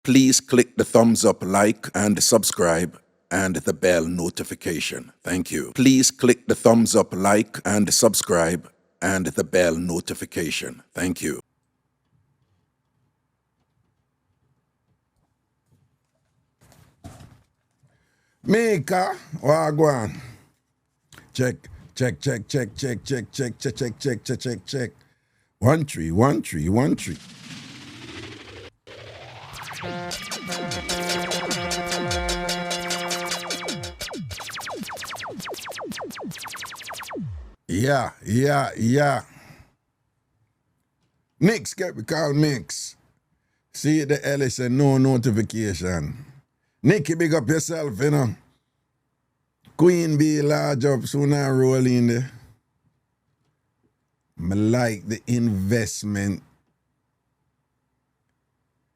Please click the thumbs up, like, and subscribe, and the bell notification. Thank you. Please click the thumbs up, like, and subscribe, and the bell notification. Thank you. Mika, wagwan. Check, check, check, check, check, check, check, check, check, check, check, check, check. 1 3, 1 3, 1 3. Yeah. Mix, get me call Mix. See the Ellis and no notification. Nicky, big up yourself, you know. Queen B large up, soon I roll in there. I like the investment.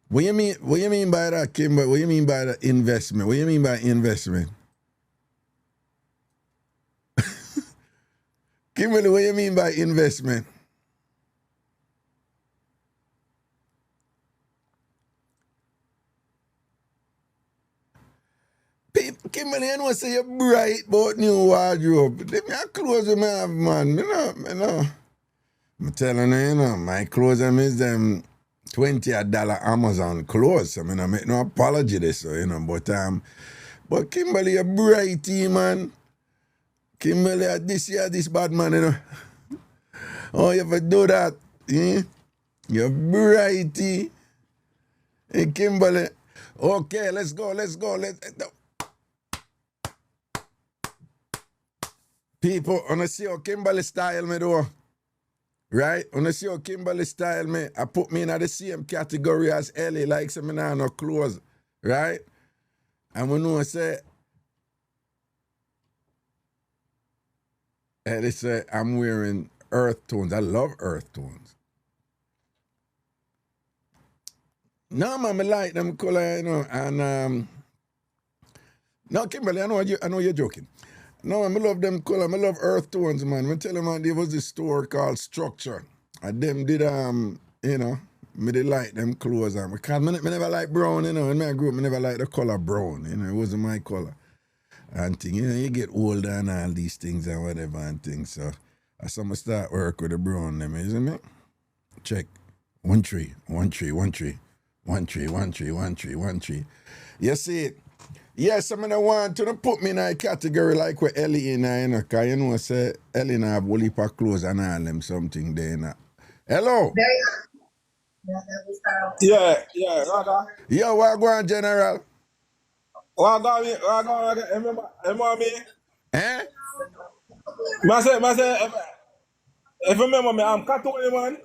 What you mean by that, Kimber? What you mean by the investment? What you mean by investment? Kimberly, what you mean by investment? Kimberly, I know say you're bright about new wardrobe. Let me clothes them have, man. Me know. I'm telling you, you know, my clothes is them $20 Amazon clothes. I mean, I make no apology this, so, you know, but Kimberly, you're brighty, man. Kimberly, this year, this bad man, you know. Oh, you ever do that? Eh? You're brighty. Hey, Kimberly. Okay, let's go. People, wanna see how Kimberly style me though. Right? Wanna see how Kimberly style me. I put me in the same category as Ellie, like say me nah no clothes. Right? And we know say Ellie say I'm wearing earth tones. I love earth tones. No man, I like them color, you know, and no, Kimberly, I know you're joking. No, I love them color. I love earth tones, man. I tell you, man, there was this store called Structure. And them did, you know, me they like them clothes. Because me never like brown, you know. When I grew up, I never like the color brown. You know, it wasn't my color. And thing, you know, you get older and all these things and whatever and things. So, I saw me start work with the brown, them, you see me? Check. 1 3, 1 3, 1 3. 1 3, 1 3, 1 3, 1 3. You see it? Yes, I mean, I want to put me in a category like where Ellie in, you know, because you know, say Ellie have a whole heap of clothes and all them something there. You know. Hello? Yeah, Raga. Yo, what going, General? Raga, remember me? Eh? Myself, if you remember me, I'm Catholic, man.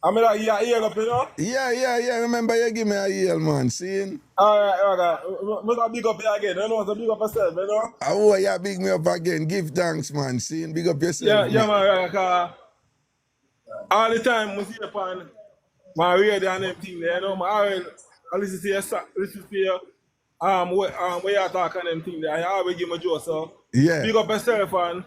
I'm like, yeah, here up, you know? Yeah. Remember you give me a yell, man. See? Alright, Raga. I'm going to big up you again, you know? So big up yourself, you know? Oh, yeah, big me up again. Give thanks, man. See? Big up yourself, Yeah, man. man, Raga. All the time, I see upon my radio and everything there, you know? I listen to your where you talk and them thing there. I always give my joke, so Yeah. big up yourself and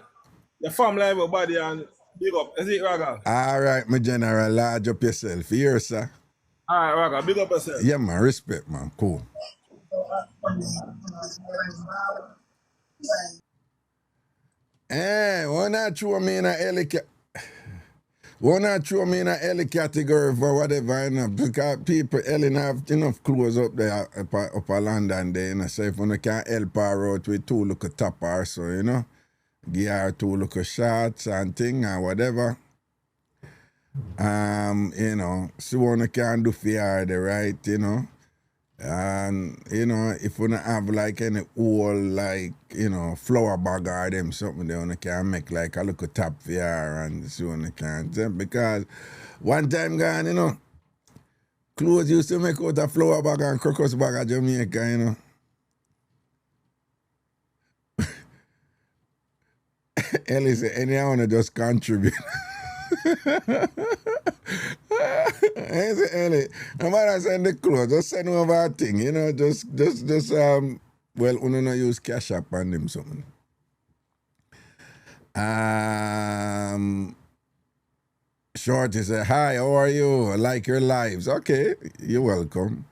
your family, everybody, and big up. Is it, Raga? All right, my General. Large up yourself. Here, sir. All right, Raga, big up yourself. Yeah, man. Respect, man. Cool. Why not throw me in a Ellie category for whatever, you know, because people, Ellen have enough clothes up there up London there, you know, so if you can help her out with 2 look top or so, you know, give her 2 look shots and thing or whatever. You know, see what you can do for her, the right, you know. And, you know, if you don't have like any old, like, you know, flower bag or them something there, you can make like a little top for her and so on you can. Because one time gone, you know, clothes used to make out a flower bag and crocus bag of Jamaica, you know. Ellie said, anyhow, wanna just contribute. I say, Ellie, no matter send the clothes, just send over a thing, you know, just well, you know, use Cash App on them something. Shorty say, hi, how are you? I like your lives. Okay, you're welcome.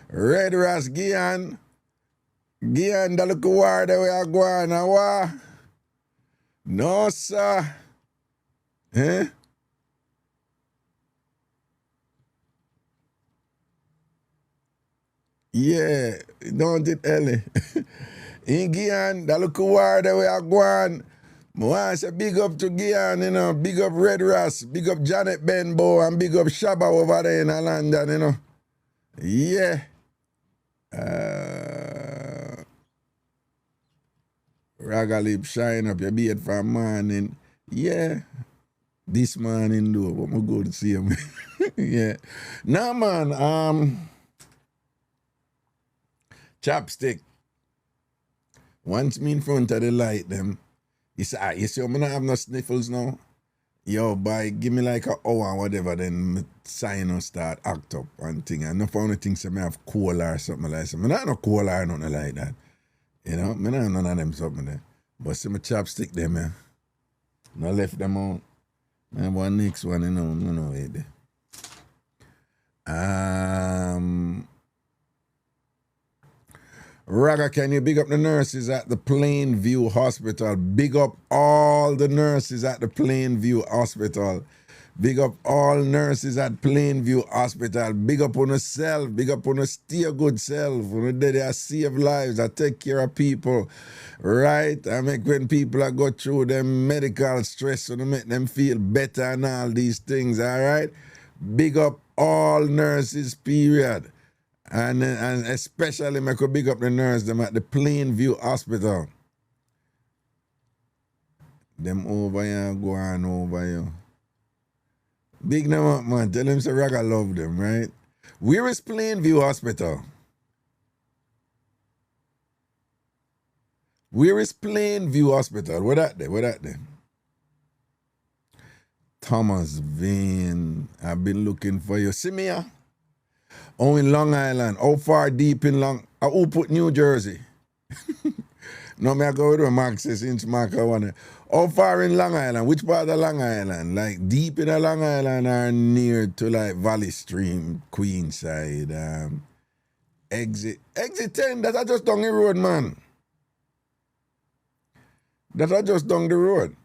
Red Ras Gian the look war that we are going now. No sir. Eh? Yeah, don't it Ellie. In Gian, the look war that we are going. I want to say big up to Gian, you know, big up Red Ras, big up Janet Benbow, and big up Shabba over there in London, you know. Yeah. Ragalip shine up your beard for morning. Yeah. This morning though, but I'm going to see him. Yeah. Nah man, chapstick. Once me in front of the light them, you say, you see I'm not have no sniffles now. Yo, boy, give me like an hour or whatever, then my sinus start act up and thing. And no funny things say I have cola or something like that. I not no cola or nothing like that. You know, I not have none of them something there. But see my chopstick there, man. No left them out. I have one next one, you know, right there. Raga, can you big up the nurses at the Plainview Hospital? Big up all the nurses at the Plainview Hospital. Big up all nurses at Plainview Hospital. Big up on yourself. Big up on your stay good self. When they save lives, I take care of people. Right? I make when people go through them medical stress to make them feel better and all these things. All right? Big up all nurses, period. And especially I could big up the nurse them at the Plainview Hospital. Them over here, go on over here. Big them up, man. Tell them say Raga love them, right? Where is Plainview Hospital? Where is Plainview Hospital? Where that there? Where that there? Thomas Vane. I've been looking for you. See me here? Oh, in Long Island. How far deep in who put New Jersey? No, me I go with the Maxis since Mark I want. How far in Long Island? Which part of Long Island? Like deep in the Long Island or near to like Valley Stream, Queenside, exit 10, that's just down the road, man. That's just down the road.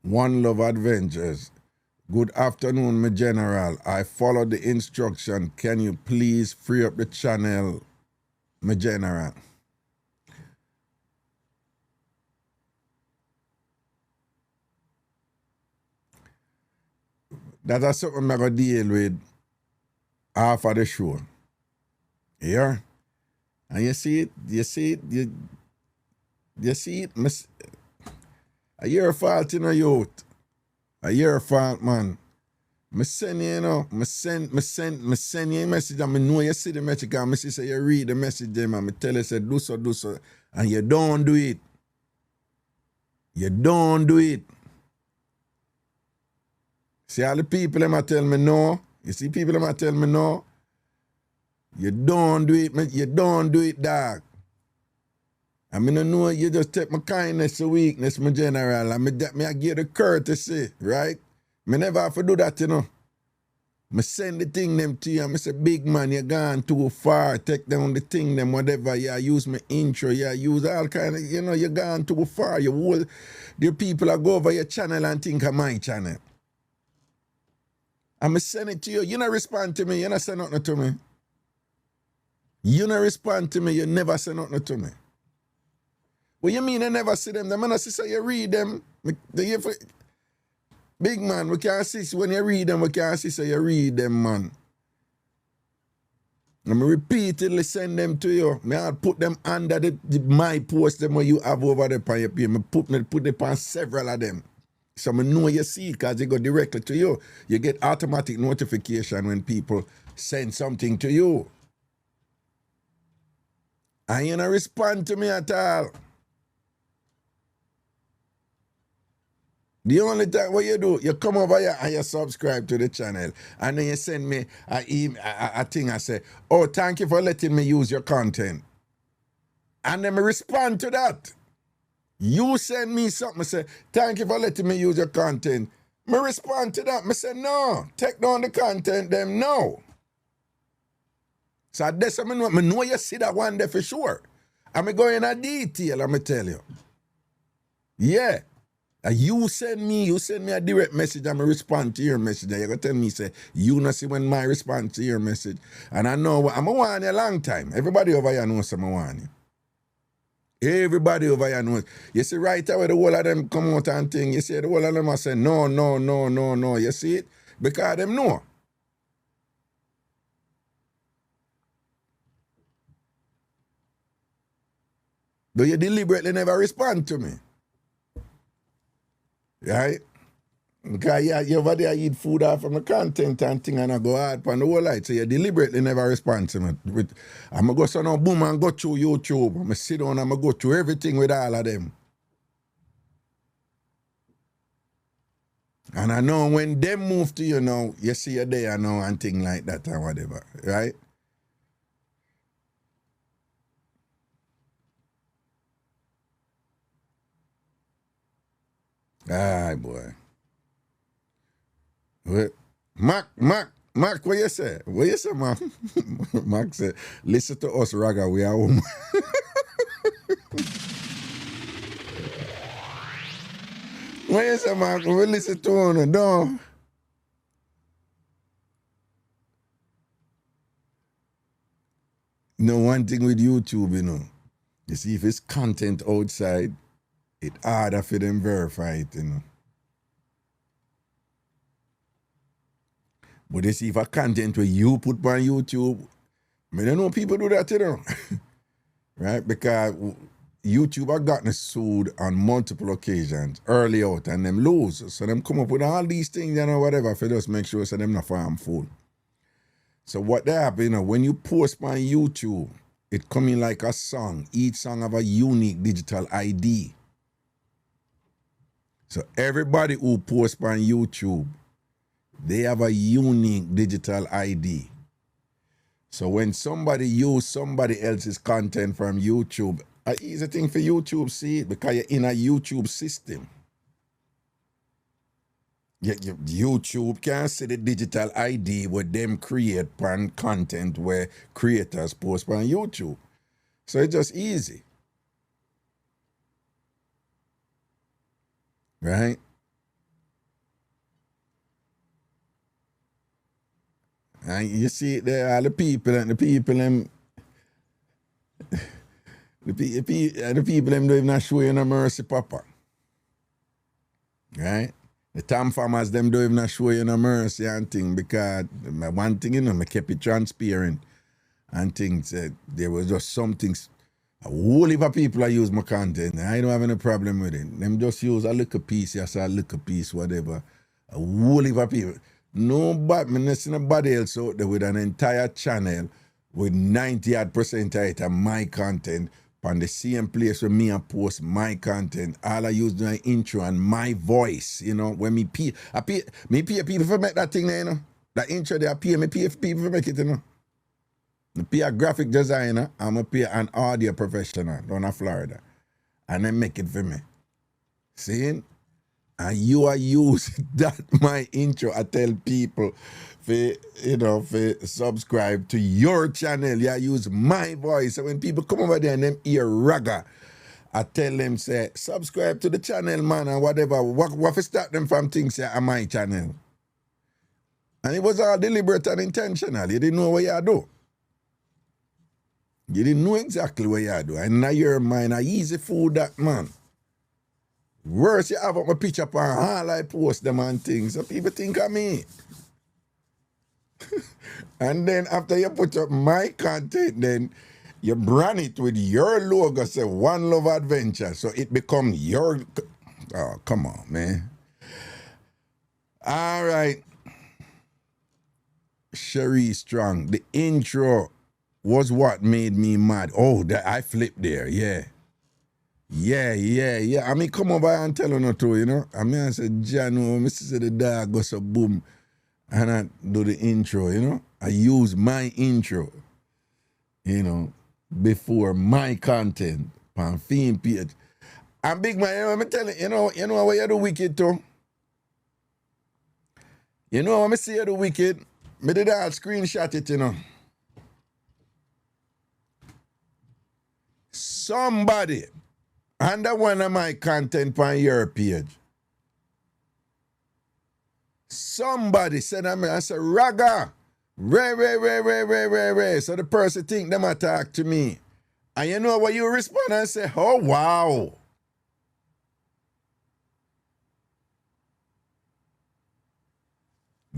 One Love Adventures. Good afternoon, my general. I followed the instruction. Can you please free up the channel, my general? That's something I'm going to deal with after the show. Yeah? And you see it? You see it? You see it? A year fault in a youth. A year fault, man. I send you, you know, I send you a message and I know you see the message and I say you read the message them and I tell you say do so and you don't do it. You don't do it. See all the people them tell me no. You see people them tell me no. You don't do it, you don't do it, dog. I mean, I know you just take my kindness to weakness, my general. I give the courtesy, right? I never have to do that, you know. I send the thing them to you. I say, big man, you're gone too far. Take down the thing them, whatever. Yeah, use my intro. Yeah, use all kind of, you know, you're gone too far. The people that go over your channel and think of my channel. I'm send it to you. You not respond to me. You not say nothing to me. You not respond to me. You never say nothing to me. What you mean I never see them? The man say you read them. Big man, we can't see when you read them, we can't see so you read them, man. I'm repeatedly send them to you. I'll put them under my post them what you have over there on your page. I put them on several of them. So I know you see because they go directly to you. You get automatic notification when people send something to you. And you don't respond to me at all. The only time what you do, you come over here and you subscribe to the channel. And then you send me a thing and say, oh, thank you for letting me use your content. And then I respond to that. You send me something and say, thank you for letting me use your content. Me respond to that. Me say, no, take down the content, them no. So that's what I know you see that one there for sure. I'm going in detail, I'm tell you. Yeah. You send me a direct message, I'm respond to your message. You're going to tell me, say, you not see when my response to your message. And I know, I'm a want you a long time. Everybody over here knows I'm a want you. Everybody over here knows. You see right away the whole of them come out and thing. You see the whole of them I say, no. You see it? Because them know. But you deliberately never respond to me. Right? Because you over there eat food off of my content and thing and I go hard on the whole light. So you deliberately never respond to me. I'm going to go so now boom and go through YouTube. I'm going to sit down and I'm going to go through everything with all of them. And I know when them move to you now, you see you there now and thing like that and whatever. Right? Aye, boy. What? Mark, what you say? What you say, Mark? Mark said, listen to us, Raga, we are home. What you say, Mark? We listen to one, no. No, one thing with YouTube, you know, you see if it's content outside, it's harder for them verify it, you know. But you see if a content where you put on YouTube, I don't know people do that, you know. Right? Because YouTube have gotten sued on multiple occasions early out and them lose. So them come up with all these things, you know, whatever, for just make sure so them not harmful. So what they happen, you know, when you post on YouTube, it come in like a song. Each song have a unique digital ID. So everybody who posts on YouTube, they have a unique digital ID. So when somebody use somebody else's content from YouTube, an easy thing for YouTube see it because you're in a YouTube system. YouTube can see the digital ID where them create pan content where creators post on YouTube. So it's just easy. Right? And you see there are the people them the people them don't even show you no mercy, Papa. Right? The TamFam them don't even show you no mercy and thing because one thing, you know, I kept it transparent and things there was just some things. A whole heap of people I use my content. I don't have any problem with it. Them just use a little piece, yes, a little piece, whatever. A whole heap of people. Nobody, I see nobody else out there with an entire channel with 90% of it and my content on the same place where me and post my content. All I use my intro and my voice, you know, when me pay people for make that thing there, you know. That intro they pay people for make it, you know. I pay a graphic designer, I'm a pay an audio professional down in Florida. And they make it for me. See? And you are using that my intro. I tell people for subscribe to your channel. You use my voice. So when people come over there and them hear Raga, I tell them say subscribe to the channel, man, and whatever. What to stop them from things on my channel? And it was all deliberate and intentional. You didn't know what you do. You didn't know exactly what you do. And now your mind a easy food that man. Worse, you have up my picture up on all I post them and things. So people think of me. And then after you put up my content, then you brand it with your logo, say One Love Adventure. So it becomes your... Oh, come on, man. All right. Sherry Strong. The intro was what made me mad. Oh, I flipped there, yeah. Yeah. I mean, come over and tell her no too, you know. I mean, I said, Jano, I see the dog goes so boom. And I do the intro, you know. I use my intro, you know, before my content. On Theme page. And big man, you know, I'm telling you, you know what you do wicked too? You know what I see the wicked? Me did all screenshot it, you know. Somebody under one of my content on your page. Somebody said I said, Raga, Ray. So the person think them attack to me. And you know what you respond and say, oh wow.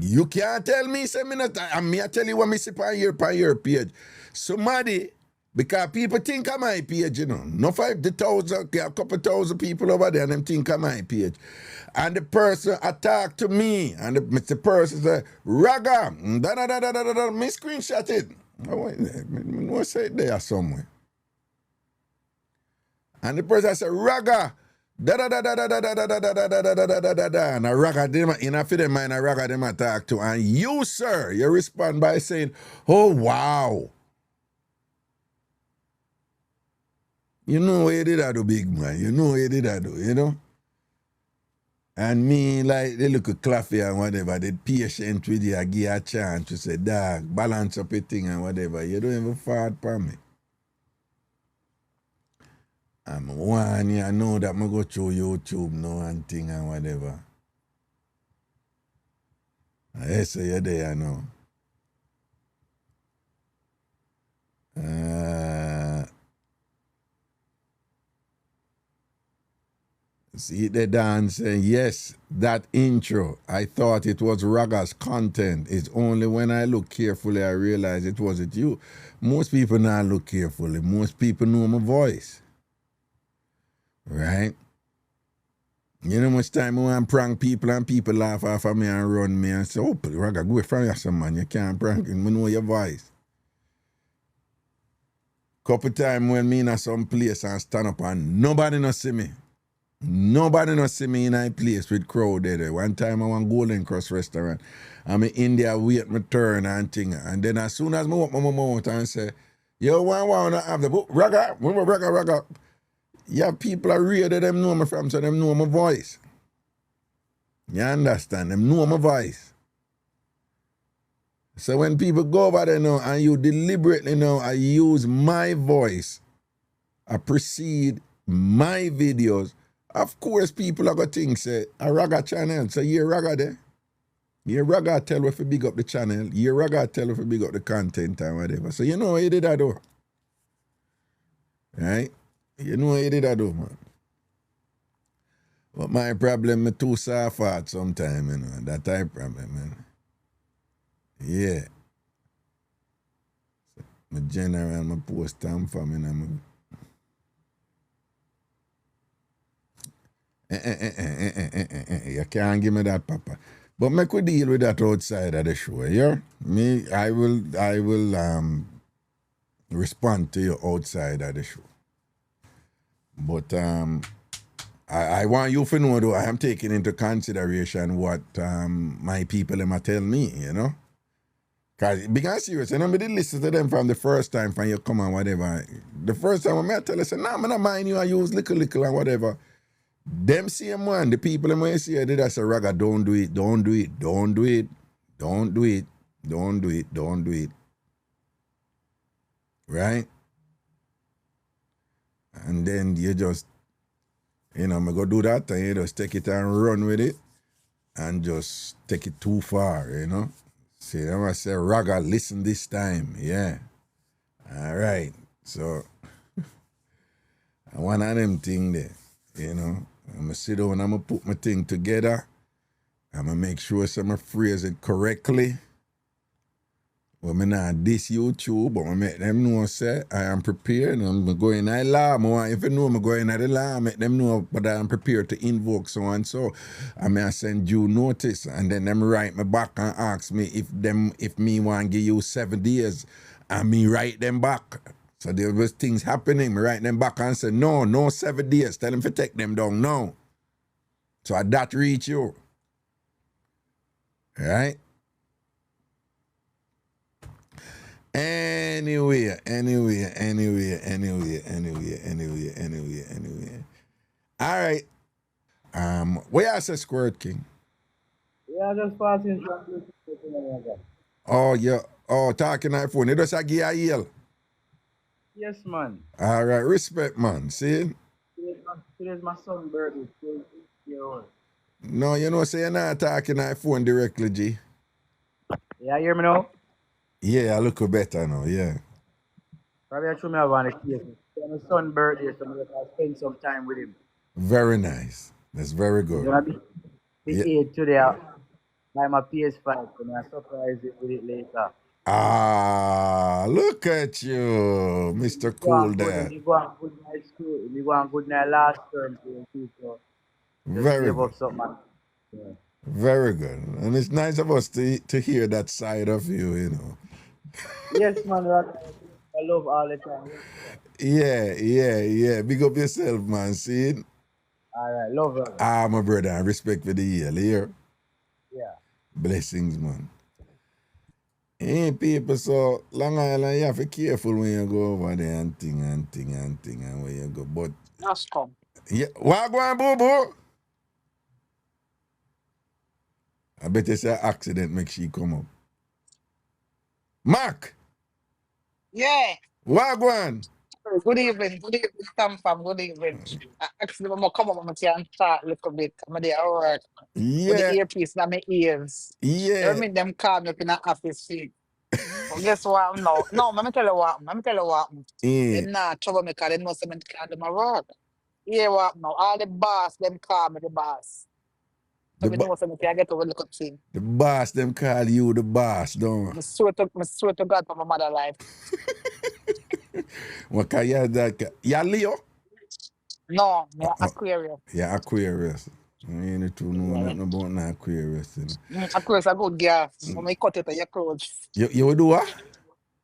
You can't tell me, say me not, and me I tell you what me see on your page. Somebody, because people think on my page, you know. No 50,000, a couple thousand people over there and them think on my page. And the person attack to me, and the person say, Raga, me screenshot it. I say it there somewhere. And the person say, Raga, and a Raga them in a fit mind, a Raga them attack to. And you, sir, you respond by saying, oh wow. You know what you did that do, big man. You know what you did that do, you know? And me, like, they look at Claffy and whatever, they patient with you, I give you a chance to say, dog, balance up a thing and whatever. You don't even fart for me. I'm one, you know that I go through YouTube now and thing and whatever. I say you're there now. See the dance saying, yes, that intro, I thought it was Raga's content. It's only when I look carefully I realize it wasn't you. Most people not look carefully. Most people know my voice. Right? You know much time when I prank people and people laugh off of me and run me and say, oh, Raga, go from you, some man. You can't prank him. I know your voice. Couple times when me in some place and stand up and nobody no see me. Nobody no see me in a place with crowd there. One time I went Golden Cross restaurant. I'm in India, wait my turn and thing. And then as soon as I open my mouth and say, yo, one have the book, Raga. Yeah, people are real that them know me from, so them know my voice. You understand? Them know my voice. So when people go over there now and you deliberately know I use my voice, I precede my videos, of course people are going to think, say, a Raga channel, so you're Raga there. You're Raga tell if you big up the channel, you're Raga tell if you big up the content and whatever. So you know what you did that do. Right? You know what you did that do, man. But my problem, me too soft heart sometimes, you know, that type problem, man. Yeah. So, my general, my post TamFam, you know, you can't give me that, Papa. But me could deal with that outside of the show, yeah? Me, I will respond to you outside of the show. But I want you to know, though, I am taking into consideration what my people them tell me, you know? Because, being serious, and I did listen to them from the first time, from you come and whatever. The first time I tell you, say, nah, I'm not mind you, I use little and whatever. Them same one, the people in my say, they say, Raga, don't do it. Right? And then you just, you know, I'm going to do that and you just take it and run with it and just take it too far, you know? See, I'm going to say, Raga, listen this time, yeah. All right. So, one of them thing there, you know? I'm going to sit down and I'm going to put my thing together. I'm going to make sure some phrase it correctly. But I'm not this YouTube, but I make them know, say, I am prepared. I'm going to law. If you know I'm going to the law, I make them know but I'm prepared to invoke so and so. I may send you notice and then them write me back and ask me if me want to give you 7 days and me write them back. So there was things happening. Me write them back and say, no 7 days. Tell them to take them down now. So I that reach you. Right? Anyway. All right. Where I say Squirt King? Yeah, just passing through. Oh, yeah. Oh, talking on the phone. You just a give a yell. Yes, man. All right, respect, man. See? Today's my son's birthday. 12 years old. No, you know, say you're not talking on the phone directly, G. Yeah, you hear me now? Yeah, I look better now, yeah. Probably I show me have on the case. It's my son's birthday, so I'm going to spend some time with him. Very nice. That's very He's good. going to be Yeah. 8 today. Buy my PS5, and I surprise him with it later. Ah, look at you, Mr. Cool Dad. He go on good night school. He go on good night last term too, so just Very save up good. something. Yeah. Very good. And it's nice of us to hear that side of you, you know. Yes, man. I love all the time. Yeah. Big up yourself, man. See it? All right, love it. Ah, my brother, and respect for the year. Here. Yeah. Blessings, man. Hey, people, so Long Island, you have to be careful when you go over there and thing and where you go. But Just come. yeah, what go on, boo boo? I bet it's an accident make she come up. Mark, Yeah. what go on? Good evening. Good evening, TamFam. Good evening. Actually, I'm going to come up and can talk a little bit. I'm there at work with the Yeah, earpiece in my ears. You yeah. mean them call me up in the office seat. But guess what? No, let me tell you what. Let me tell you what. Yeah. Them not trouble me because they know something can't do my work. Yeah, what now? All the boss, them call me the boss. So The, me bo- know something can get over the good thing. the boss, them call you the boss, don't I swear to God for my mother life. what can you that? You Leo? No, me Oh, Aquarius. yeah, Aquarius. I ain't too know Yeah. nothing about no Aquarius. You know. Aquarius a good girl. So me cut it out of your clothes. You will do what?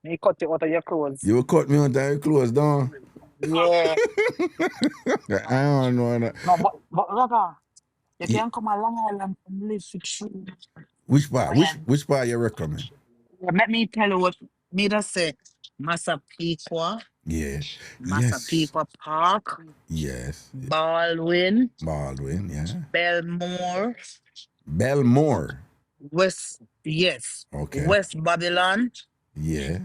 Me cut it out of your clothes. You will cut me out of your clothes, don't Yeah. I don't know that. No, but Raga, you can come a Long Island and live with you. Which part? Yeah. Which part you recommend? Let me tell you what me just say. Massapequa, Yeah. Yes. Massapequa Park, Yes. Baldwin, Baldwin, yeah. Belmore, Belmore. West, yes, Okay. West Babylon, Yeah.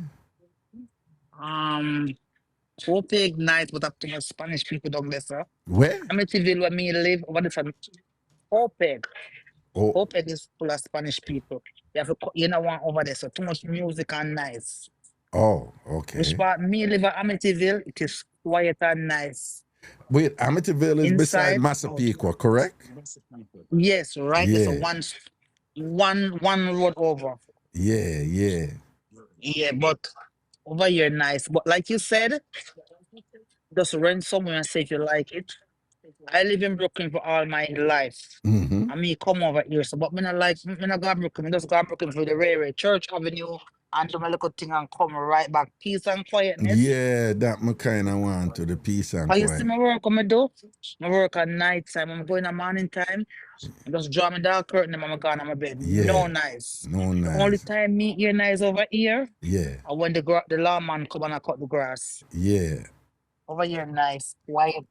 Hope Ignite, but up to my Spanish people down there, sir. Where? Amityville, where me live, over the time. Hope Oh, is full of Spanish people. You have to, you know, one over there, so too much music and nice. okay. Which part me live at Amityville, it is quiet and nice. Wait, Amityville is beside Inside, Massapequa, correct? yes, right. Yeah. It's a one road over. Yeah. Yeah, but over here nice. But like you said, just rent somewhere and see if you like it. I live in Brooklyn for all my life. Mm-hmm. I mean, come over here. So, but me not go to Brooklyn. Me just go to Brooklyn for the railway, Church Avenue, and do my little thing and come right back. Peace and quietness. Yeah, that me kind of want to the peace and But you see quiet. my work, I do. My work at night time. I'm going at morning time. I just draw my dark curtain and I'm gone on my bed. Yeah. No nice. No The only nice. time me hear nice over here, Yeah. or when the lawman come and I cut the grass. Yeah. Over here nice, quiet,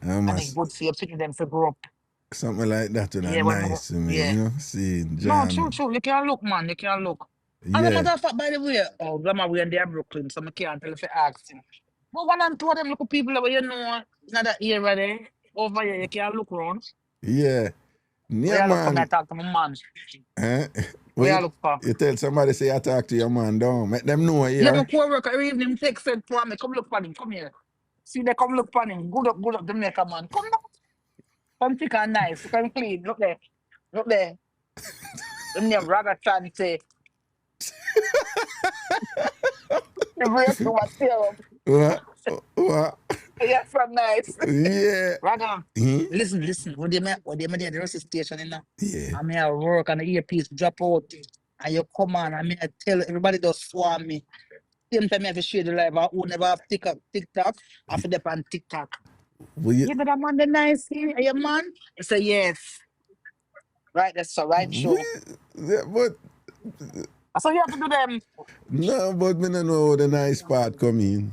I and must it's good for you picking them to grow up. something like that to Yeah, when nice to me, yeah. you know. See, No, John. true. You can look, man. You can look. And a Yeah. matter of fact, by the way, grandma, we in there Brooklyn, so I can't tell if you ask him. But one and two of them look people that you know, not that area there. Over here, you can look around. Yeah. Where Yeah, you look for me, I man. talk to my man. Eh? Where Well, you look for? you tell somebody say I talk to your man down. Make them know Yeah, my here. co-worker every evening texted for me, come look for him, come here. See, they come look for him. Good up, Jamaica, man. Come now. Come thick and nice, come clean. Look there. Look there. Them name Ragashanti. The break to my serum. What? Yeah, from nice. Yeah. Raga, Hmm? listen. What they made there, the rest station in there. Yeah. I mean, I work and the earpiece drop out. And you come on, I mean, I tell everybody just swarm me. Same time I have to share the live. I would never have TikTok. I have to on TikTok. Will you, Yeah, but I'm on the nice here. Are you man? I say yes. Right, that's the right show. but So you have to do them. no, but me don't know how the nice part come in.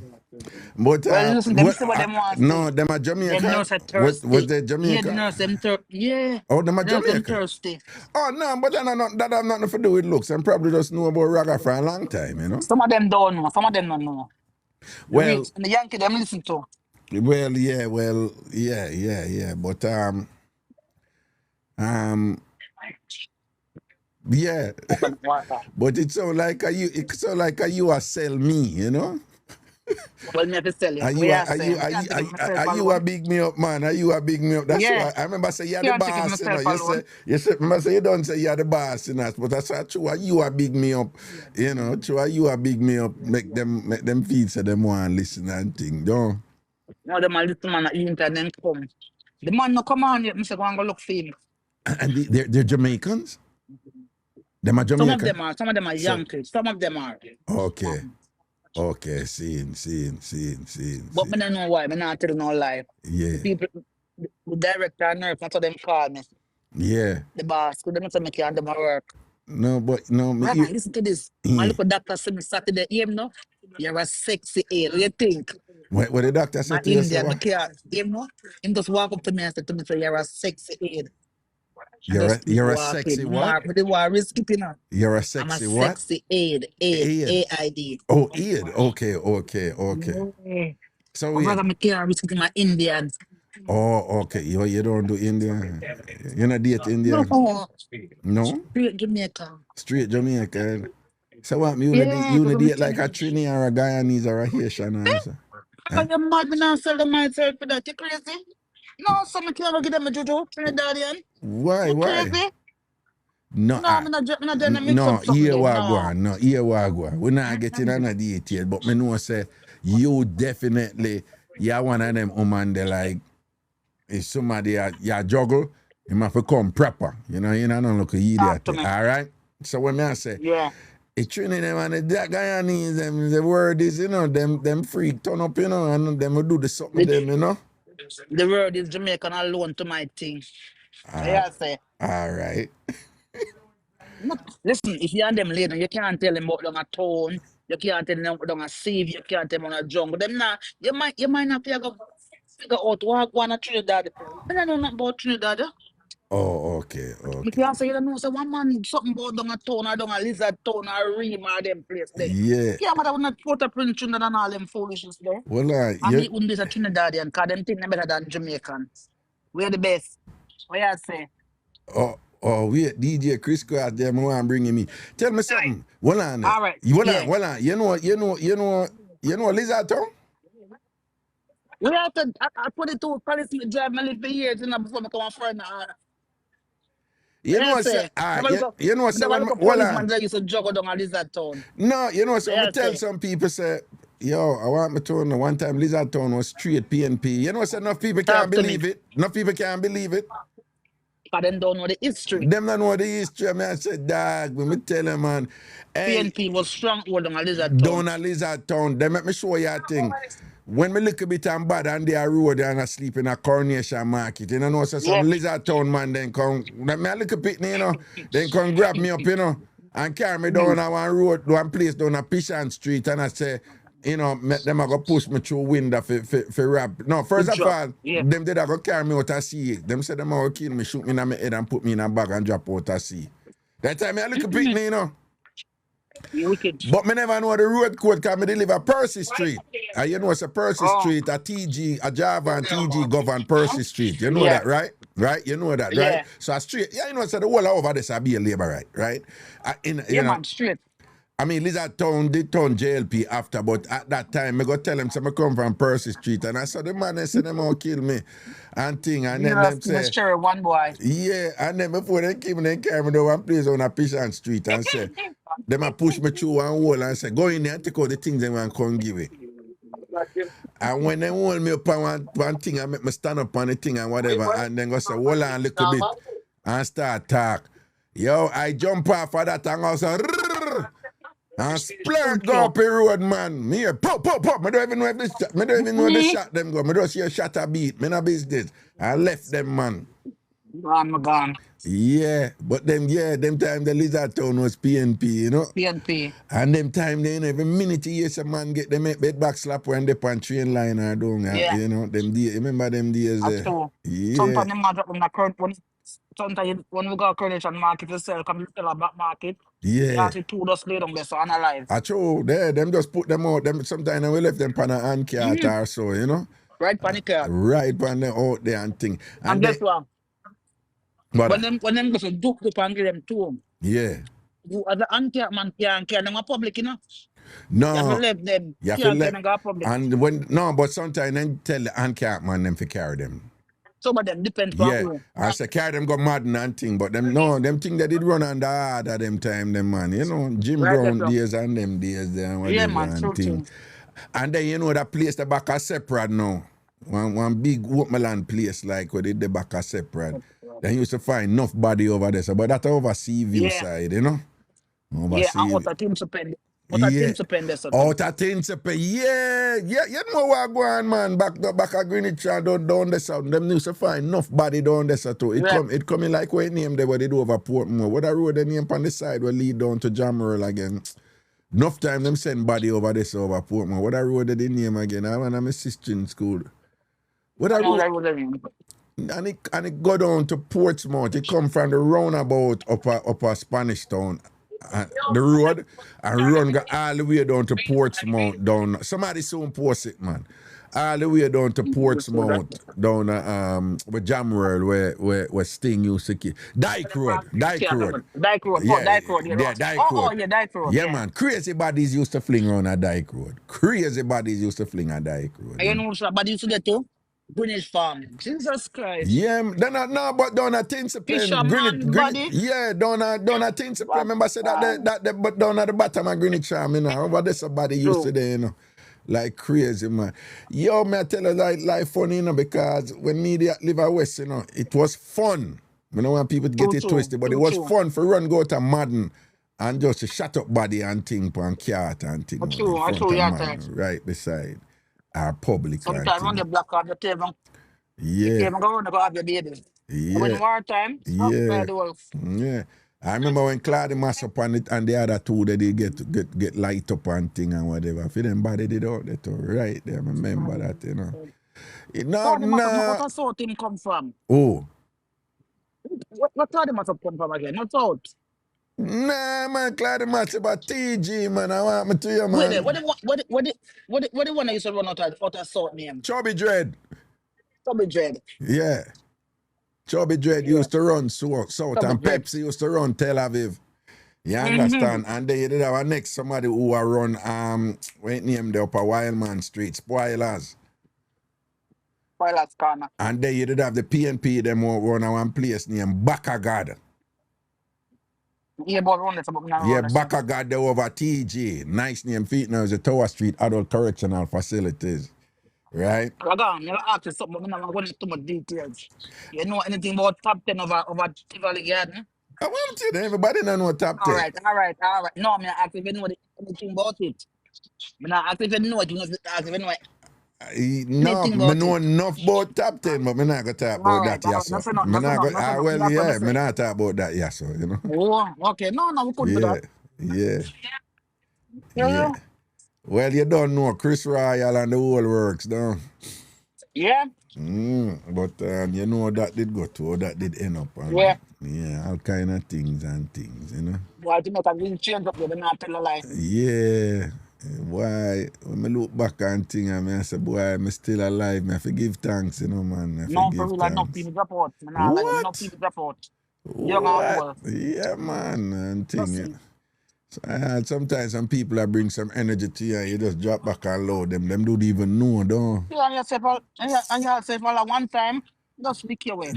But Well, listen, them see what them want to no, see. them are Them Jamaican. nurse are Was thirsty. they Yeah, the Jamaica? nurse them yeah. Oh, them are Nurse them Jamaican. thirsty. Oh no, but that have nothing to do with looks. And probably just know about Raga for a long time, you know. Some of them don't know. Some of them don't know. Well, And the Yankee them listen to. yeah, but yeah, Open water. but it sound like you are sell me, you know. Well, me have to tell you. Are you a big me up, man? Are you a big me up? That's Yeah. what I remember say you're the Can't take it boss, you know. myself You say remember say you don't say you're the boss, you know. But that's what true. Are you a big me up? You know, true. Are you a big me up? Make them feel so them want to listen and think, don't. Now the man little man at internet come. The man no come on yet. Mr. Go and go look for him. And they're Jamaicans? Them are Jamaican? Some of them are Yankees. Some of them are. Okay, seeing. But I don't know why. I not tell you no lie. Yeah. People, the director and nurse, that's what them call me. Yeah. The boss, could them not make you and them work. No, but no. Right, man, listen to this. My little doctor said me Saturday, him no, you're a sexy air. What do you think? What the doctor said to you? Indian, him no, him just walk up to me and said to me, say, you're a sexy air. You're a sexy what? But the war is skipping on. You're a I'm a sexy what? sexy aid. A-I-D. Oh, aid. Okay. So I'm going to risking my Indian. Oh, okay. You don't do Indian. You're not date Indian? No? Straight Jamaican. So what? You date like a Trinny or a Guyanese or a Haitian answer? Are you mad? Me not sell them myself for that. You crazy? No, so I can't give them a juju, Trinidadian. Why? Crazy? No, I'm not doing a mix-up. Here we're not getting on a date yet, but me know say you definitely you're one of them woman that like if somebody you juggle, you have to come proper. You don't look idiot. All right. So when I say it's Trinity them and the Guyanese, them the word is, them freak turn up, and them will do the something them, The word is Jamaican alone to my thing. I say. All right. Listen, if you're on them later, you can't tell them about a tone, you can't tell them about a sieve, you can't tell them on a jungle. Them now, you might not figure out what one of Trinidad. I don't know nothing about Trinidad. Oh, okay. You can't say you don't know, say one man something about down a town or down a lizard town or ream or them place there. Yeah. Yeah, but I would not put up in Trinidad and all them foolishness there. Well, and they wouldn't be a Trinidadian because them think they're better than Jamaicans. We're the best. What you say? Oh, wait, DJ Crisscross there, man, bringing me. Tell me something. Hold on. All right. Hold on. You know Lizard Town? We have to, I put it to police me drive my live for years, before I come on friend. You know what I say, when policeman that used to juggle down a Lizard Town. No, so I tell some people, say, yo, I want me to know one time Lizard Town was straight PNP. You know, so enough people can't believe it. Enough people can't believe it. But them don't know the history. Them don't know the history. I said, dog, when me tell them, man. PNP was strong hold on a Lizard Town. Down a Lizard Town. They make me show you a thing. When me look a bit and bad and they are road and I sleep in a Coronation Market, so some Lizard Town man then come, me a little bit, then come grab me up, and carry me down a one place down a Pishan Street, and I say, them a go push me through window for rap. No, first of all, them did a go carry me out to sea. Them said them a go kill me, shoot me in my head and put me in a bag and drop out to sea. That time I look a bit, But me never know the road code because me deliver Percy Street. It's a Percy Street, a TG, a Java and TG govern Percy Street. You know that, right? Right? You know that, right? So a street, so the whole over this will be a labor right? Man, straight. I mean, Lizard Town did turn JLP after, but at that time, I go tell them, I come from Percy Street, and I saw the man, they said, them all kill me, and thing, and then them say, sure, one boy. Yeah, and then before they came, they carry me to one place on a Pishan Street, and say, them a push me through one wall, and say, go in there and take all the things they want to come give it. And when they hold me up on one thing, I make me stand up on the thing and whatever, and then go say, hold on a little bit, and start talk. Yo, I jump off of that, and I say, and splurt go up the road, man. Me here, pop. I don't even know if the shot them go. I just hear shot a beat. Me no business. I left them, man. I'm gone. Yeah, but them time the Lizard Town was PNP, you know. PNP. And them time they, you know, every minute you hear some man get them bed back slap when they on train line or doing, Yeah. you know, them days. Remember them days? That's true. Yeah. Sometimes them man drop them in the current one. Sometimes when we go to Coronation Market to sell, come to the back market. Yeah. You actually 2 just lay down there, so analyze. I true, them just put them out. Them sometimes we left them on a hand cart or so, you know. Right, panic cart. Right, pan them out there and thing. And guess what? But When them go to Duke and give them to them. yeah. You as an anti man can't carry them a public, you know. No. You have to leave them. You have Can't to carry them go public. And when but sometimes then tell the hand cart man them to carry them. Some of them depends on who. I say carry them go mad and thing, but them them thing that did run under hard at them time, them man. You know, Jim Brown days and them days there. Yeah, man, true. And then you know that place the back are separate now. One big Woodland place like where they the back are separate. Then you used to find enough body over there. So, but that over Seaview side, you know? Over and Seaview. out of Tim Supend. Out of Tim Supend. Out of Tim Supend. Yeah. You know what go on, man. Back at Greenwich and down the south. Them used to find enough body down there so too. It coming like what name they what they do over Portmore. What the road they name on the side will lead down to Jamaica again. Enough time them send body over this over Portmore. What the road they name again? I want my sister in school. What the road? And it go down to Portsmouth. It come from the roundabout upper Spanish Town. The road and run go all the way down to Portsmouth down. Somebody soon post it, man. All the way down to Portsmouth down with Jamworld where Sting used to keep. Dyke Road. Dyke Road. Yeah, Dyke Road. Dyke Road. Yeah, man. Crazy bodies used to fling on a Dyke Road. Crazy bodies used to fling on Dyke Road. You know what bodies used to get to? Greenwich Farm. Jesus Christ. Yeah, but down at Greenwich body? Yeah, down at Tinsipen. Remember I said that but down at the bottom of Greenwich Farm, you know. Over there somebody used to there, you know. Like crazy, man. Yo, me I tell you like funny, you know, because when me live out west, you know, it was fun. I don't want people to get it twisted, but it was fun for run go to Madden and just to shut up body and thing and cat and thing. Right beside our public. Sometimes when the black card the table. Yeah. You go run go have your baby. Yeah. When wartime, yeah. I remember when Claude mass up on it and the other two that they get light up and thing and whatever. For them body did out there too. Right there. I remember that, you know. What sort thing come from? Oh. What Claude mass up come from again? Not out. Nah, man, Claude mass about TG, man. I want me to you, man. What the one that used to run out of sort name? Chubby Dread. Yeah. Chubby Dread used to run south and Pepsi used to run Tel Aviv. You understand? And they did have a next somebody who will run what name they up a Wildman Street, Spoilers Corner. And they did have the PNP them who run a one place named Bakagad. Yeah, but run this about now. Yeah, Bakagad they over TG. Nice name feet now is the Tower Street Adult Correctional Facilities. Right? Ragan, you ask you something, but I'm not going into too much details. You know anything about top 10 over Tivoli Garden? I want to tell everybody don't know top 10. All right. No, I'm not asking if you know anything about it. I'm not asking if you know it. You know, ask if you know it. No, I know enough about top 10, but I'm not going to talk about that, yes, sir. I'm not talk about that, yes, sir, you know. Oh, okay. No, we couldn't do that. Yeah. Well, you don't know Chris Royal and the whole works, don't you? Yeah. But you know that did go to, that did end up. Yeah, all kind of things, you know. Why do you not have change up, you not tell a lie? Yeah. Why? When I look back and think, I say, boy, I'm still alive. I forgive thanks, you know, man. No, for real, enough people drop out. Enough people drop out. Yeah, man. And thing, yeah. So I had sometimes some people that bring some energy to you and you just drop back and load them. Them don't even know, don't. Yeah, and you say for one time, just sneak your way.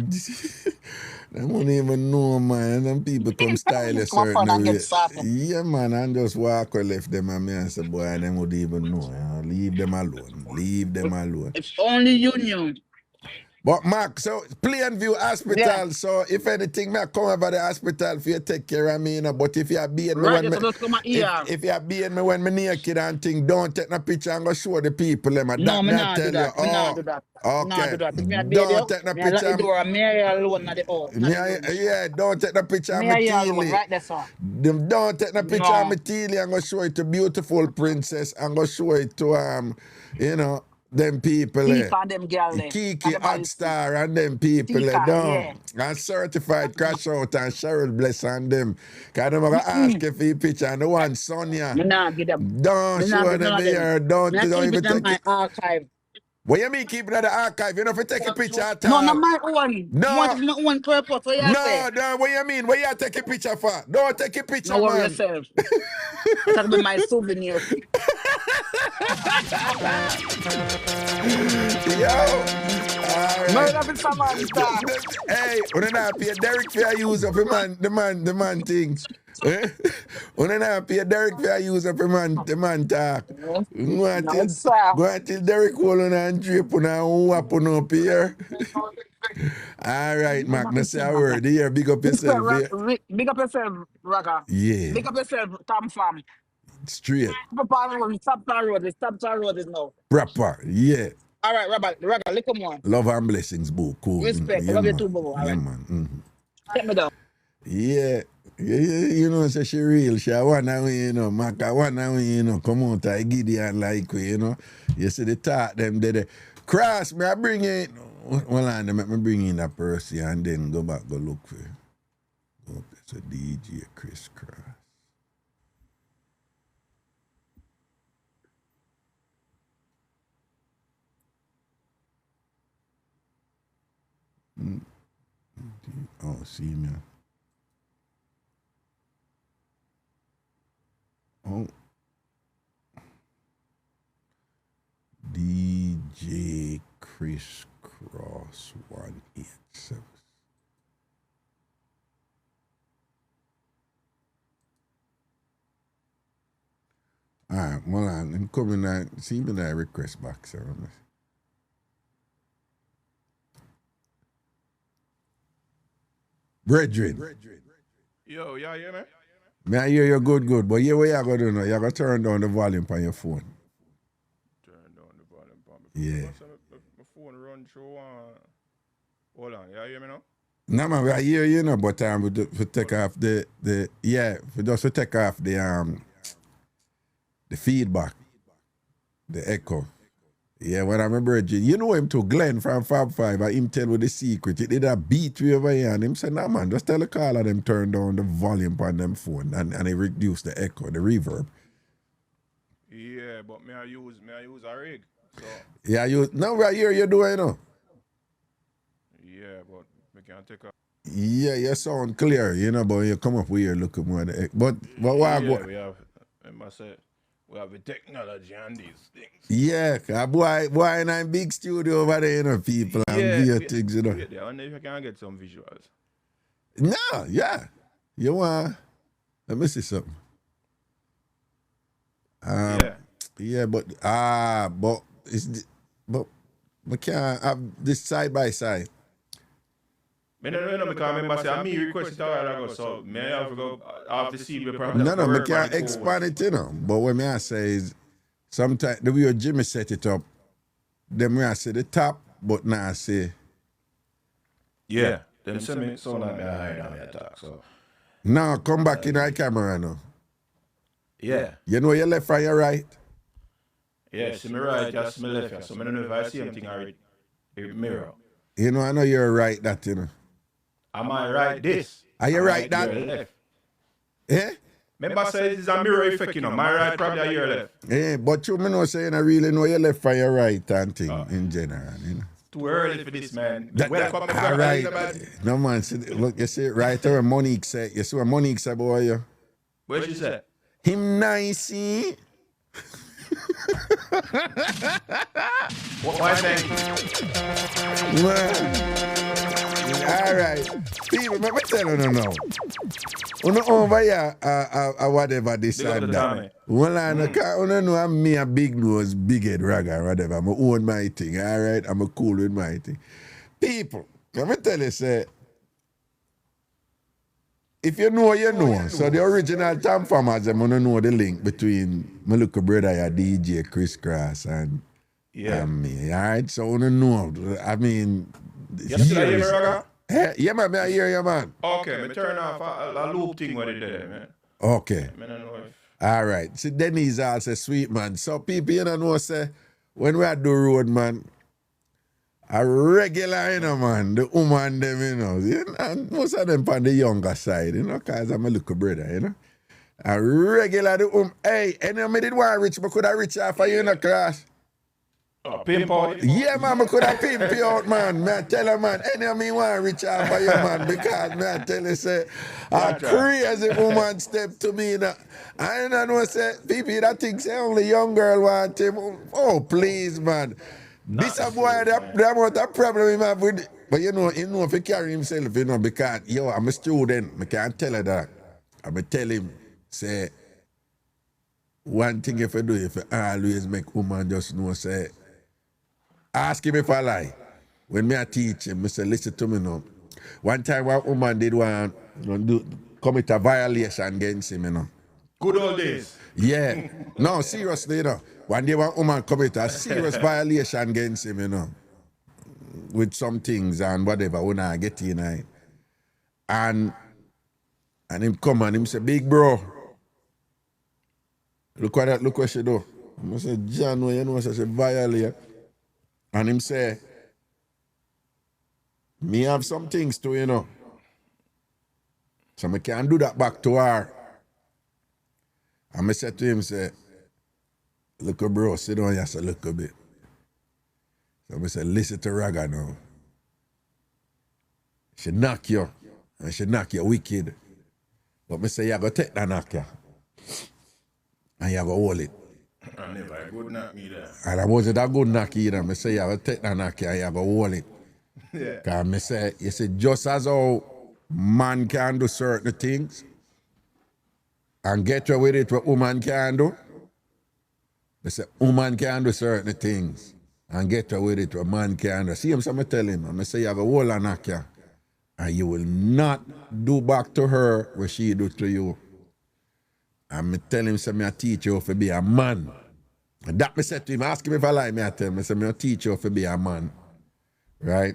They won't even know, man. Some people come style a certain way. Yeah, man, and just walk or left them and me and say, boy, they won't even know. You know? Leave them alone. If only you knew. But Mark, so Plainview Hospital, Yeah. so if anything, me I come over the hospital for you take care of me, you know. But if you are being me Right, when so me, just come here. if you are being me when me naked and thing, don't take no picture and go show the people them. No, That me me I not do tell you. that. Me not do that. Me not Okay. do that. If me a baby, Don't take no me a lock the picture. door and me a alone at the house. Not the room. Yeah, don't take no picture of Me me a here alone, teely. right there, son. Don't take no picture of No. me teely and go show it to beautiful princess and go show it to you know, them people there. Keep on them girl there. Kiki, Everybody see. Hotstar, and them people, Tika, don't. yeah. And certified crash out and Cheryl Bless and them. Because I'm going to ask you for your picture and the one Sonia. Me not give them. Don't Me not show give none them of them. here. Don't Me a keep even it in take my it. archive. What you mean keep it at the archive? You know if you take a picture at No, all. not my own. No. Want it in my own purpose. What you say? No, what you mean? What you take a picture for? Don't take a picture, No worry man. yourself. That'll be my souvenir. Yo. All right. Murder with Samantha. Hey, when I pay Derek for use up the man things. When I pay Derek for use up the man talk. Go until Derek hold on and drape on and whap on up here. All right, Mac, let's say a word here. Big up yourself. Big up yourself, Raga. Yeah. Big up yourself, TamFam. Straight. Stop the road is now. Proper. Yeah. All right, Raga, look come on. Love and blessings, boo. Cool. Respect. Yeah, Love you man. too, boo. All Yeah, right. man. Take me down. Yeah. You know, say she real. She want to win, you know. Mac, I want to win, you know. Come on, I Gideon like we, you know. You see the talk them there. Cross, me I bring in. Well, and let me bring in that person and then go back, go look for it. Go up, it's a DJ Crisscross. Oh, see me. Oh. DJ Crisscross 187. All right, well, I'm coming out. See me that request box. Brethren. Yo, yeah, yeah, man. May I hear you good, but yeah, what you going to do now? You got to turn down the volume on your phone. Turn down the volume on my phone. Yeah. My phone run through. Hold on, you hear me now? No, man, I hear you know, but we take off the we just take off the feedback, the echo. Yeah, when I remember, you know him to Glenn from Fab 5, and him tell with the secret. He did a beat way over here, and him said, nah, man, just tell the caller them turn down the volume on them phone, and they reduce the echo, the reverb. Yeah, but may I use a rig. So. Yeah, I hear you doing, you know. Yeah, but we can't take a. Yeah, you sound clear, you know, but you come up with your look more the echo. But what Yeah, go? we have, I must say, we have the technology and these things. Yeah, boy in a big studio over there, you know, people and via things, you know. I wonder if you can get some visuals. No, yeah. You want, let me see something. Yeah, but we can't have this side by side. I don't know because I remember saying me requested a while ago, so may I have to go after see the problem. No, we can't expand it, you know. But what I say is, sometimes the way Jimmy set it up, then I say the top, but now I say. Yeah, then send me so like me hide on your talk, so. No, come back in our camera now. Yeah. You know your left and your right? Yeah, see me right, just me left, so I don't know if I see anything or it mirror. You know, I know you're right that, you know. Am I right this? Are you right that? Left. Eh? Remember say it's a mirror effect, you know. My right probably are your left. Yeah, but you know saying I really know your left and your right and thing in general, you know. Too early for this, man. Welcome to all right. No man, see, look, you see right there Monique said. You see what Monique said, boy, you? What she said? Him nice, see? Why thank you? All right. People, let me tell you now. Uno over here, whatever this and that. Well, I know I'm a big nose, big head ragga, whatever. I'm own my thing, all right? I'm cool with my thing. People, let me tell you, say, if you know, you know. So the original TamFam, them wanna know the link between my little brother, your DJ Crisscross, and me. All right, so I wanna know. I mean, You still hear me, Raga? Yeah, man, I hear you, man. Okay, me turn off a loop thing what it did, man. Okay. I don't know if... All right. See, Denny's also sweet, man. So people, you know, say, when we are do road, man, a regular, you know, man, the woman, them, and most of them on the younger side, because I'm a little brother, A regular, hey, and I did want rich, but could I reach out for you in a class? Pimp out? Yeah, man, I could have pimp you out, man. Me I tell you, man, any of me want reach out for you, man, because me I tell you, say, a crazy woman step to me. I don't know, say, people that think, say, only young girl want him. Oh, please, man. This a boy, that amount of problem him have with, but you know, if he carry himself, because, yo, I'm a student, I can't tell her that. I'm tell him, say, one thing if you do, if you always make woman just know, say, ask him if I lie. When me I teach him, I say, listen to me now. One time one woman did commit a violation against him, Good old days. Yeah. No, seriously, One day one woman commit a serious violation against him, with some things and whatever, when I get in, and him come and him say, big bro, look what she do. I say, John, you know, she violate. And him say, me have some things too, So I can't do that back to her. And I said to him, say, look, bro, sit down just a little bit. So I said, listen to Raga now. She knock you, and she knock you wicked. But I say, you go take that knock you, and you go hold it. I never good knock me there. And I wasn't a good knock either. I say, you go take that knock you, and you go hold it. Yeah. Because I say, you see, just as how man can do certain things, and get away with it what woman can do, I say, woman can do certain things, and get away with it what man can do. See him, so I tell him, I say, you have a hold and knock you, and you will not do back to her what she do to you. And I tell him, so I teach you to be a man. And that I said to him, ask him if I lie, I tell him, I say, I teach you to be a man. Right?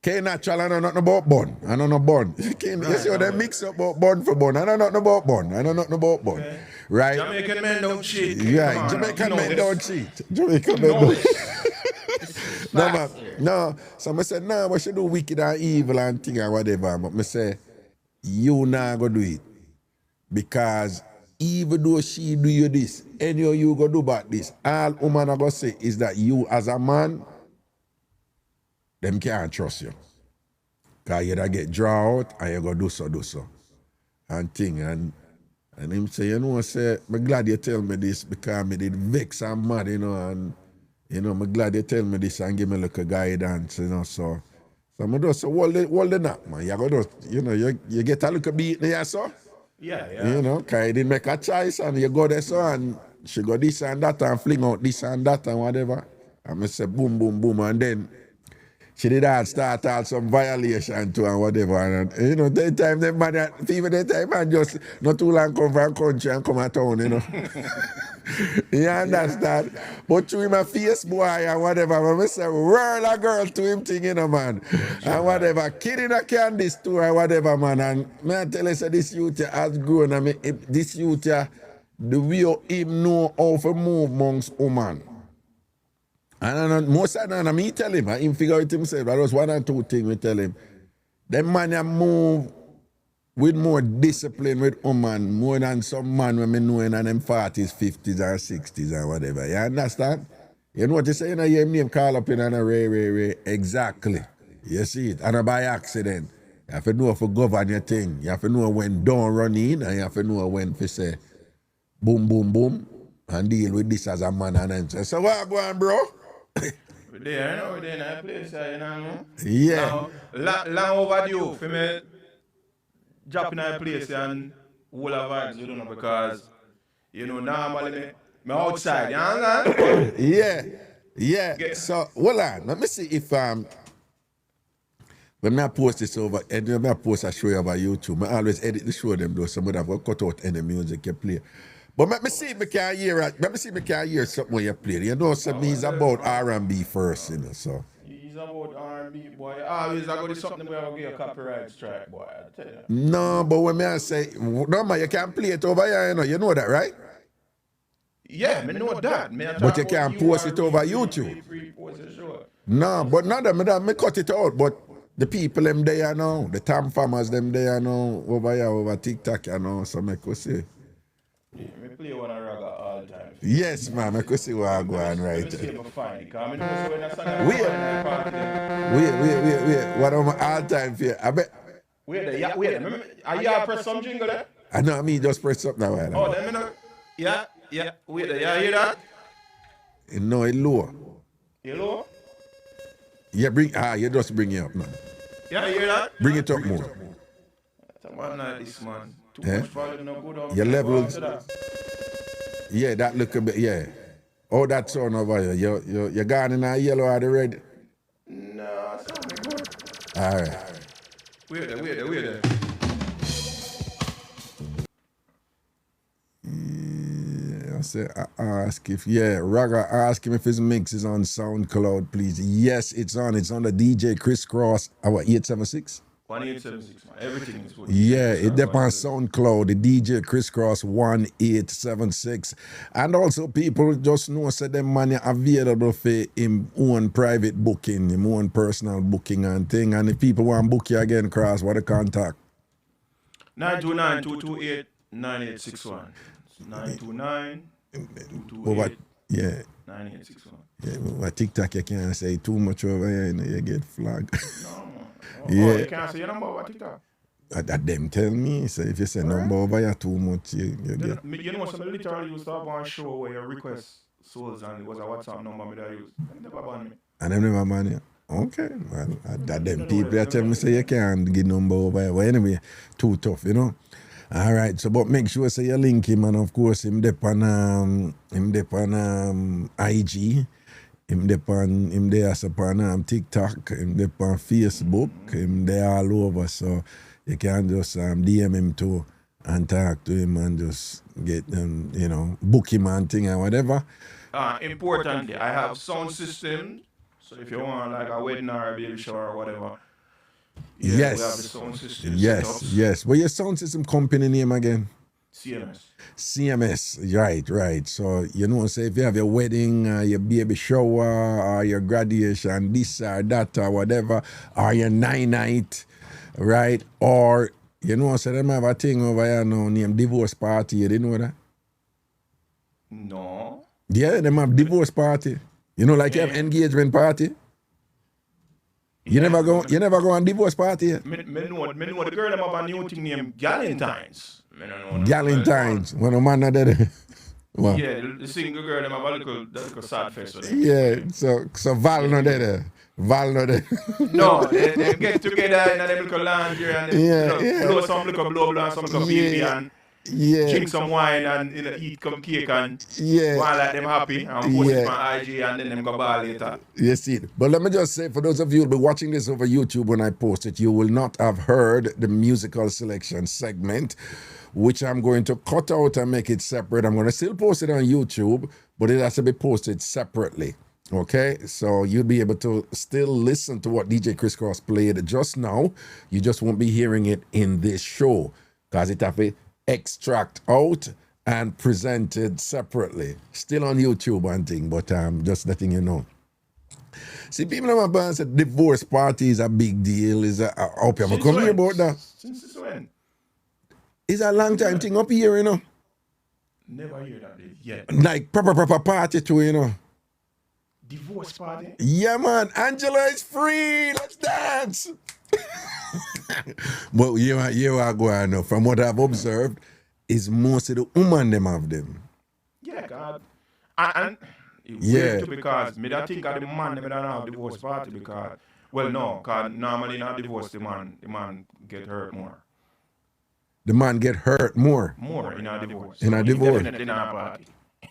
K natural, I know nothing about bun. I know no bun. You see how they mix up about bun for bun. I know nothing about bun. I know nothing about bun. Okay. Right? Jamaican men don't cheat. Yeah, Jamaican men don't cheat. Jamaican men don't cheat. No, man. No. So I said, no, we should do wicked and evil and thing and whatever. But I say, you not go do it. Because even though she do you this, any of you go do back this, all woman are going to say is that you as a man, them can't trust you. Because you da get draw out and you go do so. And thing. And him say, you know, say, I'm glad you tell me this because me did vex and mad, and I'm glad you tell me this and give me like a guidance, so I'm just say, hold the knock, man. You go do, you get a little beat there, so. Yeah. Because you didn't make a choice and you go there, so, and she go this and that and fling out this and that and whatever. And I say, boom, boom, boom, and then she did start out some violation too and whatever. And that time them man, people that time man just not too long come from country and come to town, You understand? But through my face boy and whatever, I say whirl a girl to him thing, man. And whatever, kidding a candy store and whatever, man. And me I tell you, say this youth has grown. I mean, this youth, the way him know how to move amongst women. And most of the time, me tell him, him figure it himself. That was one or two things we tell him. Them man move with more discipline with woman, more than some man when me know in them 40s, 50s, or 60s, or whatever. You understand? You know what you say? You hear him name call up in and a Ray. Exactly. You see it. And by accident. You have to know if you govern your thing. You have to know when don't run in, and you have to know when to say boom, boom, boom, and deal with this as a man and then say, so what go on, bro? We're there in that place, Yeah. Now, long overdue for me drop in that place and all of vibes, because, normally me outside, you understand? Yeah. So, hold on. Let me see if When I post this over, and when I post a show over YouTube, I always edit the show them though. Some of them will cut out any music you play. But let me see if I can hear it. Let me see if I can hear something when you play. You know, so me is about R&B first, you know. So He's about R&B, boy. Always I go to something where I get a copyright strike, boy. I tell you. no, but when I say no, man, you can't play it over here. You know that, right? Yeah, me know that. But you can't post it over YouTube. No, but not that me cut it out. But the people them there now, the TamFamers them there now, over here, over TikTok, you know, so I could see. Yeah, me play one of Raga all the time. Yes, man, I could see what I'm going right. Wait. What am I all time for? I bet. Wait. Remember, are you press some jingle there? I know me just press up now. Oh, then me know. Yeah. Wait, you hear that? No, it's low. You low? Yeah, you just bring it up, man. Yeah, you hear that? Bring it up more. That's one night this man. Too Eh? much volume, no good on Your me. levels. Yeah, that look a bit, yeah. Oh, that sound over here. You're gone in a yellow or the red? No, it's not good. All right. Wait there. I said, I ask if, Raga, ask him if his mix is on SoundCloud, please. Yes, it's on. It's on the DJ Crisscross, our 876. 1876, man. Everything is good. Yeah, it depends on SoundCloud, the DJ Crisscross 1876. And also people just know say them money available for him own private booking, him own personal booking and thing. And if people want to book you again, Cross, what the contact? 929-228-9861. 929-228-9861. Yeah. Yeah, but TikTok you can't say too much over here, you know, you get flagged. No. Yeah. Oh, you can't say your number over TikTok. That them tell me. So if you say number over here too much, you get. You know, some literally used to have one show where you request souls and it was a WhatsApp number me that I use. Them never ban me. And them never man you. Okay, well, that them people that tell me say you can't get number over here. Well, anyway, too tough, you know. All right, so but make sure say you link him, and of course him dep on IG. Him there upon TikTok, him there on Facebook, him there all over. So you can just DM him too and talk to him and just get them, you know, book him and thing and whatever. Importantly, I have sound system. So if you want like a wedding or a baby shower or whatever, we have the sound system. Yes. Well, your sound system company name again? CMS, right. So, you know, say if you have your wedding, your baby shower, or your graduation, this or that or whatever, or your night, right? Or, you know, so them have a thing over here now named divorce party. You didn't know that? No. Yeah, them have divorce party. You know, like you have engagement party. You never go on divorce party. Me know the girl them have a new thing named Galentine's. Galentine's. When a man not there. Well. Yeah, the single girl them have a little sad face with them. Yeah, so Val not there. No, they get together in a little laundry and blow some little blow and some little baby and drink some wine and eat some cake and while like them happy and post it on IG and then them go ball later. Yes, it. But let me just say, for those of you who will be watching this over YouTube when I post it, you will not have heard the musical selection segment, which I'm going to cut out and make it separate. I'm going to still post it on YouTube, but it has to be posted separately. Okay, so you'll be able to still listen to what DJ Crisscross played just now. You just won't be hearing it in this show because it have to extract out and presented separately. Still on YouTube and thing, but just letting you know. See, people in my band said divorce party is a big deal. I hope you come here about that. Since when? It's a long time thing up here, you know. Never hear that yet. Like proper party too, you know. Divorce party? Yeah, man. Angela is free. Let's dance. But you are going now. From what I've observed, is most of the women them have them. Yeah, God. And weird too because me that think of the man them don't have divorce party because because normally not divorce the man get hurt more. The man get hurt more. More in a divorce. In a divorce. Definitely not a party.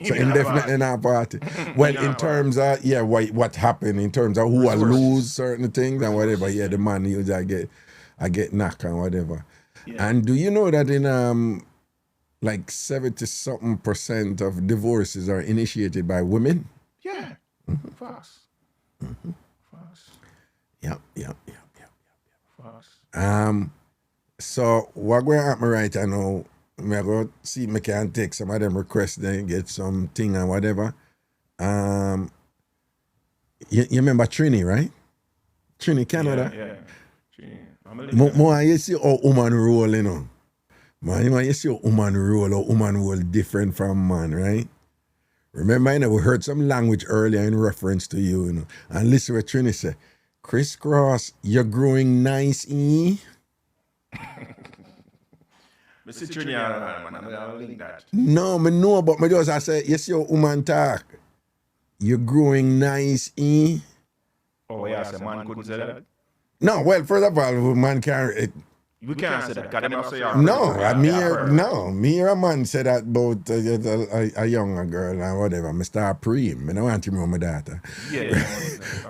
So him definitely not party. Well, in terms of what happened in terms of who I lose certain things and whatever. Yeah, the man usually I get knocked and whatever. Yeah. And do you know that in like 70-something% of divorces are initiated by women? Yeah. Fast. Fast. Yep. Fast. So what going to happen right now? I'm going to see if I can take some of them requests then get some thing and whatever. You remember Trinny, right? Trinny, Canada? Yeah. Trinny. More you see how woman roll, you know. Man, you see how woman roll different from man, right? Remember, you know, we heard some language earlier in reference to you, you know. And listen what Trinny say. Crisscross, you're growing nice, eh? Mr. Trinny, man, I don't link that. No, me know, but me just I say, yes, your woman talk. You're growing nice, eh? Oh, yeah, so man couldn't say that? No, well, first of all, man can't. We can't say that, because them have to say you're me or a man said that about a younger girl and whatever. I start praying. I don't want to remember my daughter. Yeah.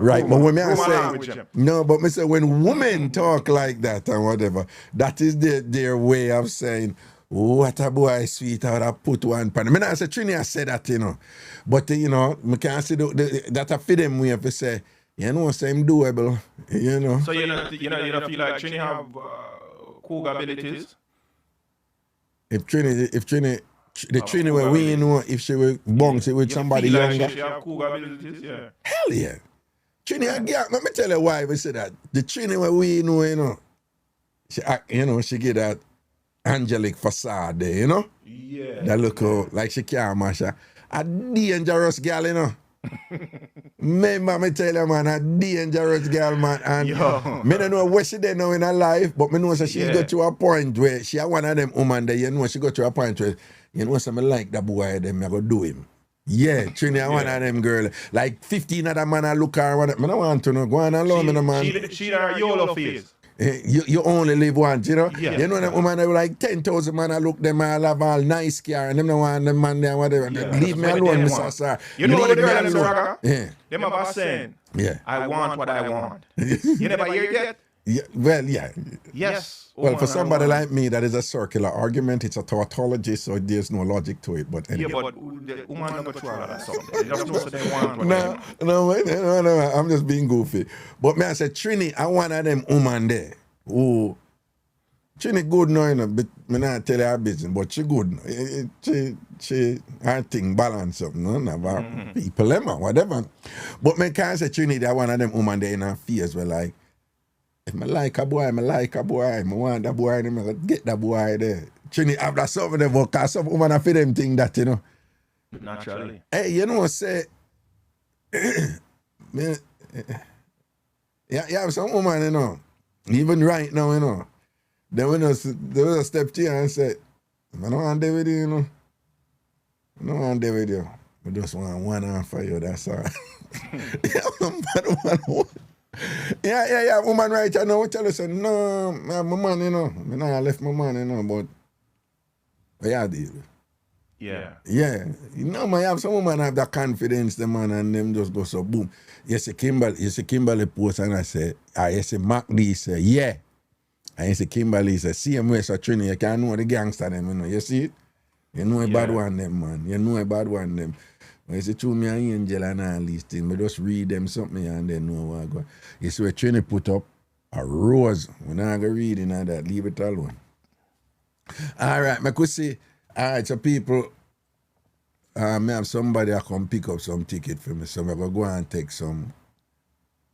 Right, but when I say, no, but I say when women talk like that and whatever, that is their way of saying, what a boy sweet, I put one pan. I mean, I say, Trinny, I said that, you know. But, you know, I can't say that I fit them way if I say, you know, same doable, you know. So, you don't feel like Trinny have cool abilities? If Trinny, where we know if she will bounce it with somebody younger. Like she have cool abilities, yeah. Hell yeah. Trinny, let me tell you why we say that. The Trinny where we know, you know, she act, you know, she get that angelic facade there, you know? Yeah. That look like she can't mash her. A dangerous girl, you know. Remember me tell you, man, a dangerous girl, man. And me don't know what she did now in her life, but me know so she got to a point where she one of them woman there, you know, she got to a point where, you know, so me like that boy, then me go do him. Yeah, Trinny, one of them girl. Like 15 other man I look her, I don't want to know. Go on alone, man. She her YOLO phase. You only live once, you know? Yeah. You know them woman have like 10,000 man I look them all have all nice car and them no want them man there whatever. Yeah. Leave me alone, Mr. Sir. You know what the girl them Raga? Yeah. Them about saying, yeah. I want what I want. You never hear it yet? Yeah. Well, yeah. Yes. Well, for somebody like me, that is a circular argument. It's a tautology, so there's no logic to it. But anyway. Yeah, but the woman never try that something. They just know what they want. No, I'm just being goofy. But me, I said, Trinny, I one of them woman there. Oh, Trinny good now, you know, but me not tell her business, but she good. She her thing balance up, no? About people, whatever. But me can't say Trinny, that one of them woman there in her fears were like, if I like a boy, I want that boy, I get that boy there. Trinny have that some of them, because some woman have them thing that, you know. Naturally. Hey, you know, say, you have some woman, you know, even right now, you know, there was a step to you and said, I don't want to do with you, you know. I don't want to do with you. I just want one hand for you, that's all. Yeah, woman right now, we tell her, say, no, my man, you know, I not left my man, you know, but yeah, deal. Yeah. Yeah. You know, man, have some woman have that confidence, the man, and them just go so boom. You see Kimberly post and I say, you see Mac D say, yeah. And you see Kimberly say, see him where so Trinny, you can't know the gangster them, you know. You see it? You know a bad one them, man. You know a bad one them. When you see through me and Angel and all these things, I just read them something and then know what I go. You see where Trinny put up a rose. When I go reading and that, leave it alone. All right, I could see, all right, so people, I have somebody that come pick up some ticket for me, so I'm going to go and take some,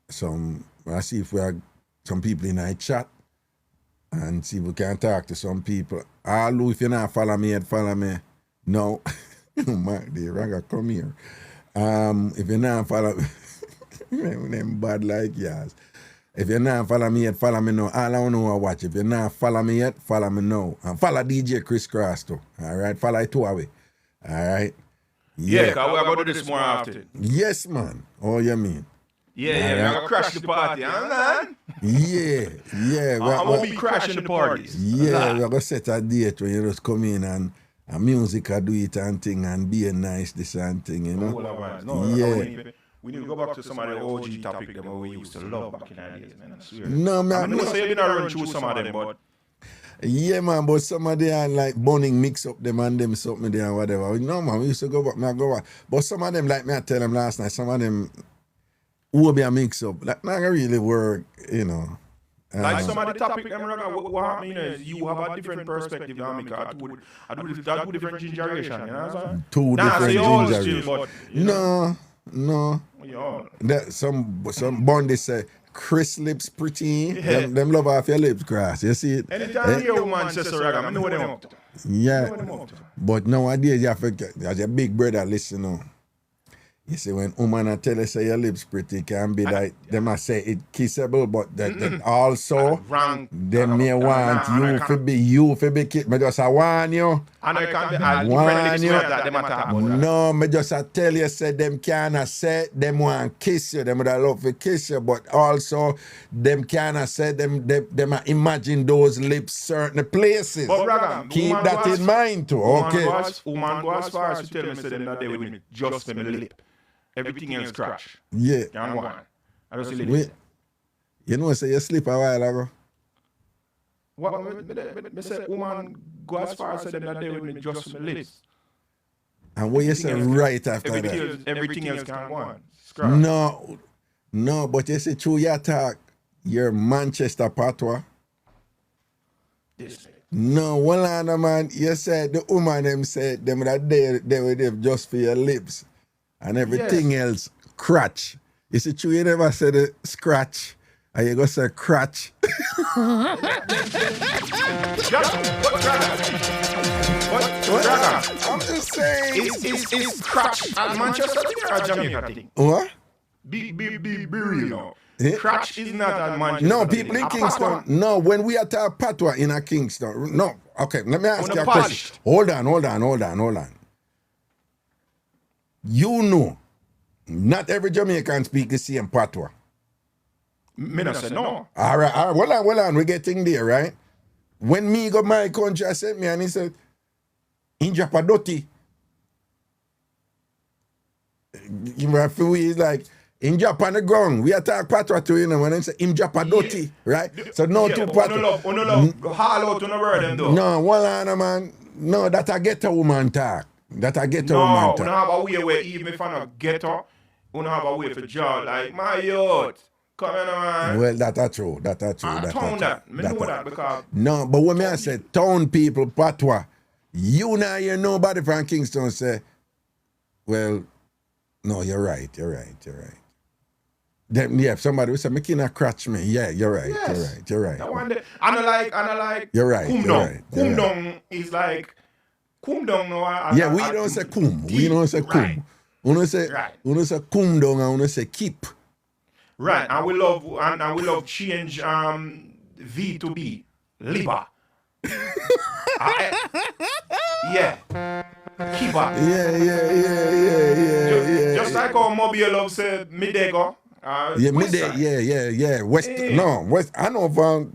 I see if we have some people in our chat and see if we can talk to some people. All if you not follow me, follow me. No. Mark the Raga, come here. If you not follow me, them bad like yours. If you not follow me yet, follow me now. All I want to know watch. If you not follow me yet, follow me now. And follow DJ Crisscross too. All right? Follow it two away. All right? Yeah, because we're going to do this more often. Yes, man. Oh, you mean? Yeah, we're going to crash the party, huh, man? Yeah. I'm going to be crashing the parties. Yeah, we're going to set a date when you just come in and And music I do it and thing and be a nice this and thing, you know. We need to go back to some of the OG topic that we used to love back in the days, man. I swear. No, man. I mean, say you didn't run through some of them, but yeah, man, but some of them are like burning mix up them and them something there and whatever. No, man, we used to go back, man, go back. But some of them, like me, I tell them last night, some of them will be a mix up. Like, not really work, you know. Like some of the topic, what happened is you have a different perspective than me. I do different generation, you know what I'm saying? Different generation. No. That some Bondi say, Chris lips pretty. Yeah. Them love off your lips, grass. You see it? Anytime you woman says so, I know what they want. Yeah. But nowadays, you have to, as a big brother, listen on. You see, when woman tell you say your lips pretty, can be like, they must say it kissable, but that also, they may want you to be kiss. Me just warn you. And I can't warn you. No, me just tell you, say them cannot say, them want kiss you, them would love to kiss you, but also, them cannot say, them imagine those lips certain places. But keep that in mind too, okay? Woman go as far as to tell me, say them that they with me, just for my lip. Everything else crash. Yeah. Can't go on. I just wait. You know, say you sleep a while ago. What? Me say woman go as far as say them that they with me just for my lips. And what you say right after that? Everything else can't go on. No, but you say through your talk, you're Manchester patois. This. No, one line, man, you said the woman them said them that they were there just for your lips. And everything else, crutch. You see, true, you never said a scratch. And you go say crutch. What? I'm just saying. Is crutch at Manchester thing or a Jamaica thing? What? Be real now. Crutch is not at Manchester. No, people in Kingston. No, when we attack patois in a Kingston. No, okay, let me ask you a question. Hold on. You know, not every Jamaican speak the same patois. Me not say no. All right, hold on, we're getting there, right? When me go my country, I said me and he said, in Japadoti. He's like, in Japan the ground, we attack patois to you know when they say in Japadoti, right? So no two patois. Haul out on the word them though. No, one line, man. No, that I get a woman talk. That I get a woman talk. No, have a way where even if I not get her, you have a way for job. Like, my youth, come on, man. Well, that's true. I town that. Me know that because... No, but when I say town people, patois, you now hear nobody from Kingston say, well, no, you're right. Then, yeah, if somebody will say, me cannot crutch me. Yeah, you're right. Yes. You're right. And I like... You're right. Kum dong is like... Kum dong no. Yeah, we don't say kum. We don't say kum. We say kum dong and we say keep. Right, and we love change V to B. Liba. Yeah. Kiba. Yeah. Just like our mobile love said Midego. Yeah. West. I know from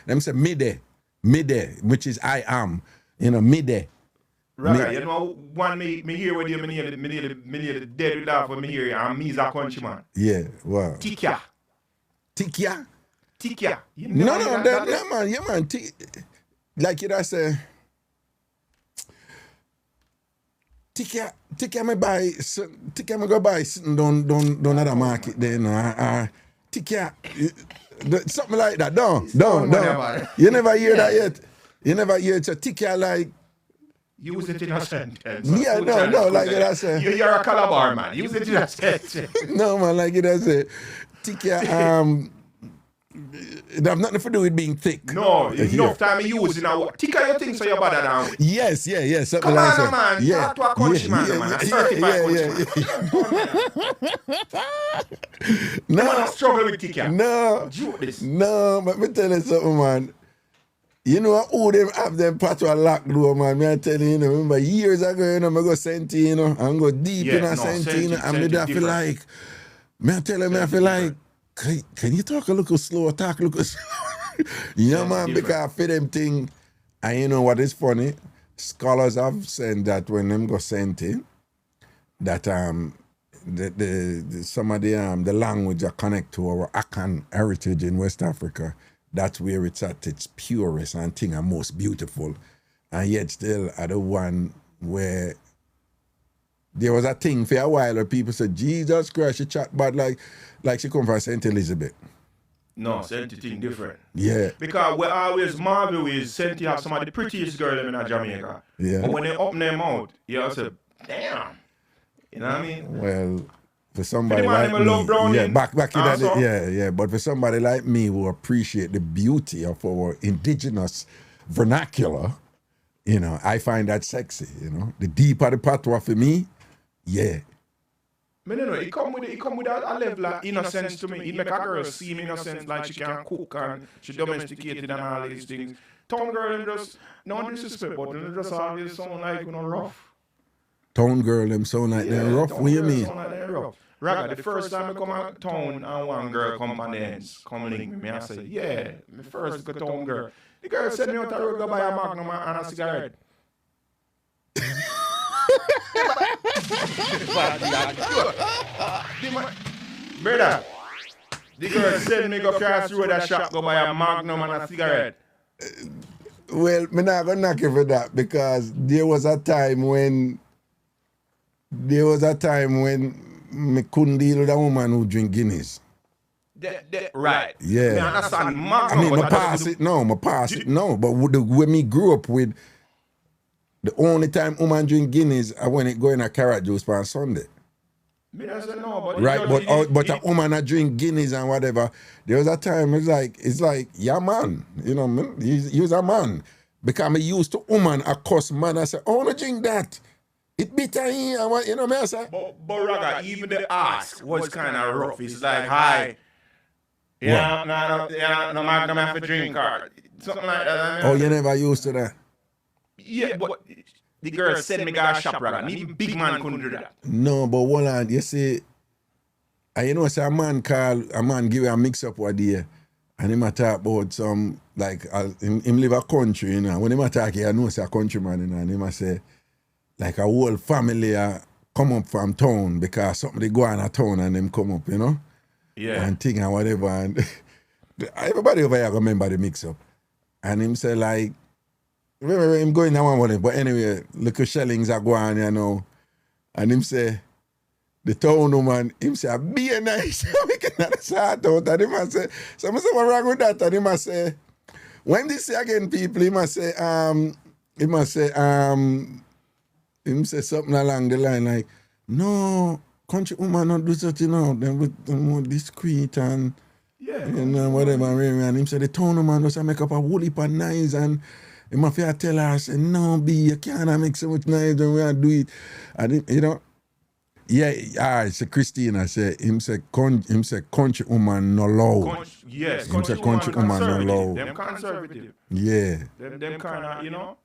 them say midday, which is I am. You know, midday. Right, you know, one me hear with you, me near the dead with that for me here, and me's a countryman. Yeah, wow. Tikia. No, man. Like you that say, Tikia me go buy something down at the market there, you know. Tikia, something like that. Don't. You never hear that yet. You never hear it. So Tikia like. Use it in a sentence. Yeah, no, like it I say. You're a Calabar man. Use it in a sentence. No, man, like it I say. Tikia, it have nothing to do with being thick. No, enough time you use it now. Tikia, you think so you're better now? Yes. Something come like on, man. Yeah. Talk to a countryman, man. A certified countryman. No, I struggle with Tikia. No, but me tell you something, man. You know who them have them patois locked door, man. Me I tell you, remember years ago, I go Senti, and go deep in a Senti, and me I feel like, me I tell you, I feel like, can you talk a little slow, man, because for them thing, and you know what is funny? scholars have said that when them go senti, that some of the language that connect to our Akan heritage in West Africa, that's where it's at its purest and thing and most beautiful. And yet still at the one where there was a thing for a while where people said, Jesus Christ, she chat bad like she come from St. Elizabeth. No, Senti thing different. Yeah. Because we always marvel with Senti have some of the prettiest girls in Jamaica. Yeah. But when they open their mouth, you say, damn. You know what I mean? Well, for somebody Pretty man, like them love me, Browning. yeah, back in that Also. day, yeah. But for somebody like me who appreciate the beauty of our indigenous vernacular, you know, I find that sexy. You know, the deeper the patois for me, yeah. But no, it come with a level of innocence to me. It make a girl seem innocent, like she can cook and she domesticated and all these things. Town girl them just, no disrespect, but they just always sound like, rough. Town girl them sound like they're rough. What you mean? Sound like they're rough. Raga, the first time I come out town and one girl come on the ends, come link with me, I say, yeah, my first good town girl. The girl sent me out the road, go buy a Magnum and a cigarette. Brother, the girl send me go cross road a shop, go buy a Magnum and a cigarette. Well, me not gonna knock you for that because there was a time when me couldn't deal with a woman who drink Guinness. Right. Yeah. Me understand I Magnum, mean, but me pass it, no. But when me grew up with, the only time woman drink Guinness is when it go in a carrot juice on Sunday. Me not say no, but Right, but a woman a drink Guinness and whatever. There was a time it's like yeah man, you know, man, he's a man. Because me used to woman a cuss man. I say, I wanna drink that. It bitter here and what, you know me I say. But Raga, even the ask was kind of rough. It's like, hi. Yeah, no Magnum have a drink or something like that. Oh, you never used to that? Yeah, but the girl said me got a shop, Raga. Even big man couldn't do that. No, but hold on, you see, you know, say a man give a Mixup one day, and him a talk about some, like, him live a country, you know. When him a talk, I know say a countryman, you know, and him a say, like a whole family come up from town because something they go on a town and them come up, you know? Yeah. And thing and whatever. And everybody over here remember the Mixup. And him say, like, remember him going down one, but anyway, little shellings are going, you know. And him say, the town woman, him say, be nice, we cannot sort out. And him say, so I say, what wrong with that? And him say, when this say again, people, him say something along the line like, no, country woman not do such, you know, them more discreet and whatever. And him say the town woman just make up a whole heap of nice and him have to tell her, say, no, B, you can't make so much nice when we do it. And you know, say Christina say him say country woman no low. Yes, him say country woman no low. Them conservative. Yeah. Them kind of, you know.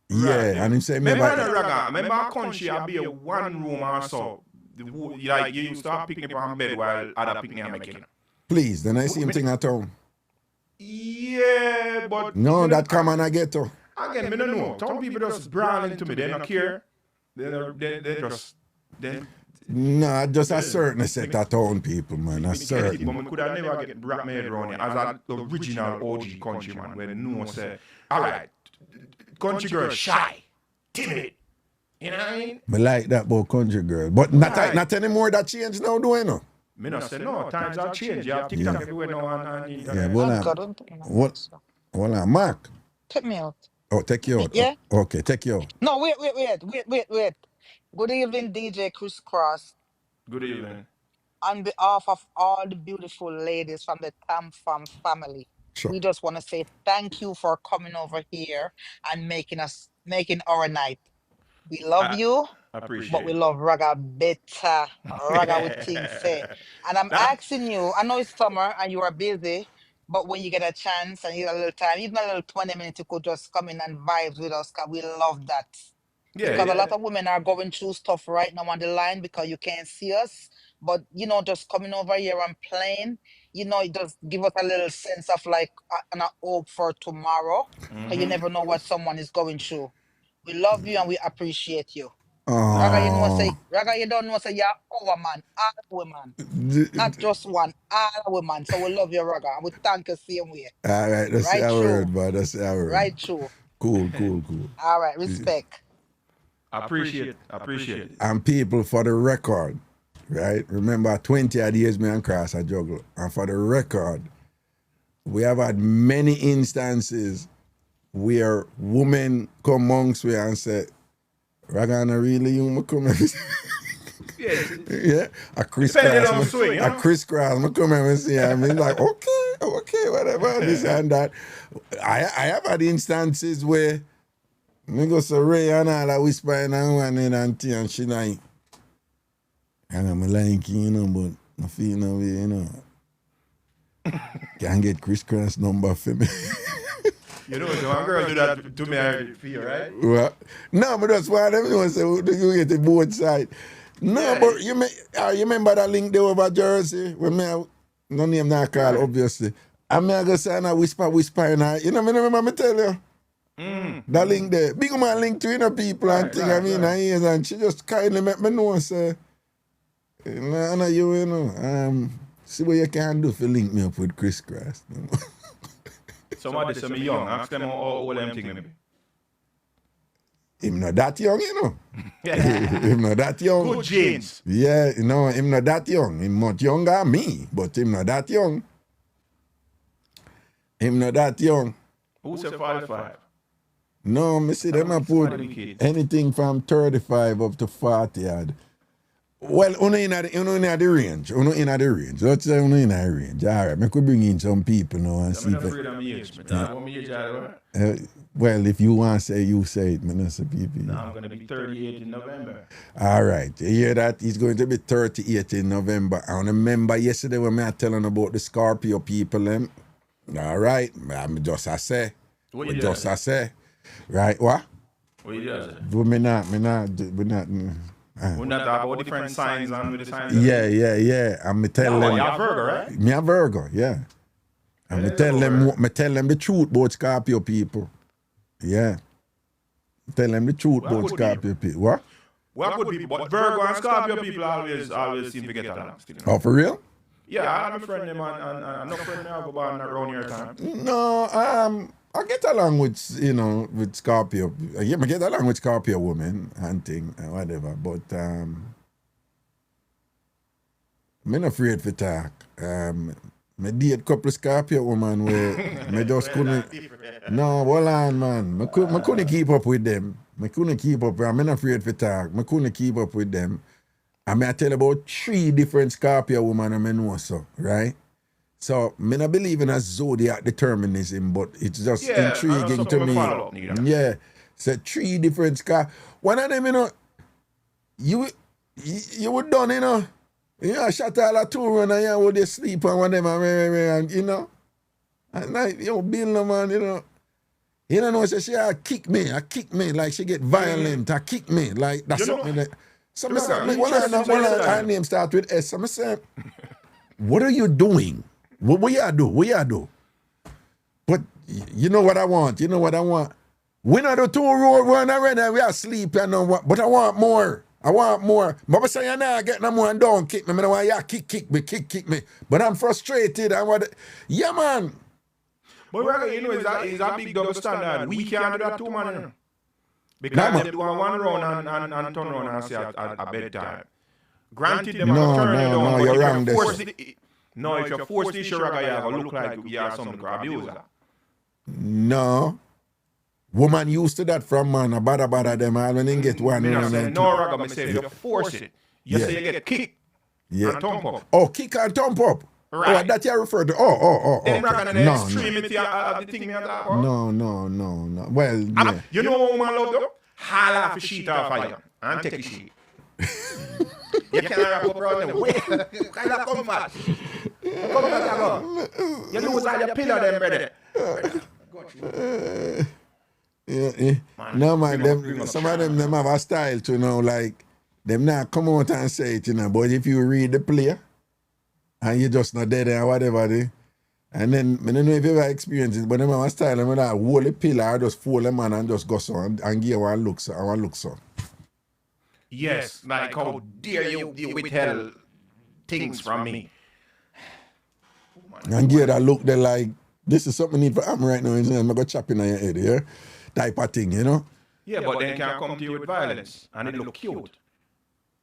Yeah, right. And him say remember our country I be a one room or so. Like you used to have picnic on bed while other picnic are making. Please, then I see him thing at home. Yeah, but no, that come on I get to. Again, me don't know. Some people just brawling to me. They don't care. They just. No, just a certain set of town people, man. A certain. But we could have never get wrapped my head around it as an original OG countryman where no say, all right, country girl shy, timid. You know what I mean? Me like that about country girl, but not anymore. That change now, do you know? Me not say no. Times have changed. You have TikTok everywhere now and yeah, well, Mark. Take me out. Oh, take you out. Yeah. Oh, okay, take you out. No, wait. Good evening, DJ Crisscross. Good evening. On behalf of all the beautiful ladies from the TamFam family, sure. We just want to say thank you for coming over here and making our night. We love you, but we love Raga better. Raga with things say. And I'm asking you, I know it's summer and you are busy, but when you get a chance and you get a little time, even a little 20 minutes, you could just come in and vibes with us because we love that. Yeah, because a lot of women are going through stuff right now on the line because you can't see us, But just coming over here and playing, it does give us a little sense of like and a hope for tomorrow. Because you never know what someone is going through. We love you and we appreciate you. Raga, Raga, you don't know, say you're our man, all women. Not just one, all women. So we love you, Raga, and we thank you same way. All right, that's Right our true. word, man. That's our word. Right true. Cool. All right, respect. Appreciate it. And people, for the record, right? Remember, 20 odd years me and Cross a juggle. And for the record, we have had many instances where women come amongst me and say, Ragana really you come and yeah, a crisscross. A crisscross. I come and see. I mean, like, okay, whatever, this and that. I have had instances where me go so Ray and all that whisper and one and she like, I'm like, but I feel no way, Can't get crisscross number for me. So one girl do that to me for you, right? What? No, but that's why everyone say you get the both side. No, yeah. But you remember that link there over Jersey when no name not call, obviously. And me I go say and whisper and I, me remember me tell you. That link there. Big man link to people and thing and she just kindly make me know say see what you can do for link me up with Crisscross. Somebody say me young, ask them how old them thing maybe. Him not that young, Him not that young. Good genes. Yeah, him not that young. Him much younger than me, but him not that young. Him not that young. Who said 45? No, me see them a put anything from 35 up to 40 odd. Well, uno in the range. Let's say uno in the range. All right, I could bring in some people now and see if well, if you want to say, you say it, man. No, I'm going to be 38 in November. All right. You hear that? He's going to be 38 in November. I remember yesterday when I telling about the Scorpio people. All right. I'm just I say. What you just I say. Right? What? What you just say? We're not. We're not talking about different signs and with the signs. Yeah. I'm telling them. You're Virgo, right? Me a Virgo, yeah. And me tell them the truth about Scorpio people. Yeah. Tell them the truth about Scorpio people. What? Well, good people, but Virgo and Scorpio people always seem to get along. Oh, for real? Yeah, I'm a friend of them and I'm not friend now go around your time. No, I get along with, with Scorpio. Yeah, I get along with Scorpio women and thing and whatever, but I'm not afraid to talk. I date a couple of Scorpio women where I just couldn't. No, hold on, man. I couldn't keep up with them. I'm not afraid to talk. I couldn't keep up with them. I tell you about 3 different Scorpio women I know so, right? So, I don't believe in a zodiac determinism, but it's just intriguing to me. Yeah. So 3 different Scorpio. One of them, you would done, I shot all the 2 run and would they sleep and whatever, and at night, Bill, man, you don't know, so she kick me, like she get violent, kick me, like that's something that. Her name start with S. I'm saying, what are you doing? What you do? But you know what I want? We not the 2 road run already, we are asleep, but I want more. But I say, you're not getting no more and don't kick me. I want you kick me. But I'm frustrated. Yeah, man. But Reggae, it's a big double standard. We can't do that too, man. Because they do one round and turn around and say at bedtime. Granted, them no, you're wrong. If you force the issue, Reggae, you look like you are some abuser. No. Woman used to that from man, a bada them all when they get one. No, Reggae, say if you force it, you say you get kicked and thump up. Oh, kick and thump up. Right. Oh, that you refer to. Oh. Then Reggae, the extremity of the thing me talk about. No. Well, yeah. You know what woman love though? Haul off a sheet off of you and take a sheet. You can't wrap up around the way. Kind of come back. You lose all your pillow them, brother. Yeah. No, man, some of them have a style to like them not come out and say it, you know. But if you read the play, and you just not dead or whatever, and then I don't know if you ever experienced it, but them have a style, them that hold the pillar, just fold them man and just go so and give one look so. Yes, like how dare you withheld things from me. And give that look there like, this is something need for happen right now, I'm going to chop in your head, yeah? Type of thing, you know? Yeah, but then can come to you with violence and it look cute.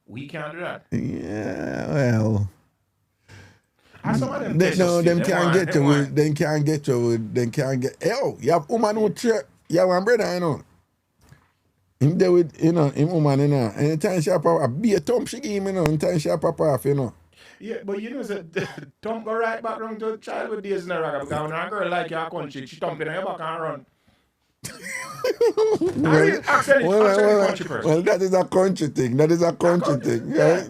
We can't do that. Yeah, well. And some of them Them can't get you with, they can't get you with, they can't get, yo, you have woman who check, you have one brother, you know? Him there with, you know, him woman, you know, anytime she have a be a thump she give him, you know, anytime she have pop off, you know. Yeah, but you know, thump go right back down to childhood days in the Raga, because when a girl like your country, she thump in your back and run. Well, that is a country thing. That is a country thing. Yeah.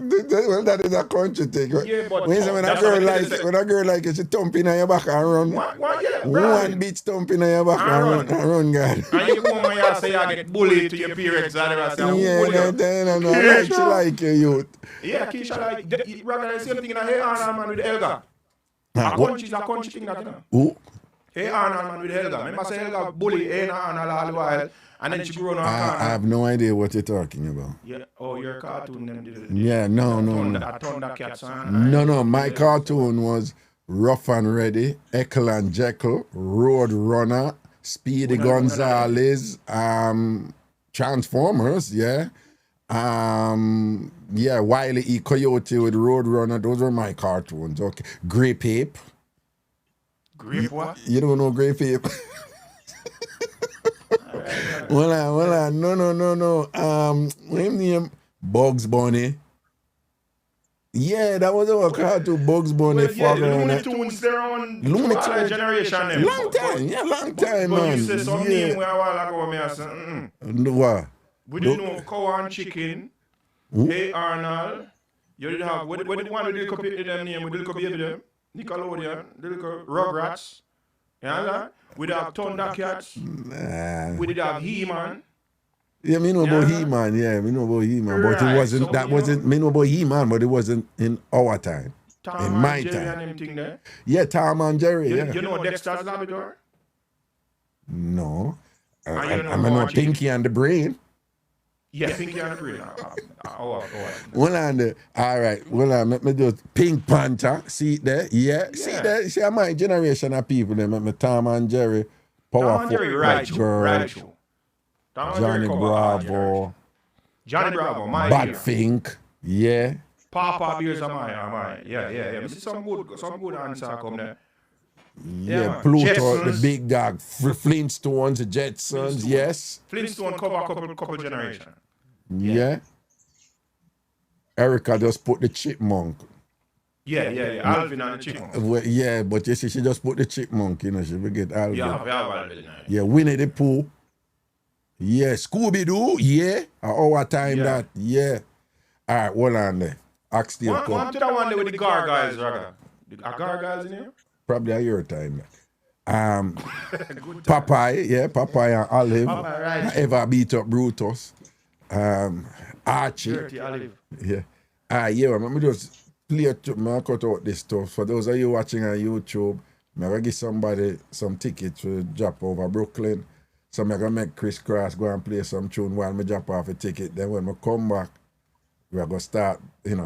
Well, that is a country thing. Yeah, but when a girl like it, she thump in your back and run. One bitch thump in your back and run, God. And you go when you say you get bullied to your parents and everything. Yeah, she like your youth. Yeah, Keisha like, rather the same thing in a hair and man with Elga. A country thing that, you know. Who? Hey, Arnold man with Helga. Remember say Helga bully Arnold all the while, and then she grew on her I have no idea what you're talking about. Yeah. Oh, your cartoon them. Yeah, no. No, my cartoon was Rough and Ready, Ekel and Jekyll, Road Runner, Speedy Gonzales, Transformers, yeah. Wile E. Coyote with Road Runner. Those were my cartoons. Okay. Grape Ape. Grape what? You don't know Grape Ape? Well, no. What name? Bugs Bunny. Yeah, that was our cartoon. Bugs Bunny. Well, yeah, Looney Tunes, they're on generation. Long time, but man. But you say some name where a while ago, me I said, What? We didn't know cow and chicken. Hey Arnold. You did have, what one we did copy them name, we did copy them. Nickelodeon, the little Rugrats, you know, we did have Thundercats, we did have He-Man. Yeah, me know about He-Man, but it wasn't, so, that wasn't, me know about He-Man, but it wasn't in our time, Tom in and my Jerry time. And them thing there. Yeah, Tom and Jerry, yeah. You know Dexter's Labrador? No. I know Pinky and the Brain. Yeah, Pinky and the Brain. All right. Let me do Pink Panther. See it there? Yeah. See there? See my generation of people. They make me Tom and Jerry. Tom and Jerry, right. Johnny Bravo. Johnny Bravo, my Badfink. Yeah. Papa Bears are my. Yeah. This is some good answer come there. Yeah, Pluto, the big dog, Flintstones, the Jetsons, yes. Flintstone cover couple generation. Yeah. Erica just put the chipmunk. Yeah. Alvin and the chipmunk. Well, yeah, but you see, she just put the chipmunk, you know, she forget Alvin. Yeah. Yeah, Winnie the Pooh. Yeah, Scooby-Doo, yeah. Our time that, yeah. All right, hold on there. Ask the one to the one there with the gargoyles, Raga. Are gargoyles in here? Probably at your time. Popeye, Popeye and Olive. Popeye, right. Ever beat up Brutus. Archie. Dirty Olive. Yeah. Let me just play it. I cut out this stuff. For those of you watching on YouTube, I'm going to give somebody some tickets to drop over Brooklyn. So I'm going to make Crisscross go and play some tune while I drop off a ticket. Then when I come back, we're going to start,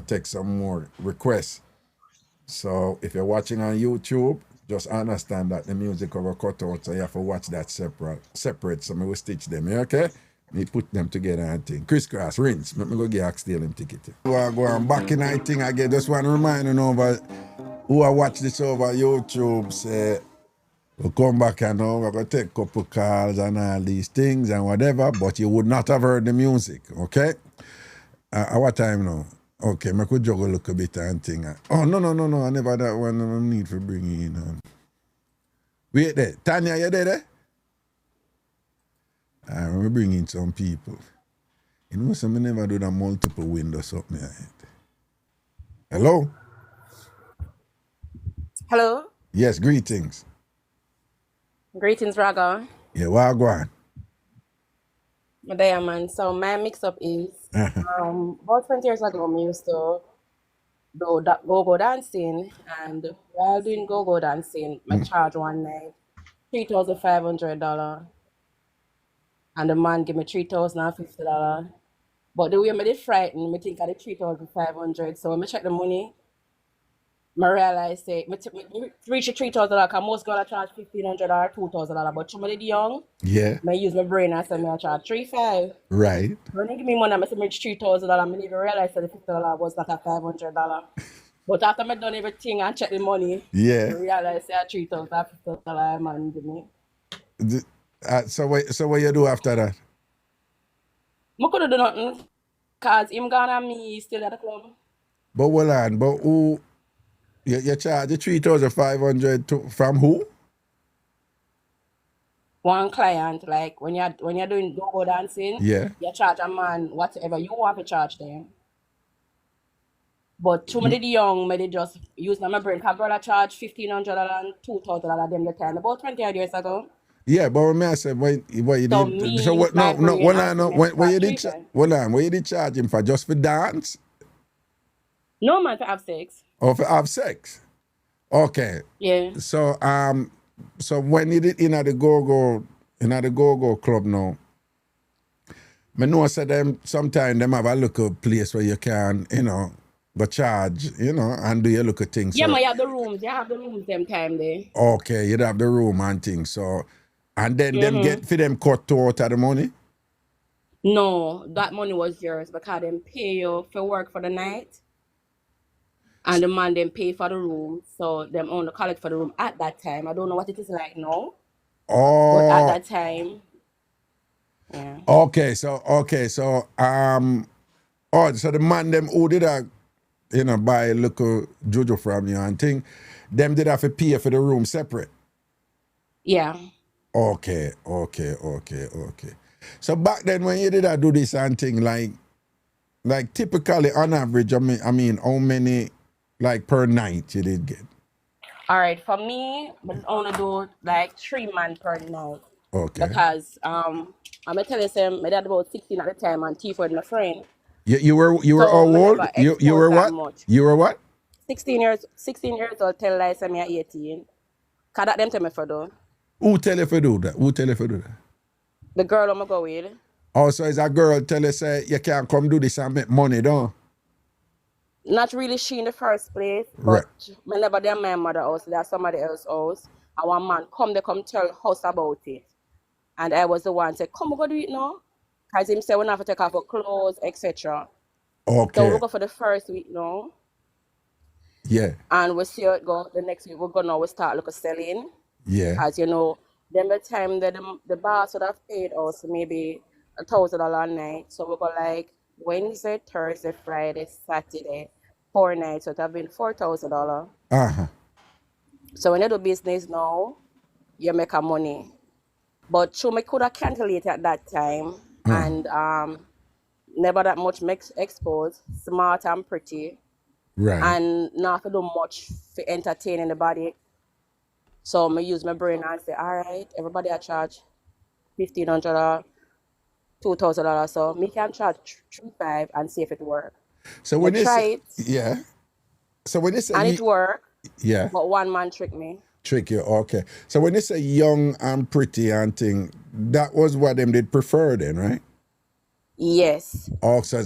take some more requests. So if you're watching on YouTube, just understand that the music will cut out, so you have to watch that separate. So I will stitch them, okay? Me put them together and think. Crisscross, rinse. Let me go get Axdale him ticket. Go on back in I think again. Just want to remind you over who I watch this over YouTube, say we'll come back and we're going to take a couple calls and all these things and whatever, but you would not have heard the music, okay? What time now? Okay, I could juggle look a bit and thing. Oh, no, I never that one. No need for bringing in. Wait there. Tanya, you there? Let me bring in some people. You know, some never do the multiple windows up my head. Hello? Hello? Yes, greetings. Greetings, Raga. Yeah, what go on? My diamond. So my mix-up is about 20 years ago, I used to do that go-go dancing, and while doing go-go dancing, I charge one night $3,500, and the man give me $3,050. But the way I did frightened, I think I did 3,500. So when I check the money, I realize say me reach the $3,000 because most girls charge $1,500 or $2,000. But somebody young, Yeah. I use my brain and say I charge 3,500. Right. When they give me money, I say reach $3,000. I didn't even realize that the $50 was not a $500. But after I done everything and check the money, Yeah. I realize that $3,050 man give me. So what you do after that? I couldn't do nothing because him gone and me still at the club. But hold on, but who you charge the 3,500 from who? One client, like when you're doing go-go dancing, Yeah. you charge a man whatever you want to charge them. But too many young, they just use my brain. Because girl I charge $1,500 and $2,000 them the time about 20 years ago. Yeah, but when I said what you So did, me so what? use my No, brain hold and on, no. say What you me did? charge Hold on, what you did charge him for? Just for dance no man to have sex. or for have sex? Okay. Yeah. So so when you did in the go-go club now, I know say them sometimes them have a local place where you can, go charge, and do your local things. Yeah, So, man, you have the rooms. You have the rooms them time there. okay, you'd have the room and things. So, and then them get for them cut out of the money. No, that money was yours because them pay you for work for the night. And the man then pay for the room. So them only collect for the room at that time. I don't know what it is like now. But at Oh, that time, yeah. okay. So, so the man them who did buy a little juju from you and thing, them did have to pay for the room separate. Yeah. Okay. So back then when you did do this and thing, like typically on average, I mean, how many like per night you did get? All right. For me, I only do like 3 man per night. Okay. Because I'm gonna tell you something, my dad about 16 at the time and T for my friend. You were So how I old? never You exposed were that what? much. You were what? 16 years old tell lies I'm 18. Cause that them tell me for do. Who tell you for do that? The girl I'm gonna go with. Oh, so is a girl tell you say you can't come do this and make money, don't? Not really she in the first place, Right. but whenever they're my mother house, there's somebody else's house. And one man they come tell us about it. And I was the one say, come we go do it now. Because him say we have to take off our clothes, etc. Okay. So we go for the first week now. Yeah. And we see how it go. The next week we start looking selling. Yeah. As you know, then by the time that the boss would have paid us maybe $1,000 a night. So we go like Wednesday, Thursday, Friday, Saturday, 4 nights. So it have been $4,000. Uh-huh. So when you do business now, you make a money. But so I could have calculated at that time and never that much exposed, smart and pretty. Right. And not to do much for entertaining the body. So I use my brain and say, all right, everybody I charge $1,500, $2,000. So me can charge $3,500 and see if it works. So when I you try say, it. yeah. So when you say And it worked. Yeah. But one man tricked me. Trick you, okay. So when you say young and pretty and thing, that was what them did prefer then, right? Yes. Oh, so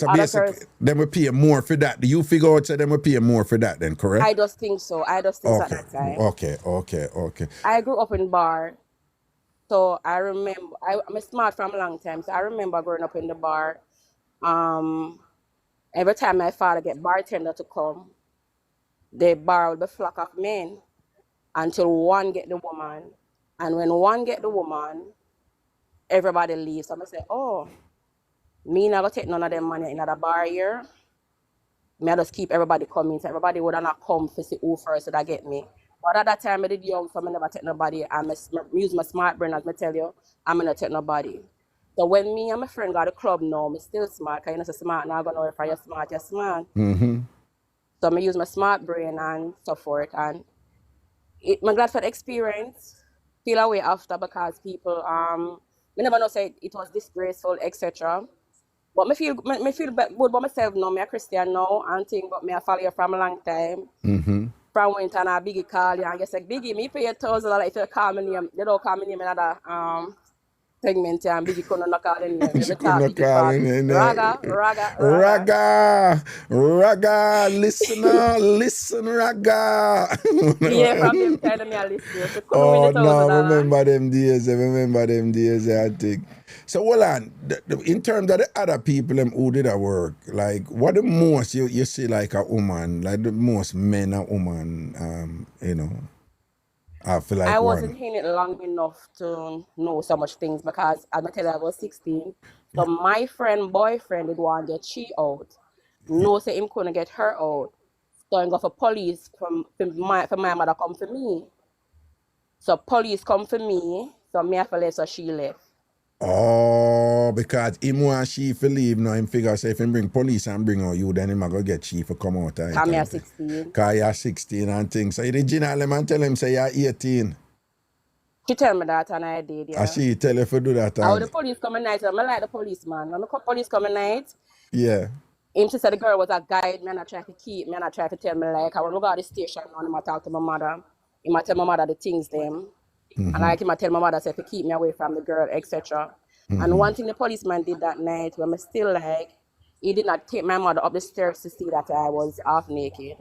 other basically, them will pay more for that. Do you figure out that them will pay more for that then, correct? I just think so. At that time. Okay. I grew up in bar. So I remember, I'm smart from a long time. So I remember growing up in the bar. Every time my father get bartender to come, the bar will be flock of men until one get the woman. And when one get the woman, everybody leaves. So I say, oh, me not gonna take none of them money in the bar here. Me I just keep everybody coming. So everybody would not come to see who first that get me. But at that time I did young, so I never take nobody. I use my smart brain, as I tell you, I'm gonna take nobody. So when me and my friend got a club now, I'm still smart, because you know so smart now, I'm gonna know if you're smart, you're smart. Mm-hmm. So I use my smart brain and so forth. And I'm glad for the experience. Feel away after because people Me never know say it was disgraceful, etc. But me feel good about myself now. Me a Christian now and thing, but me a follow you from a long time. From when time a Biggie call you and you say, Biggie, me pay $1,000 if you call me name. They don't call me name another segment and Biggie couldn't knock out any name. She Every could time not Biggie call call in. Raga. Raga, listen, Raga. Yeah, from them time me a listen. So couldn't win Oh, no, $1,000. remember them days, I think. So, hold on, in terms of the other people who did that work, like, what the most you see like a woman, like the most men and woman, I feel like I one. wasn't in it long enough to know so much things because as I tell you, I was 16. So my boyfriend did want to get she out. No say him couldn't get her out. So I go for police for my mother come for me. So police come for me. So me have to let so she left. Oh, because him want she for leave now, him figure say if him bring police and bring out you, then him go get she for come out. Because me 16. Because you're 16 and things. So you did Gina him and tell him say you're 18. She tell me that and I did, yeah. And she tell you to do that. How the police come at night, so I like the policeman. When the police come at night, yeah. him she said the girl was a guide, me and I try to keep, me and I try to tell me like, when we go to the station and I talk to my mother, he might tell my mother the things them. And like him I tell my mother say to keep me away from the girl, etc. And one thing the policeman did that night when I still like, he did not take my mother up the stairs to see that I was half naked.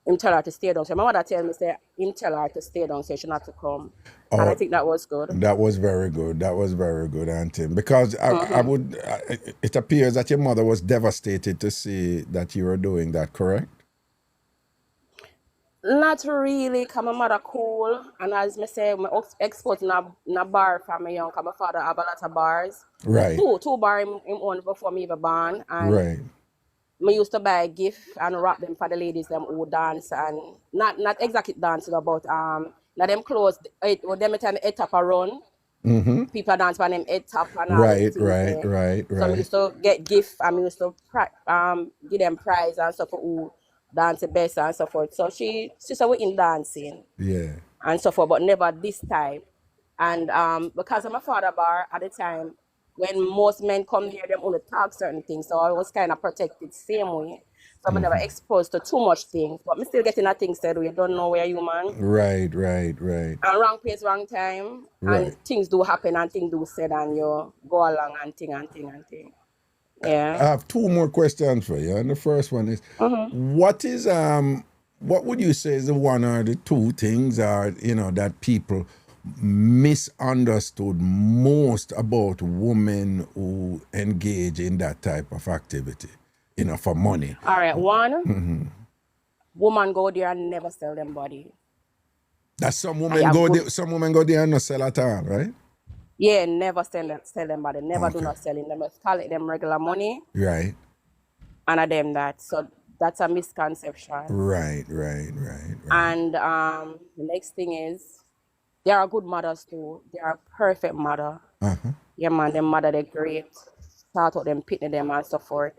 Him tell her to stay down. So my mother tell me say him tell her to stay down, so she not to come. Oh, and I think that was good. That was very good. That was very good, Auntie. Because it appears that your mother was devastated to see that you were doing that, correct? Not really, because my mother cool. And as I say, my exposed in a bar from my young, because my father have a lot of bars. Right. Two bars him own before me even born. And right. I used to buy gift and wrap them for the ladies them who dance and not exactly dancing, but now them clothes, them time 8 top a run. People dance by them 8 top and all right. So I used to get gift and I used to give them prize and stuff for who dance the best and so forth. So she said we in dancing. Yeah. And so forth, but never this time. And because of my father bar at the time, when most men come here, them only talk certain things. So I was kind of protected same way. So I'm never exposed to too much things. But I'm still getting a thing said, you don't know where you man. Right. And wrong place, wrong time. Right. And things do happen and things do said and you go along and thing. Yeah. I have 2 more questions for you. And the first one is, what would you say is the 1 or the 2 things that people misunderstood most about women who engage in that type of activity, for money? All right. 1, woman go there and never sell them body. That some women go there and not sell at all, right? Yeah, never sell them body. Never do not selling them. Just collect them regular money. Right. And them that. So that's a misconception. Right. And the next thing is, they are good mothers too. They are a perfect mother. Yeah, man, them mother, they're great. Start out them, pitney them and so forth.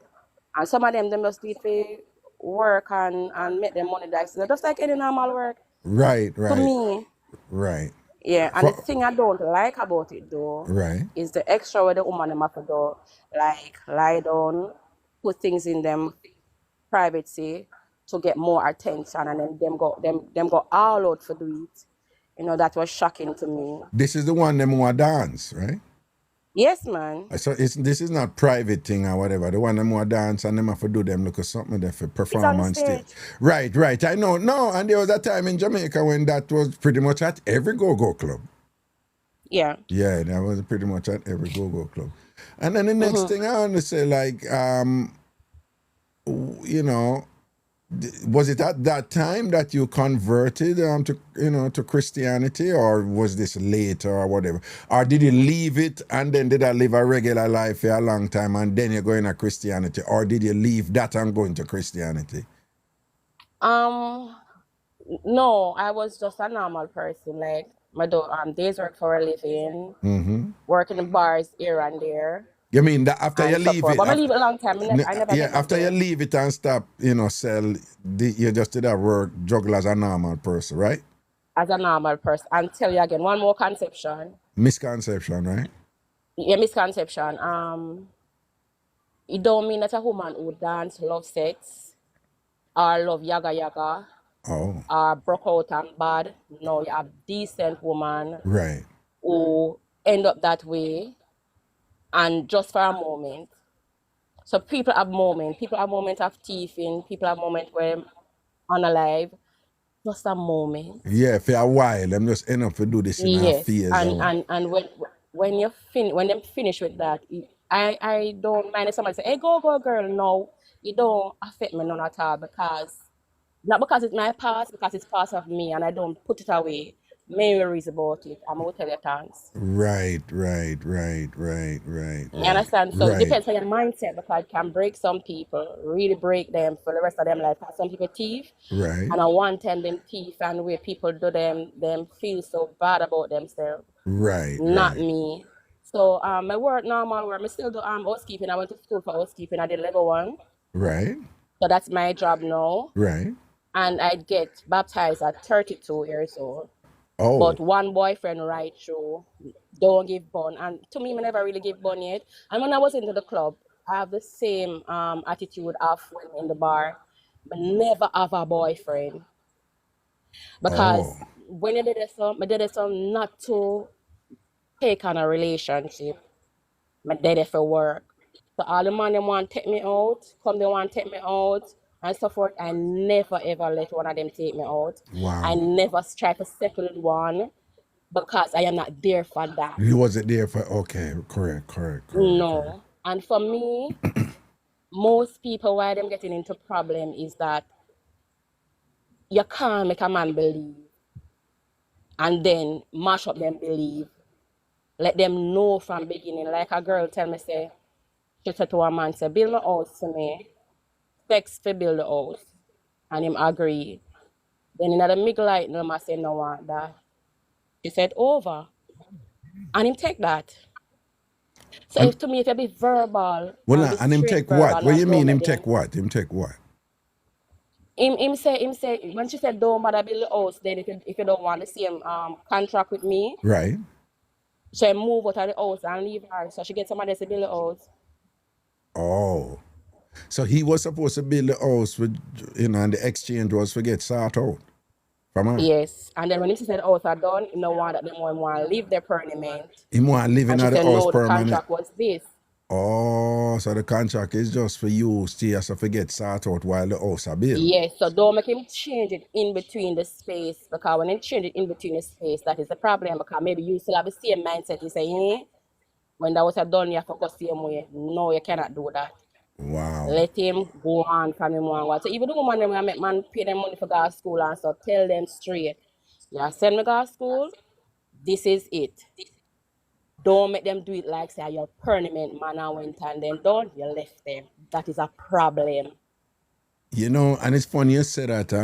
And some of them just need to work and make them money just like any normal work. Right. To me. Right. Yeah, and the thing I don't like about it though, is the extra way the woman them have to do, like lie down, put things in them privacy to get more attention, and then them go all out for do it. That was shocking to me. This is the one them who dance, right? Yes, man. So this is not private thing or whatever. The one them who dance and them have to do them look at something there for perform on stage. Right. I know. No, and there was a time in Jamaica when that was pretty much at every go-go club. Yeah. Yeah, that was pretty much at every go-go club. And then the next thing I want to say, like, was it at that time that you converted to Christianity, or was this later or whatever? Or did you leave it and then did I live a regular life for a long time and then you're going to Christianity? Or did you leave that and go into Christianity? No, I was just a normal person. Like, my days work for a living, working in bars here and there. You mean that after you leave it? But I leave it a long time. I never after you leave it and stop, sell, you just did that work, juggle as a normal person, right? As a normal person. And tell you again, one more conception. Misconception, right? Yeah, misconception. It don't mean that a woman who dance, love sex, or love yaga yaga, Oh, or broke out and bad. No, you have decent woman right. who end up that way and just for a moment. So people have moments. People have moments of teething. People have moments where unalive. Just a moment. Yeah, for a while, them just end up to do this in a Yes, phase. and when you when them finish with that, I don't mind if somebody say, "Hey, go girl," no, it don't affect me none at all because not because it's my past, because it's part of me, and I don't put it away. Many worries about it. I'm gonna tell you thanks. Right. You understand? So it Right. depends on your mindset because it can break some people, really break them for the rest of them life. Because some people thief, Right. and I want them thief, and where people do them feel so bad about themselves. Right. Not me. So my work normal work. I still do housekeeping. I went to school for housekeeping. I did level 1. Right. So that's my job now. Right. And I get baptized at 32 years old. Oh. But one boyfriend right through, don't give bun. And to me, I never really give bun yet. And when I was into the club, I have the same attitude of when in the bar. But never have a boyfriend. Because when I did some not to take on a relationship. I did it for work. So all the man them want to take me out, they want to take me out and so forth. I never ever let one of them take me out. Wow. I never try to settle one because I am not there for that. You wasn't there for correct. No. Correct. And for me, most people why them getting into problem is that you can't make a man believe and then mash up them belief. Let them know from beginning. Like a girl tell me say, she said to a man, say, build my house to me. Sex for build the house. And him agree. Then in the middle light, no man say no want that. She said over. And him take that. So if to me, if you be verbal. Well, and him take what? What you mean him take what? Him take what? Him say when she said don't bother build the house, then if you don't want to see him contract with me. Right. She move out of the house and leave her. So she get somebody to build the house. Oh. So he was supposed to build the house with, and the exchange was to get sought out from her. Yes. And then when he said house are done, no one that them want to live there permanent. He want to live in the house no, permanent. The contract was this. Oh, so the contract is just for you still has to get sought out while the house are built. Yes, so don't make him change it in between the space because when he change it in between the space, that is the problem because maybe you still have the same mindset. You say, when that was done, you have to go the same way. No, you cannot do that. Wow. Let him go on from him one. So even the woman them make man pay them money for go to school and so tell them straight. Yeah, send me go to school. This is it. Don't make them do it like say you're permanent man and went and then done, you left them. That is a problem. You know, and it's funny you say that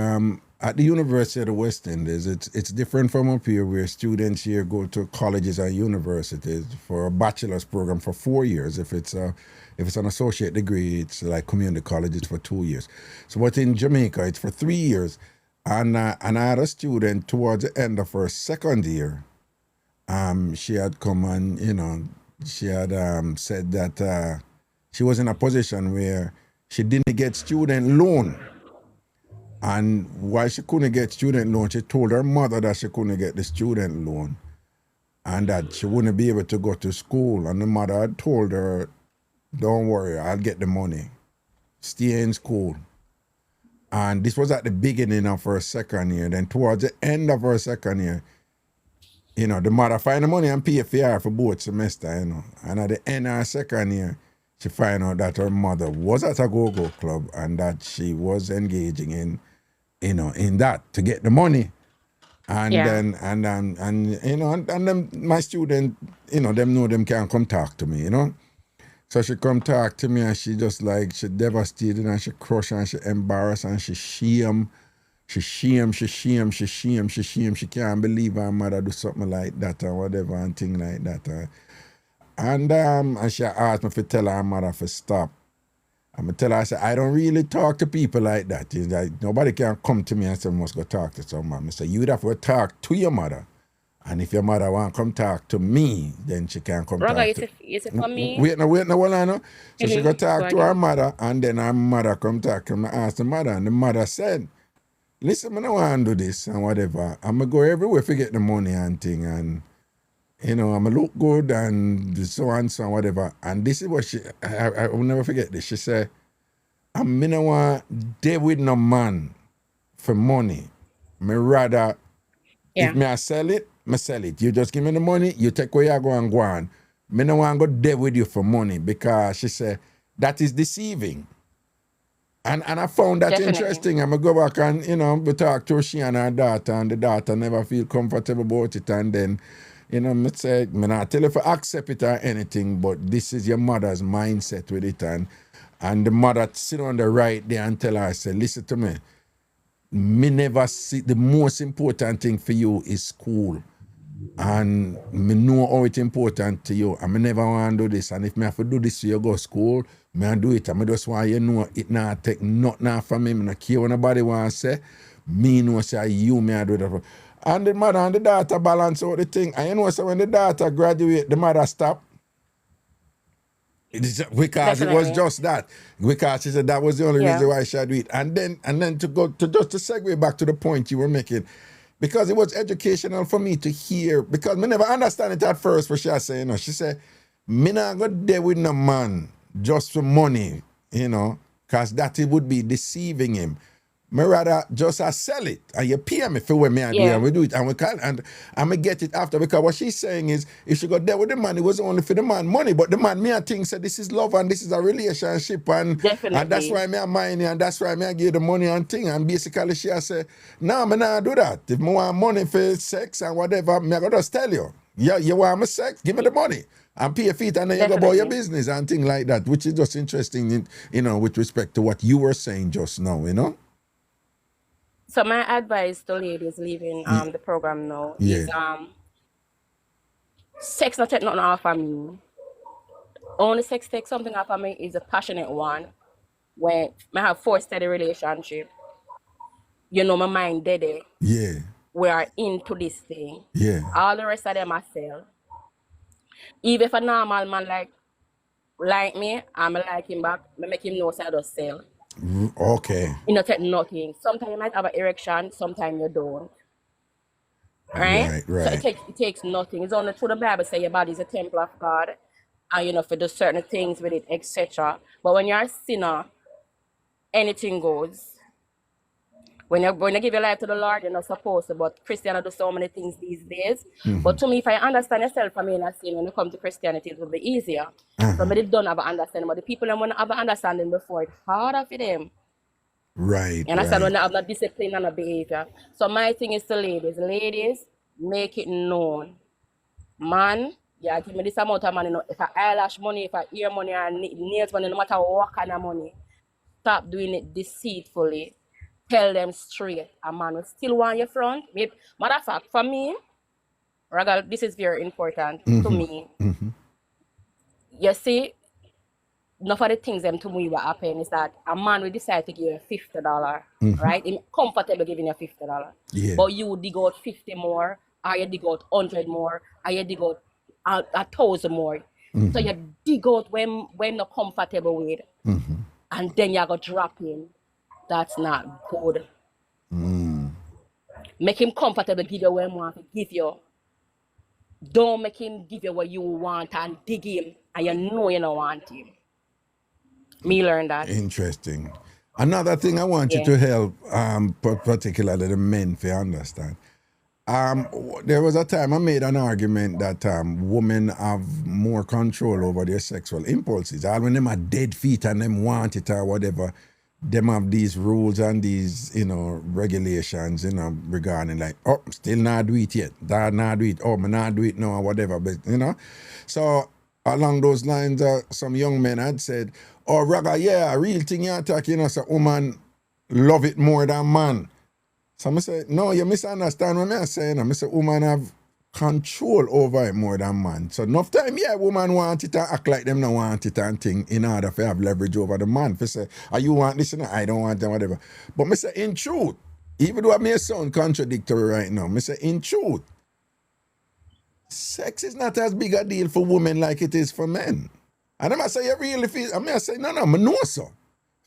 at the University of the West Indies, it's different from up here where students here go to colleges and universities for a bachelor's program for 4 years. If it's an associate degree, it's like community college, it's for 2 years. So but in Jamaica, it's for 3 years. And I had a student towards the end of her second year. She had come and, she had said that she was in a position where she didn't get student loan. And why she couldn't get student loan, she told her mother that she couldn't get the student loan and that she wouldn't be able to go to school. And the mother had told her, don't worry, I'll get the money. Stay in school. And this was at the beginning of her second year. Then towards the end of her second year, the mother find the money and pay for her for both semester, And at the end of her second year, she find out that her mother was at a go-go club and that she was engaging in that to get the money. And then then my student, them know them can't come talk to me, So she come talk to me and she just like, she devastated and she crushed and she embarrassed and she shame. She can't believe her mother do something like that or whatever and thing like that. And she asked me to tell her mother to stop. I'm going to tell her, I said, I don't really talk to people like that. Nobody can come to me and say, I must go talk to someone. I said, you'd have to talk to your mother And if your mother want come talk to me, then she can come Raga, talk to... you say for me? Wait, hold on. No. So she go talk to her again. mother, and then her mother come talk to me, ask the mother, and the mother said, listen, I don't want to do this and whatever. I'm going to go everywhere to get the money and thing, and, you know, I'm going to look good and so and so and whatever. And this is what I will never forget this. She said, I'm not want to deal with no man for money. Me rather, if me I sell it, me sell it. You just give me the money, you take where you go and go on. Me no want to go deal with you for money, because she said that is deceiving. And I found that interesting. I'm going to go back and, you know, we talk to she and her daughter, and the daughter never feel comfortable about it. And then, you know, me say, me not tell you to accept it or anything, but this is your mother's mindset with it. And the mother sit on the right there and tell her, say, listen to me. Me never see, the most important thing for you is school. And me know how it's important to you. And me never want to do this. And if me have to do this, so you go to school, me I do it. And me just want you know it not take nothing from me. Me not care what nobody want to say. Me know say you me I do that. And the mother and the daughter balance out the thing. And you know, so when the daughter graduate, the mother stop. Because it was just that. Because she said that was the only reason why she had do it. And then to go to just to segue back to the point you were making, because it was educational for me to hear, because me never understand it at first what she was saying. You know, she said, me not go there with no man just for money, you know, because that it would be deceiving him. Me rather just sell it and you pay me for what me I do and we do it and we can and I'm gonna get it after, because what she's saying is if she got there with the man, it was only for the man money, but the man me I think said this is love and this is a relationship and that's why me I mind and that's why me I give the money and thing, and basically she I say no, me not do that. If me want money for sex and whatever, me I gotta just tell you, yeah, you want me sex, give me the money and pay your feet and then you go about your business and things like that, which is just interesting, you know, with respect to what you were saying just now, you know. So my advice to ladies leaving the program now is sex not take nothing off of me. Only sex takes something off of me is a passionate one. When I have 4 steady relationship, you know, my mind dead. Yeah. We are into this thing. Yeah. All the rest of them I sell. Even if a normal man like me, I'm like him back, I make him know so I just sell. Okay. You know, take nothing. Sometimes you might have an erection, sometimes you don't. Right? So it takes nothing. It's only through the Bible say your body is a temple of God, and you know, for do certain things with it, etc. But when you're a sinner, anything goes. When you're going to give your life to the Lord, you're not supposed to. But Christians do so many things these days. But to me, if I understand yourself from being a sin, when you come to Christianity, it will be easier. Somebody don't have an understanding, but the people that want to have an understanding before, it's harder for them. Right. You understand? When they have no discipline and no behavior. So my thing is to ladies, make it known. Man, yeah, give me this amount of money. You know, if I eyelash money, if I ear money, or nails money, no matter what kind of money, stop doing it deceitfully. Tell them straight. A man will still want your front. Matter of fact, for me, Ragal, this is very important to me. You see, enough of the things them to me what happen is that a man will decide to give you $50, right? He's comfortable giving you $50. Yeah. But you dig out 50 more, or you dig out 100 more, or you dig out 1,000 more. So you dig out when you're comfortable with, and then you go drop in. That's not good. Make him comfortable, give you what he wants to give you. Don't make him give you what you want and dig him, and you know you don't want him. Me learn that. Interesting. Another thing I want you to help, particularly the men, to understand. There was a time I made an argument that women have more control over their sexual impulses. All when them are dead feet and them want it or whatever, them have these rules and these, you know, regulations, you know, regarding like, oh, still not do it yet, that not do it, oh, me not do it now or whatever, but you know. So along those lines, some young men had said, oh, Raga, yeah, a real thing you're talking, you know, so woman love it more than man. So I say, no, you misunderstand what I'm saying. I say, woman have control over it more than man. So enough time, yeah, woman want it and act like them not want it and thing in order to have leverage over the man. For say, oh, you want this and I don't want that, whatever. But I say, in truth, even though I may sound contradictory right now, I say, in truth, sex is not as big a deal for women like it is for men. And I must say, you really feel, I say, no, I know so.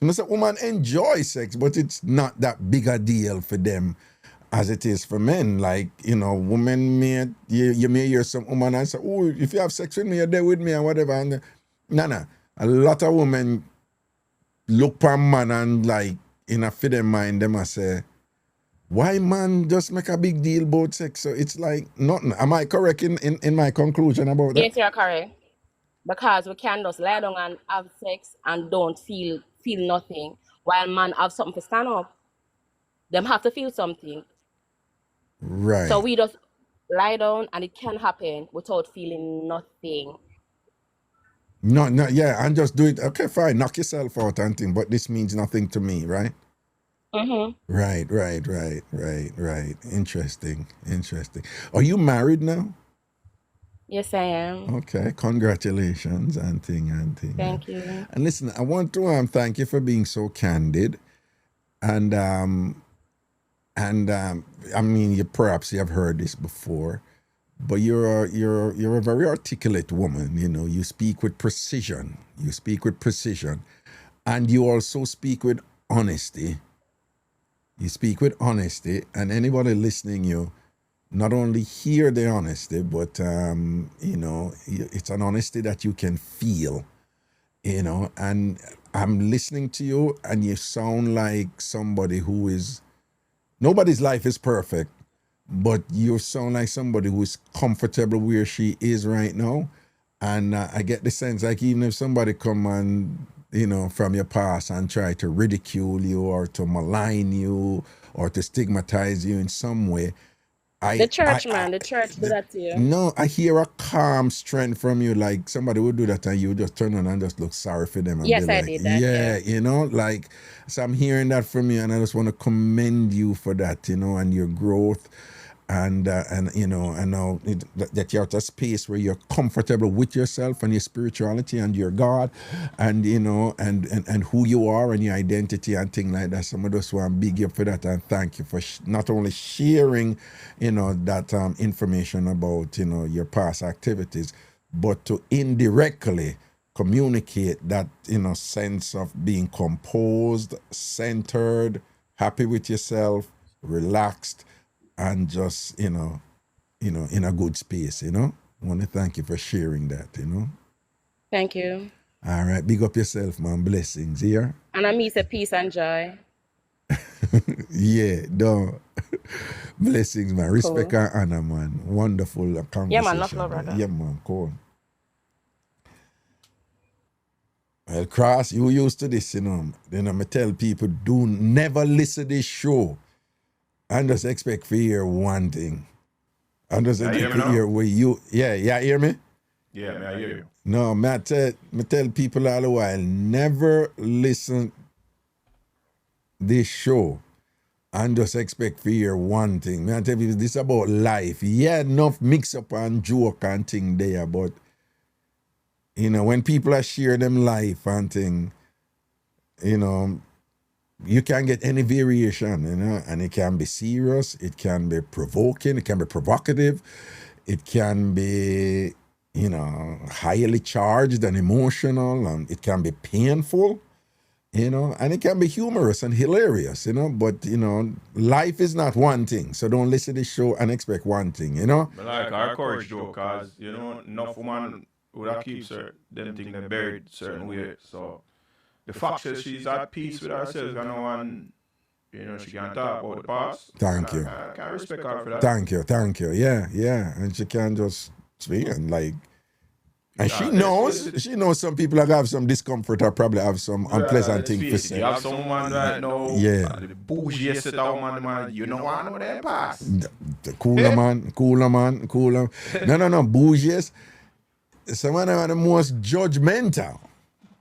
I say, women enjoy sex, but it's not that big a deal for them as it is for men. Like, women you may hear some woman and say, oh, if you have sex with me, you're there with me and whatever. And no. A lot of women look for man and like, in a for them mind, they must say, why man just make a big deal about sex? So it's like nothing. Am I correct in my conclusion about that? Yes, you're correct. Because we can just lie down and have sex and don't feel nothing, while man have something to stand up. Them have to feel something. Right. So we just lie down and it can happen without feeling nothing. No, yeah, and just do it. Okay, fine, knock yourself out and thing, but this means nothing to me, right? Mm-hmm. Right. Interesting. Are you married now? Yes, I am. Okay, congratulations and thing. Thank you. And listen, I want to thank you for being so candid, and I mean, you have heard this before, but you're a very articulate woman. You speak with precision. And you also speak with honesty. And anybody listening, you not only hear the honesty, but it's an honesty that you can feel. And I'm listening to you, and you sound like somebody who is. Nobody's life is perfect, but you sound like somebody who is comfortable where she is right now. And I get the sense, like, even if somebody come and, from your past and try to ridicule you or to malign you or to stigmatize you in some way, the church do that to you. No, I hear a calm strength from you, like somebody would do that and you just turn on and just look sorry for them. And yes, be I like, did that. Yeah, so I'm hearing that from you, and I just want to commend you for that, and your growth. And now that you're at a space where you're comfortable with yourself and your spirituality and your God, and and who you are and your identity and things like that. Some of us want to big you for that and thank you for not only sharing, that information about your past activities, but to indirectly communicate that sense of being composed, centered, happy with yourself, relaxed, and just, in a good space, I want to thank you for sharing that, Thank you. All right, big up yourself, man. Blessings here. And I miss a peace and joy. Yeah, no. Blessings, man. Respect cool. And honor, man. Wonderful conversation. Yeah, man. Love, brother. Yeah, man. Cool. Well, Cross, you used to this, Then I'm tell people, do never listen to this show and just expect to hear one thing. And just expect to hear where you... Yeah, hear me? Yeah, man, I hear you. No, I tell people all the while, never listen this show and just expect to hear one thing. I tell people, this is about life. Yeah, enough mix up and joke and thing there, but when people are share them life and thing, you can get any variation, and it can be serious, it can be provoking, it can be provocative, it can be, highly charged and emotional, and it can be painful, and it can be humorous and hilarious, but, life is not one thing, so don't listen to this show and expect one thing, But like, I encourage though, because, enough woman would have keep them thing they buried certain way, so the fact that she's at peace with herself, and she can talk about the past. Thank you. I can respect her for that. Thank you. Yeah. And she can just speak and like, and she knows some people that have some discomfort or probably have some unpleasant things to say. You have someone right now, the bougie set out man, you know I know their past. Cooler man. No, bougie. Some of them are the most judgmental.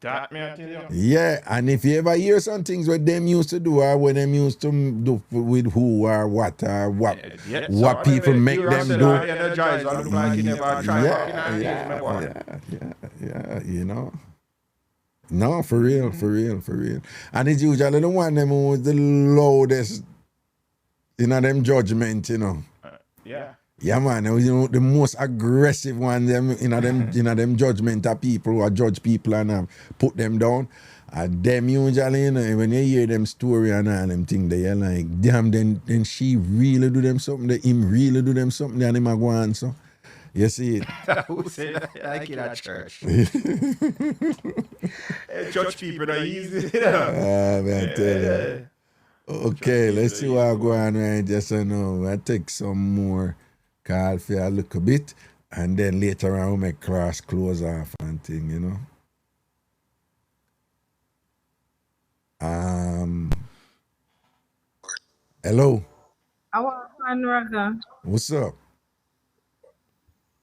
That me I tell you. Yeah, and if you ever hear some things what them used to do or what them used to do with who or what people make them do. Yeah. No, for real. And it's usually the one them who is the loudest, them judgment, Yeah. Yeah, man, you know, the most aggressive ones, them, them judgmental people who are judge people and put them down. Them usually, you know, when you hear them story and all them thing, they're like, damn, then she really do them something, him really do them something, and him a go on, so. You see it? Who say that? Like in a church. Church people are easy. Man, tell you. Okay, let's see what I go on right just so now. I take some more call for a little bit, and then later on we make class close off and thing, you know. Hello. I want fan Raga. What's up?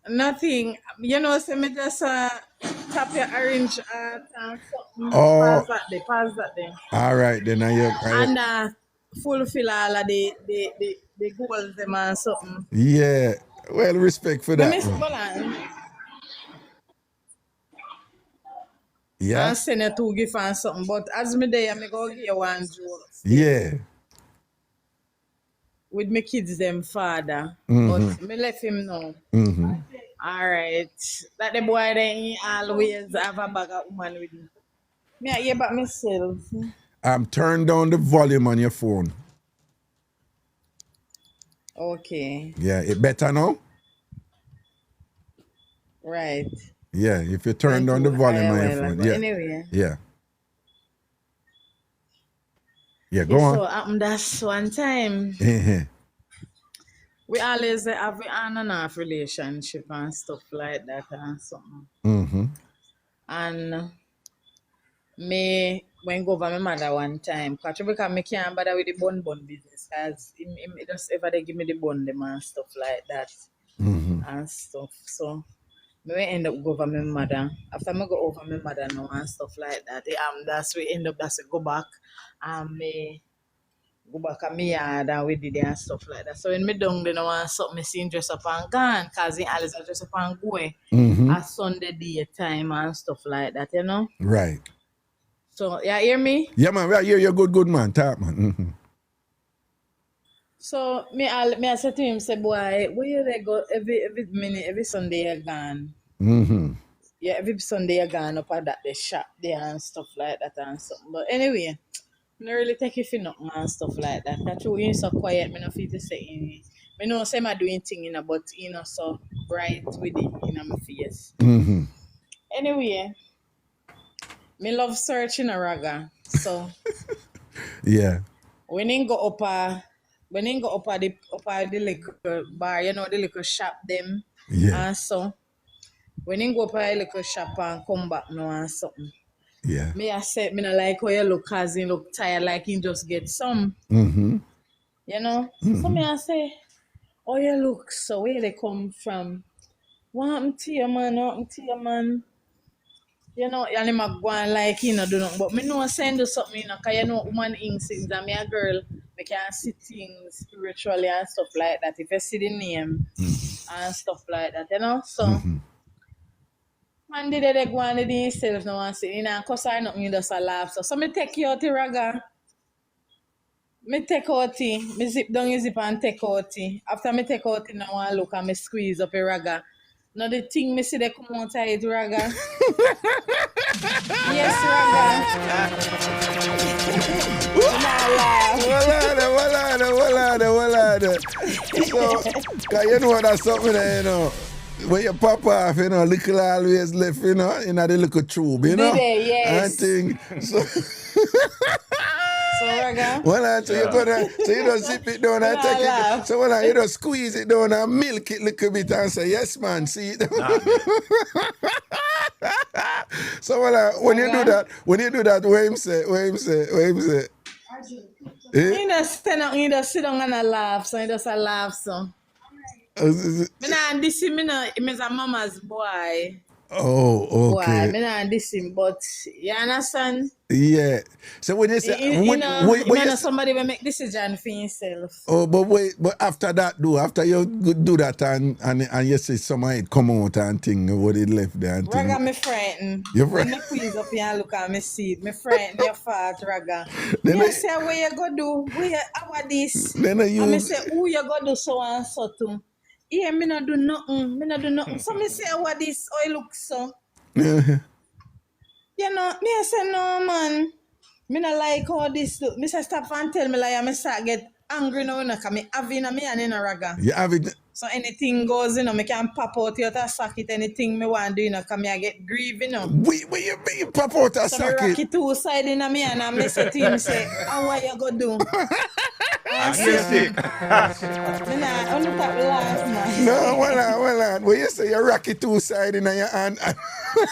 Nothing. You know, so me just tap your orange and something. Oh. Pass that there. All right, then And fulfill all of the goals them and something. Yeah. Well, respect for that. Yeah. And send you 2 gifts and something. But as me there, me go give you one joke. Yeah. With my kids, them father. But me left him now. All right. That the boy then always have a bag of woman with him. Me I hear about myself. Turn down the volume on your phone. Okay. Yeah, it better now? Right. Yeah, if you turn down the volume on your phone. Yeah. Anyway. Yeah. Yeah, go on. So that's one time. We always have an on and off relationship and stuff like that and something. And me when go over my mother one time, because I can't bother with the bun business, because he just ever they give me the bun them and stuff like that and stuff. So me end up go over my mother. After I go over my mother now and stuff like that, that's we end up go back and me go back at me yard and we did it and stuff like that. So when me down there now and something, me see him dress up and gone, because he always dress up and go at Sunday daytime and stuff like that, you know? Right. So, you hear me? Yeah, man, I hear you good man, talk, man. So, I said to him, say, boy, where you they go every Sunday you're gone? Yeah, every Sunday you're gone up at that the shop there and stuff like that and something. But anyway, I don't really take you for nothing and stuff like that. That's why you're so quiet, I don't feel to say anything. I know say I'm doing things, but you know, so bright with it in my face. Anyway, me love searching a Raga. So yeah. When he go up at the liquor bar, you know, the liquor shop them. Yeah. And so when he go up at the liquor shop and come back now and something. Yeah. Me I said me not like how you look, cause he look tired like he just get some. You know? So me I say, oh you look, so where they come from? What happened to you, man? You know, and him a go on like he not do nothing. But me know send you something, you know, cause you know woman instincts and me a girl, me can see things spiritually and stuff like that. If you see the name and stuff like that, you know? So man did they go on to himself now and say, you know, cause I nothing, you just a laugh. So me take you out the Raga. Me take out it, me zip down your zip and take out it. After me take out it now and look and me squeeze up a Raga. Now the thing me see they come out of it, Raga. Yes, Raga. Walada. So, cause you know that's something that, you know, when you pop off, you know, little always left, you know, in the little tube, you know? Yes. And thing. So, Raga. So you don't zip it down and take it. So you don't squeeze it down and milk it a little bit and say, yes, man, see it. So when you do that, what him say? He just stand up, he just sit down and laugh, so he just a laugh, so. Me nah diss him, he's a mama's boy. Oh, okay. Boy, me nah diss him, but you understand? Yeah. So when you say, somebody will make decision for himself. Oh, but after that, after you do that and you say somebody come out and thing, what it left there and thing. Raga, me frightened. You're frightened? Me squeeze up here and look at me seat. Me frightened your fart, Raga. Me say, what you go do? How this? Then and me say, who you go do so and so to? Yeah, me not do nothing. So me say, what this oil looks so? You know, me I say, no, man. Me not like how this look. Me say, stop and tell me like I start get angry now, because me have in me and in a raga. You have it. So anything goes, me can pop out here to socket anything me want to do, because me I get grieving, Where you mean pop out a So me rock socket? it two side in me and I say to him, say, how what you go do? I say, me nah, only top laugh, man. No, well on. When you say you rock it two side in your hand.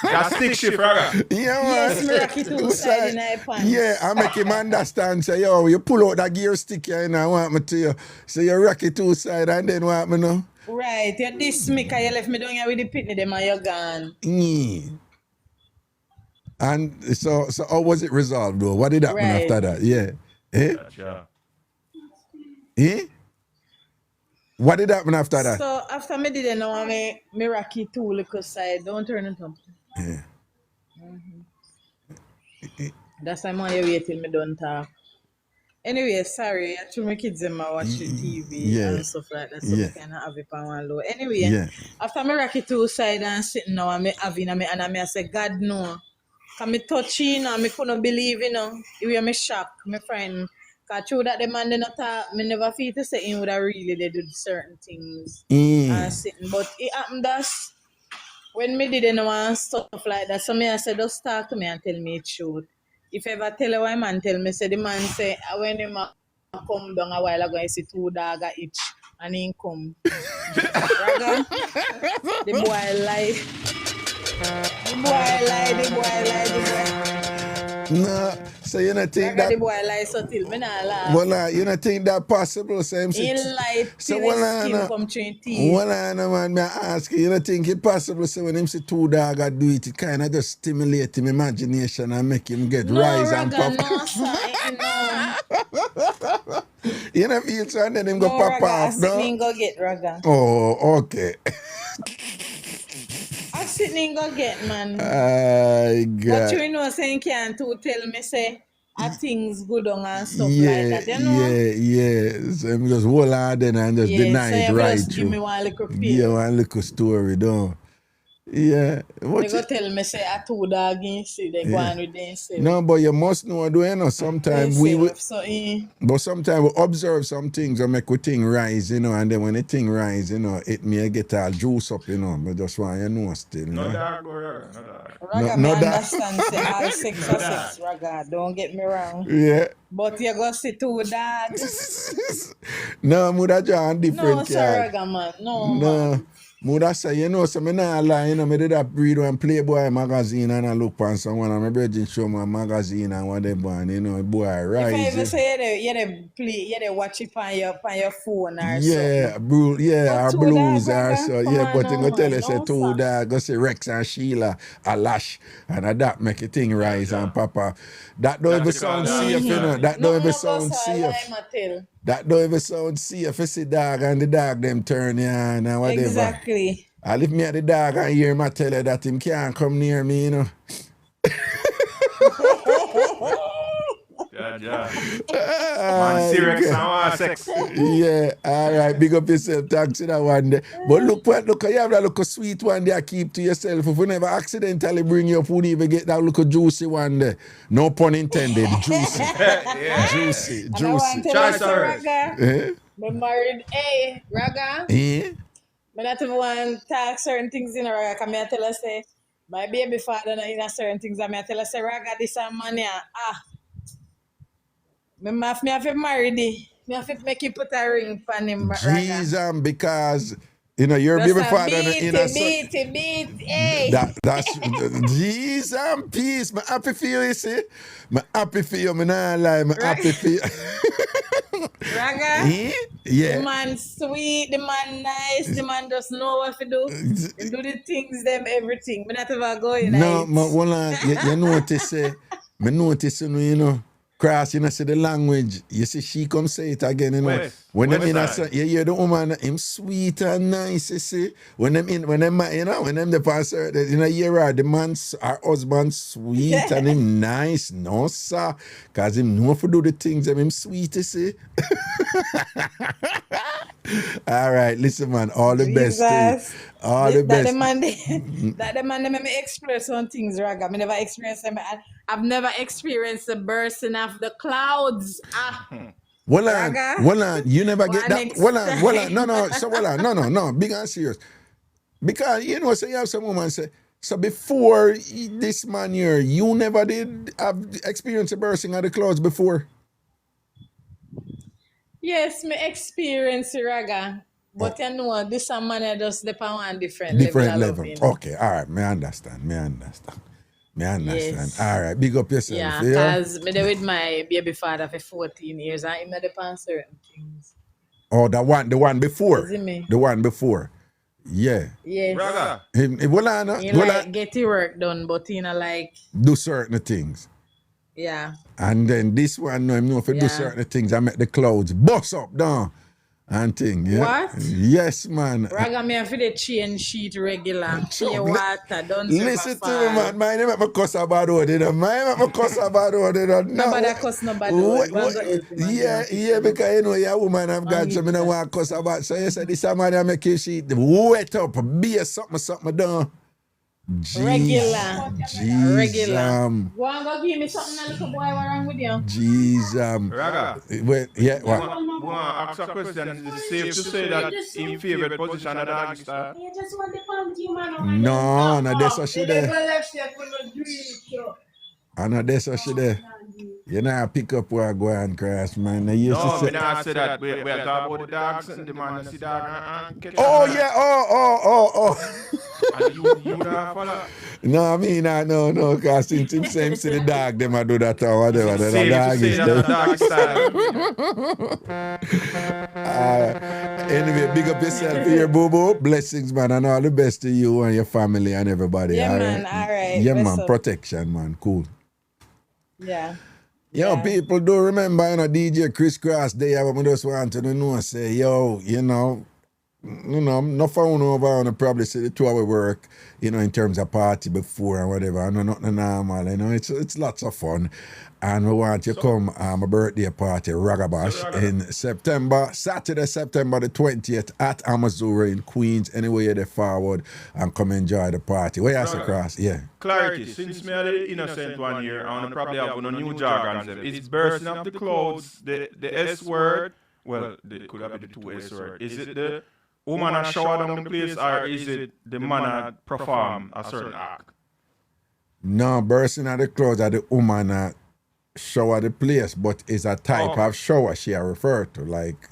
That stick shift, Raga. Yeah, man. Yes, me rock it two side in my pants. Yeah, I make him understand. Say, yo, you pull out that gear stick here and I want me to you. So you rock it two side and then what me know? Right, you diss me because you left me down here with the pitney them and you're gone. Yeah. And so how was it resolved though? What did happen after that? Yeah. Eh? Gotcha. Eh? What did happen after that? So after me didn't know me rocky two little side, don't turn it up. Yeah. That's why I'm on your way till me don't talk. Anyway, sorry, I told my kids them I watch the TV and stuff like that, so we can have it on one low. Anyway, after me rocky two side and sitting now and me having and I say, God no. Cause me touching and me couldn't believe, It was me shock, my friend. Cause true that the man did not talk, me never feel to say him would have really they do certain things and sitting. But it happened that's when me didn't know and stuff like that. So me I said, just talk to me and tell me the truth. If ever tell a man tell me, say the man say when him come down a while ago, I see two dogs each and he come. Raga, the boy lie. The boy. No, so you don't think that... The boy lie so till me not laugh. Well, you don't think that possible? Same he lie till his skin come through his teeth. Well, man, me ask you don't think it possible? So when him see two dogs do it, it kind of just stimulate him imagination and make him get rise and pop. No, sir, no. You know, feel so and then him go pop off, no? I go get Raga. Oh, okay. I sitting go get, man. God. But you know, saying can't to tell me say things good on and stuff like that. You know? Yeah. So I'm just hold on then and just deny it right. Just give me one little pill. Yeah, one little story, don't. Yeah. They go tell me say I two dog see they go on with themselves. No, but you must know sometimes but sometimes we observe some things and make we thing rise, and then when the thing rise, it may get all juice up, but just want you know still. No dog, Raga, no understand say all sex or sex, Raga, don't get me wrong. Yeah. But you go see two dogs. No, Muda John different. No, sir, Raga, man. No. Man. Muda say, so me not lie, me did that read one Playboy magazine and I look on someone and my brother show my magazine and what they born, boy, right. If I ever say you watch it on your phone or something. Or blues or so. Yeah, but you go tell us say two dogs, go say Rex and Sheila, a lash, and that make a thing rise and papa. That don't even sound safe, That don't even sound safe. That don't even sound safe. You see dog and the dog them turn and whatever. Exactly. I leave me at the dog and hear him tell her that him can't come near me, Yeah. Man, serious and sex. Yeah, all right. Big up yourself. Thanks to that one day. But look, you have that little sweet one there. Keep to yourself. If you never accidentally bring your food, even get that little juicy one there. No pun intended. Juicy. Juicy. Choice Raga. Me married Raga. Yeah. I not even want to talk certain things in Raga. Because I tell her say, my baby father in certain things. I tell her say, Raga, this is money. Me have to marry the. Me have to make you put a ring on him, Raga. Jesus, because your baby father beat, hey. That's Jesus and peace. I'm happy for you, see. I'm happy for you. I'm not lying. I'm happy for you. Raga, yeah. The man sweet, the man nice, the man just know what to do. He do the things, them everything. Me not ever go in. No, you notice, me notice, Cross, see the language. You see, she come say it again, When them you hear the woman, him sweet and nice, you see. When them the pastor, you hear her, the man's our husband sweet and him nice, no sir, cause him know to do the things and him sweet, you see. All right, listen, man. All the best to you. Jesus. All the That the best. man, that the man, they make me experience some things, Raga. I never experienced them. I've never experienced the bursting of the clouds. Well Raga. on. You never get One that. next Well on. time. No. So no. Big and serious. Because you know, say you have some woman say. So before this man here, you never did have experience of bursting of the clouds before. Yes, me experience Raga. But you know, this a man I just depend on one different Different level of level. loving. Okay, all right. Me understand. Yes. All right, big up yourself. Yeah, Yeah. because me there with my baby father for 14 years and him not depend on certain things. Oh, the one before. Is it me? The one before. Yeah. Yes. Raga. He like get the work done, but he not like, do certain things. yeah. And then this one, no, him know if you do Yeah. certain things, I make the clouds bust up down and thing. Yeah. What? Yes, man. Raga me have to change sheet regular. Clear water, don't Listen to me, man. Mine make me cuss about all it. Mine make me cuss about all it. No, Nobody cuss nobody. Yeah, because you know your woman have got some, you know, want cuss about. So you say this man I make your sheet wet up, be a something done. Regular. Jesus. Go and go give me something, a little boy, what wrong with you? Jesus. Raga. Well, yeah, what? We want to ask a question. Is it safe to say that in favorite position of the doggy style? You just want the panty, man. No, that's what she there. I know that's what she there. You know, pick up where I go and crash, man. They used to No, say, we not say that. We are talking about the dogs and the man see dog and catch oh, them. yeah, oh. And you not follow. No, I mean, no, because since him same to the dog, them I do that or whatever. It's The safe dog to say is that the there. dog style. Anyway, big up yourself here, boo. Blessings, man, and all the best to you and your family and everybody. Yeah, all man, right? all right. Yeah, Bless man, up. protection, man, cool. Yeah. Yo, Yeah. people do remember, you know, DJ Crisscross Day, I just want to know, say, yo, you know, no phone over on probably say the 2 hour work, you know, in terms of party before and whatever. I know nothing normal, you know, it's lots of fun. And we want you to come my birthday party, Ragabash, in September, Saturday, September the 20th at Amazura in Queens. Anyway, you're forward and come enjoy the party. Where you say, Cross? Yeah. Clarity, since me are the innocent one here, I probably have no new jargon. It's bursting up the clouds, the S word, well, it could have been the 2 S word. Is it the woman a shower down the place or is it the man a perform a certain act? No, bursting at the clothes at the woman shower the place, but it's a type of shower she refer to, like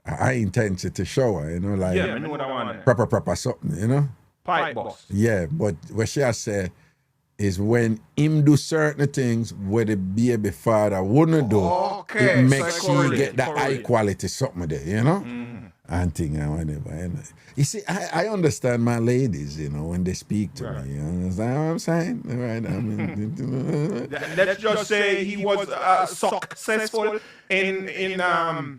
high intensity shower, you know, like Yeah, I know what I want. proper something, you know? Pipe boss. Yeah, but what she say is when him do certain things where the baby father wouldn't do, Okay, it makes so she get that high quality something there, you know? Mm-hmm. And thing and whatever. You know? You see, I understand my ladies, you know, when they speak to me. You understand what I'm saying? Right? I mean, Let's just say he was successful in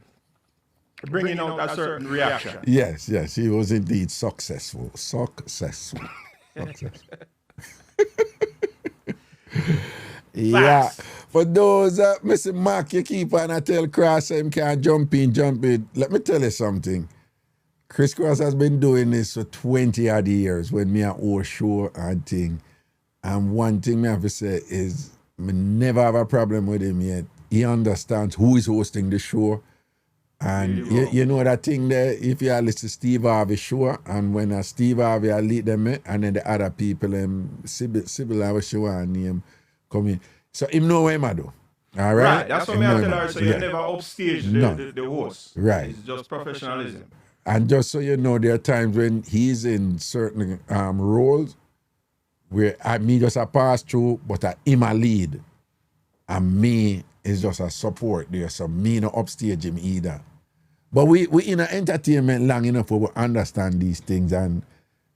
bringing out a certain reaction. yes, he was indeed successful. Yeah. For those Mr. Mark, you keep on a tell Cross him can't jump in. Let me tell you something. Crisscross has been doing this for 20 odd years when me at our show and thing. And one thing me have to say is me never have a problem with him yet. He understands who is hosting the show. And you know that thing there, if you listen to Steve Harvey show, and when Steve Harvey lead them, and then the other people, Sybil Harvey show and him come in. So him know what him do. All right? Right, that's what me I tell her. So you never upstage the host. Right. It's just professionalism. And just so you know, there are times when he's in certain roles where me just a pass through, but him a lead. And me is just a support there. So me no upstage him either. But we in entertainment long enough where we understand these things, and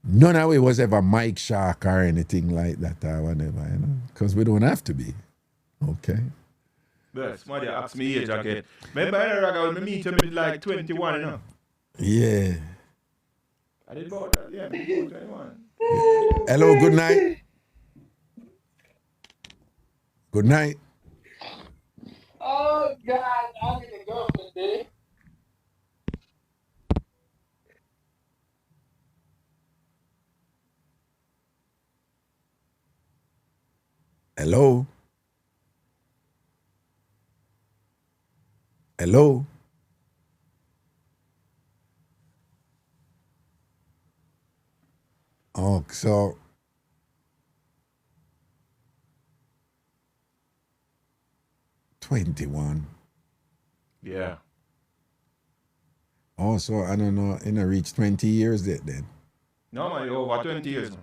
none of it was ever Mike Shark or anything like that or whatever, you know. Because we don't have to be. Okay. But somebody asked me age again. Remember I when me meet him like 21, you know? Yeah. I did about that, yeah, about 21. Hello, good night. Good night. Oh, God, I need to go today. Hello? Hello? Oh, so 21. Yeah. Oh, so I don't know, in a reach 20 years yet then. No, man, you're over 20 years now.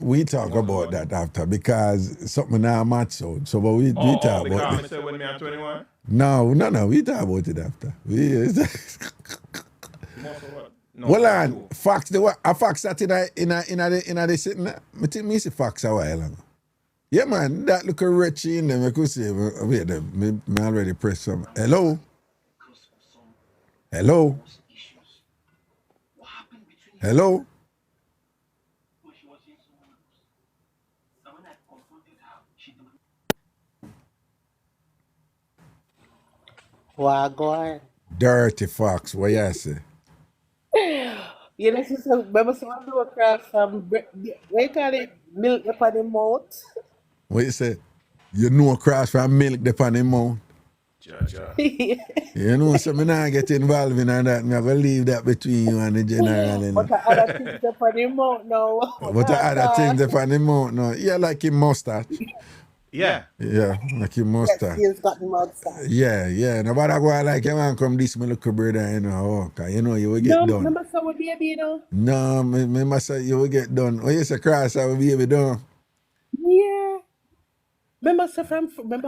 We talk about that after because something now match so. So but we talk about because I said when me at 21? No, we talk about it after. No, well on, Fox a Fox that in the sitting. I think me see Fox a while ago. Yeah man, that look a rich in them. I could say wait me already press some. Hello? Hello? Hello? Wagwan. Dirty Fox, what you say? You know, sister, remember someone do across what you call it? Milk upon the mouth. What you say? You know cross from milk upon the mouth. You know, so me not get involved in that. Me have to leave that between you and the general. You know. But the other things upon the mouth now. But the other things upon the mouth now. Yeah, like him mustache. Yeah. Yeah, like him mustache. Yes, got him outside. Yeah. Nobody go like you man come this my little brother, you know. Cause you know you will get done. Remember someone baby, you know? No, me must say you will get done. Oh, you say cross I will be able done. Yeah. Remember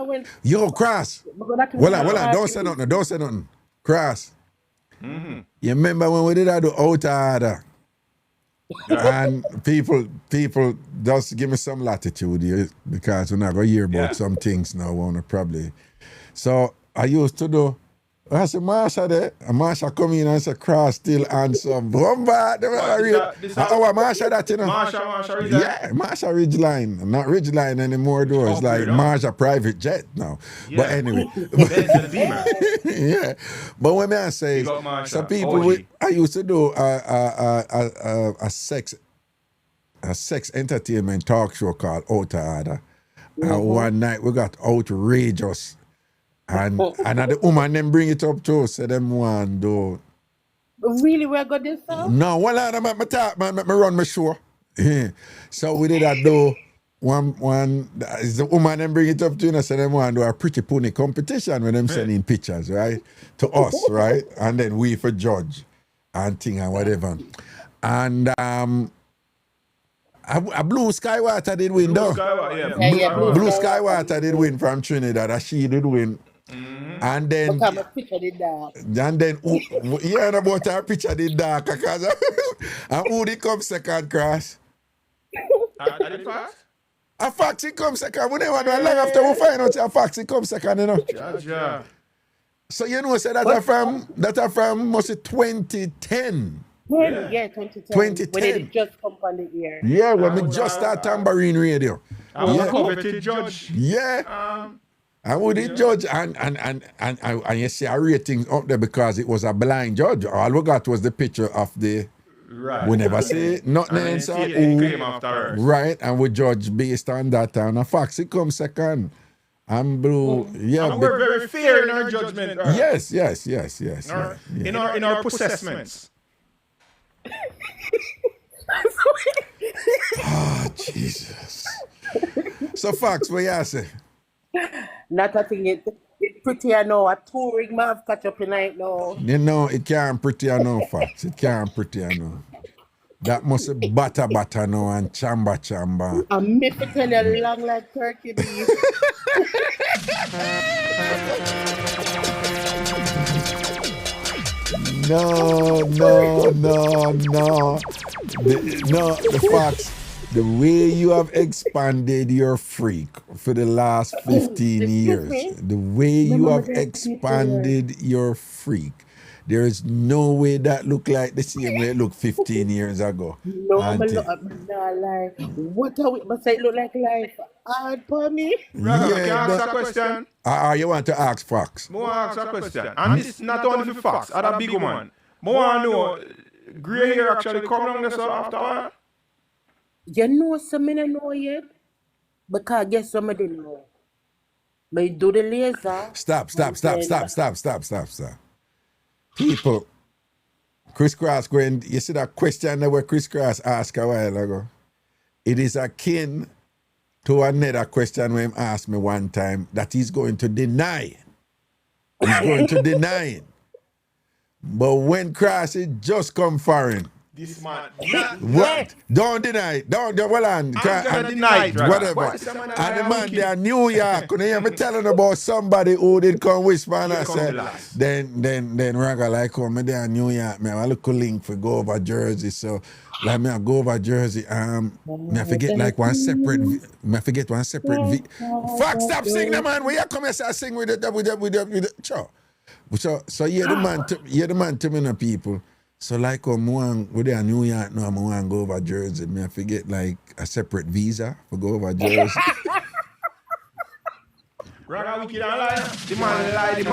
when? Yo, Cross. Well, don't say nothing. Cross. Mm-hmm. You remember when we did that do out order? And people just give me some latitude here because we're not going to hear about some things now. Wanna probably. So I used to do. I said, Marsha there. And Marsha come in and say, Cross still handsome. Bomba. Marsha that, you know. Marsha Ridgeline? Yeah, Marsha Ridgeline. Not Ridgeline anymore, though. It's like Marsha Private Jet now. Yeah. But anyway. Yeah. But when I say, some people, I used to do a sex entertainment talk show called Out of Order. And one night we got outrageous. And the woman them bring it up too, say them one do. Really, we're good this time? No, one of them me talk, man, me run my show. So we did that do one is the woman them bring it up to you and say them one do a pretty pony competition with them sending pictures, right? To us, right? And then we for judge and thing and whatever. And a Blue Skywater did win though. Blue Skywater did win from Trinidad, she did win. Mm-hmm. And then yeah, about her picture did dark because and who did come second, Cross? A Foxy come second. We never know long after we find out a Foxy come second, you know. Yeah. So you know say that are from must be 2010. Yeah, 2010. When it just come on the air. Yeah, when we just start Tambourine Radio. I was a coveted judge. Yeah. And we did judge and you see our ratings up there because it was a blind judge. All we got was the picture of the we never say nothing else. Right, and we judge based on that. And a Foxy come second. And Blue, yeah. And we're very fair in our judgment. Yes. In our assessments. Jesus. So Fox, what you say? Not a thing. It's pretty, I know. A touring man have catch up tonight now. You know, it can't pretty, I know, Fox. It can't pretty, I know. That must be butter now and chamba. I'm me to tell you long like turkey beef. No. The Fox. The way you have expanded your freak for the last 15 years, the way you have expanded your freak, there is no way that look like the same way it looked 15 years ago. No, I'm not like, what are we, but say it look like life hard for me? Can I ask a question? You want to ask Fox? I want to ask a question. And this not only for Fox, other big woman. I want to know, grey hair actually come along this after all? You know some I don't know yet? Because guess what I didn't know? I do the laser. Stop. and then- People, Crisscross going, you see that question that where Crisscross asked a while ago? It is akin to another question when him asked me one time that he's going to deny. He's going to deny it. But when Cross it just come foreign. This man. What? Don't deny it. Don't well on. I'm gonna deny it, Whatever. What is the man And the man there New York. Couldn't hear me telling about somebody who did come whisper and I come said, the last. then Raga like come me there in New York, me have a little link for go over Jersey. So like me I go over Jersey, me I forget like one separate fuck, stop singing the man. Where you come here say sing with the sure. So yeah, the man to me no people. So like we there in New York now, I want to go over Jersey. Me I forget like a separate visa for go over Jersey. Raga wicked and lie. The man lie.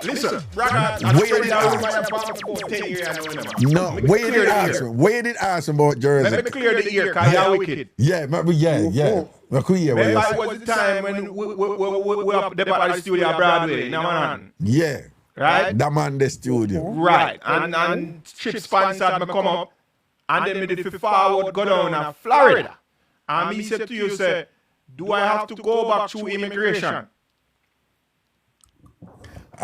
Listen, Raga, I'm 10 years. No, where did ask about Jersey? Let me clear the ear, because you're wicked. Yeah. Remember, it was the time when we up there at the studio at Broadway. Now, man. Yeah. Right? That man the studio. Right. And Chip sponsored me come up. And then me did the forward go down to Florida. And me said to you, say, do I have to go back through immigration?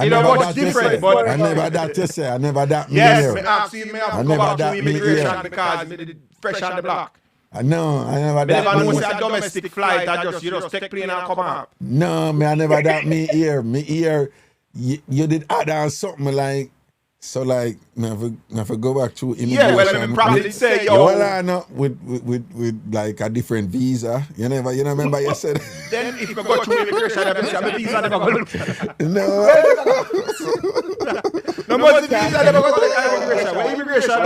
You know what's different, but I never that you say. I never that me yes, hear. me have to go back through immigration because me did fresh on the block. I never Me that never know me it's a domestic flight. You just take plane and come up. No, me I never that me hear. Me hear you did add on something like so like never go back to immigration. Yeah, well, let me probably say yo. Well, I know with like a different visa. You remember you said. Then if you go through immigration, the visa never go look. No. No more visa never go to immigration. Well, immigration.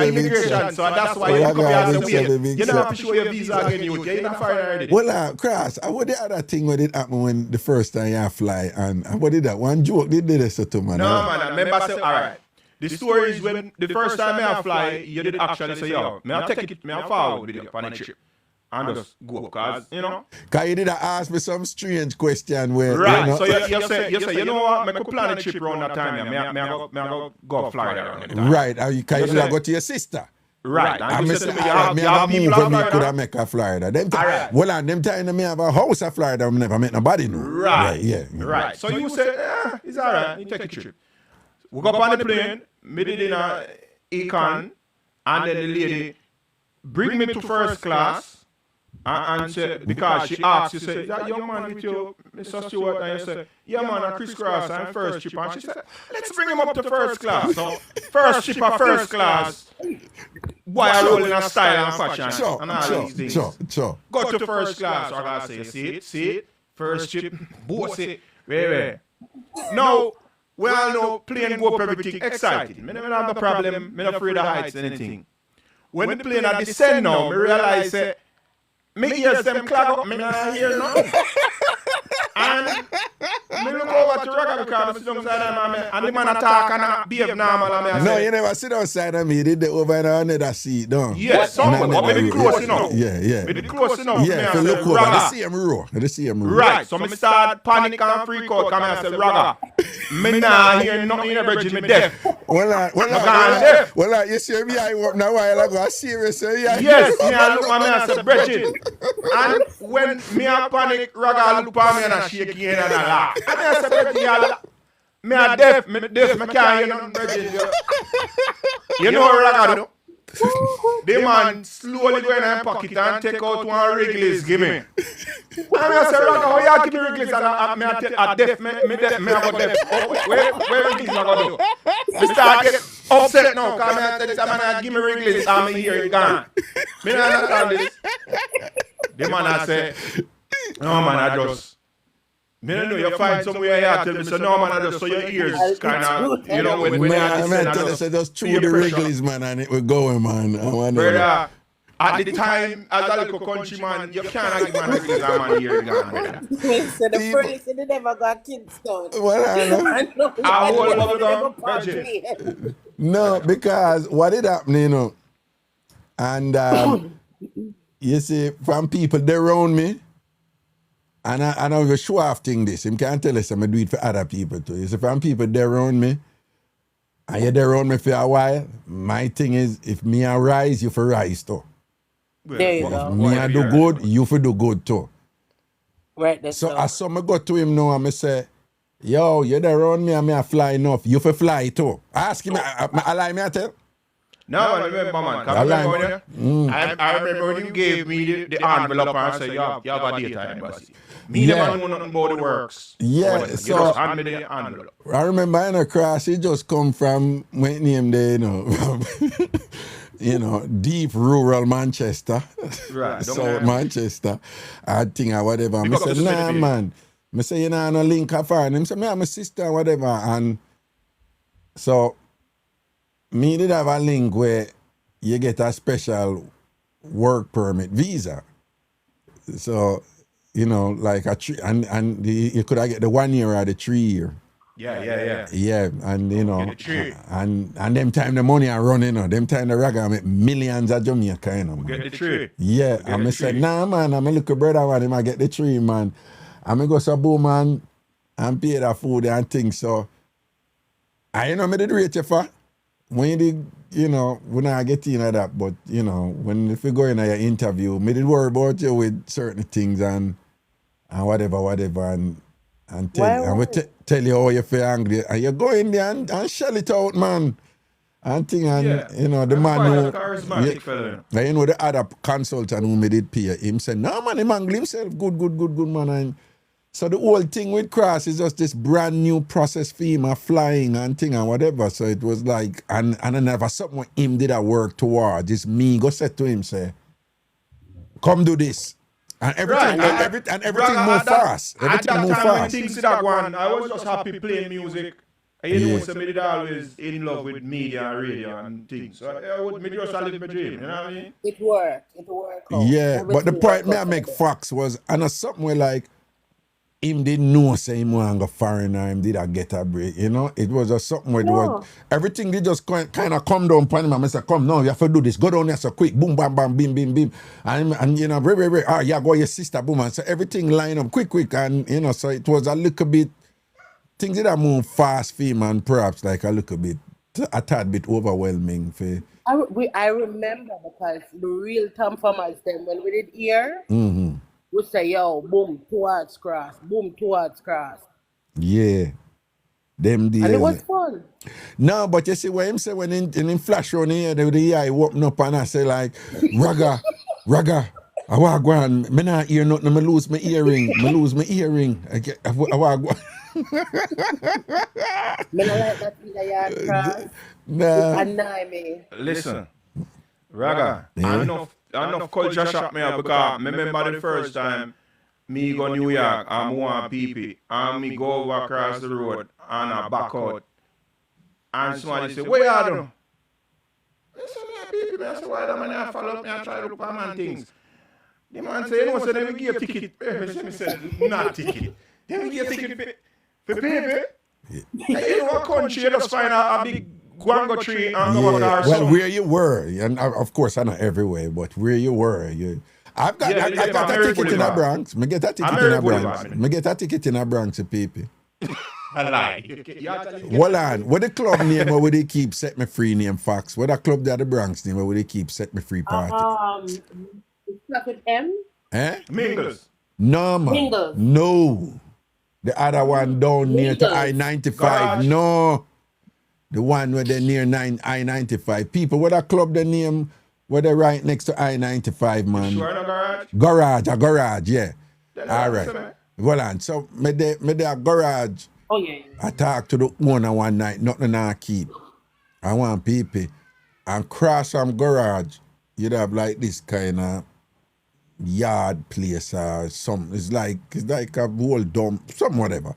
Immigration. So that's why you come here and say, wait, you don't have to show your visa again. You're not fired already. Well, Cross, what the other thing when it happened when the first time you fly and what did that one joke they did this to man? No, man, I remember say, all right. The story is when the first time I fly, you did actually say, yo, may I take it, may I forward with you on the trip. And just go, because, you know. Because you did ask me some strange question where, right, you know. so you say, you know what, I could plan a trip around that time, may I go Florida around that time. Right, because you did go to your sister. Right, and I said, me have a move when me could have make a Florida. Well, and them time me have a house in Florida, I never met nobody know. Right, yeah. Right, so you say, it's all right, you take a trip. We go up on the plane, me did in a econ, and then the lady bring me to first class, and say, because she asked, she said, is that young man with you, Mr. Stewart? And you say, yeah man, I'm Crisscross, I'm first trip. And she said, let's bring him up to first class. So, first trip or first class, why are rolling a style and fashion and all these things. Sure. Go to first class, or I say, see it, first trip, both it, wait. Now, we all know plane go up everything excited. Me never have the problem, me not afraid of heights anything. When the plane at descend now, me realize that me ears them clog up, me not hear nothing. And me look over to Raga because I sit down side and the man attack and behave normal. No, you never sit outside of me, you did the over and another seat, don't you? Yes, somewhere, but maybe close enough. Yeah. Maybe close enough. Yeah, if you look over, the same row. Right, so me start panic and freak out because I say, Raga, me nah hear nothing in the bridge, me deaf. Well, you see me, I up now while I go, I see you say, yeah. Yes, me I look at me and say, Bridget. And when me a panic, Raga look at me and I shake your head and I laugh. And I say, Bridget, me a deaf, me can't hear nothing, Bridget. You know what Raga do? The man slowly go in my pocket and take out one Wrigley's, give me. And I say, Raga, how you give me Wrigley's? And I deaf, me I go deaf. Where Wrigley's I go do? I start get upset now, because I tell this man, give me Wrigley's, and me here, gone. Me don't understand this. The man I say, no man, I just, me don't know, you find somewhere here, tell me, so no man, I just saw your ears, kind of, you know, when I tell you, just chew the Wrigley's, man, and it will go, man. Brother, At the time, as a little countryman, you can't give man a release a man here gone, brother. So the furthest they never got Kingston. Well, I know. I know. I whole They bubble never gum, party. No, because what did happen, you know, and you see, from people they around me, and I know the show off thing this, him can't tell us I'm do it for other people too. You see, from people they around me, and you're there around me for a while, my thing is, if me I rise, you for rise too. There you go. Me I do good, you for do good too. Right, that's So as some go to him now and I say, yo, you're there around me and me I fly enough, you for fly too. Ask him, I lie me I tell. No, I remember, man. Come I remember when you gave me the envelope and said, you have a data embassy. Me never know nothing about the works. Yeah, You so just hand me the envelope. I remember in a cross, he just come from what name there, you know, you know, deep rural Manchester, Right. South Manchester, I think or whatever. I Because said, of the nah, city. man. I say, you know, no link of her. And him say, me and my sister, whatever. And so, me did have a link where you get a special work permit visa. So, you know, like you could have get the 1 year or the 3 year. Yeah. Yeah, and you know, Get the tree. and them time the money are running, you know, them time the Raga make millions of Jamaica, you know, man. Get the tree. Yeah, Get and the I said, tree. nah, man, I'm a little brother, man, him I get the tree, man. I'm go to boom, man, and pay the food and things. So, I know me did rate you for. When you did, you know, when I get in at that, but, you know, if you go in at your interview, me did worry about you with certain things and whatever, and tell you how you feel angry. And you go in there and shell it out, man. And thing, and you know, the man who, charismatic fella. you know, the other consultant who me did pay him said, no man, he angle himself, good man. And so the whole thing with Cross is just this brand new process for him of flying and thing and whatever. So it was like, and I never something what him did I work towards. It's me go said to him, say, come do this. And everything, Right. everything move fast. Everything move fast. Things that one, I was just happy playing music. And you know, so me did always in love with media and radio and things. So I would me just live my dream, you know what I mean? It worked. Out. Yeah, but the Everything point me worked I out make for them. facts was, and a something where like, him didn't know say him want to go foreign or him did a get a break, you know? It was just something where it was, everything did just kind of come down upon him and I said, come now, you have to do this, go down there so quick, boom, bam, bam, bim, bim, bim. And you know, yeah, go your sister, boom, and so everything line up quick, and you know, so it was a little bit, things did move fast for him and perhaps like a little bit, a tad bit overwhelming for. I remember because the real TamFamers then when we did here, we say, yo, boom, towards cross. Yeah. Them deals. And it was fun. No, but you see what him say when in flash on here, the eye open up and I say like, Raga, I want to go on, me not hear nothing, I lose my earring. I want to go. Me not like that in the yard cross. Nah. It annoy me. Listen, Raga, enough culture shock me out because I remember the first time me go New York and one PP and me go over across the road and I back out. And somebody say, where are you? I say, me PP, I say, why the man I follow up me and try to look for man things. The man say, you know, so then we give a ticket. Me say, not ticket. Then we give a ticket for PP. You know what country you just find a big guango tree and go across. Well, where you were, and of course I know everywhere, but where you were, I've got I got a ticket in the Bronx. Me get a ticket in the Bronx. Me get a ticket in the Bronx, PP. I lie. Hold on. What the club name or where they keep set me free name Fox? What the club there the Bronx name or where they keep set me free party? It's not with M? Mingles. No, man. Mingles. No. The other one down near to I-95. Garage. No. The one where they're near I-95. People, what a club the name where they're right next to I-95, man. Sure no garage? A garage, yeah. All right. Well, on. So, me there a garage. Oh, yeah. I talked to the owner one night, nothing I keep. I want people. And cross some garage, you'd have like this kind of yard place or something. It's like a whole dump, something whatever.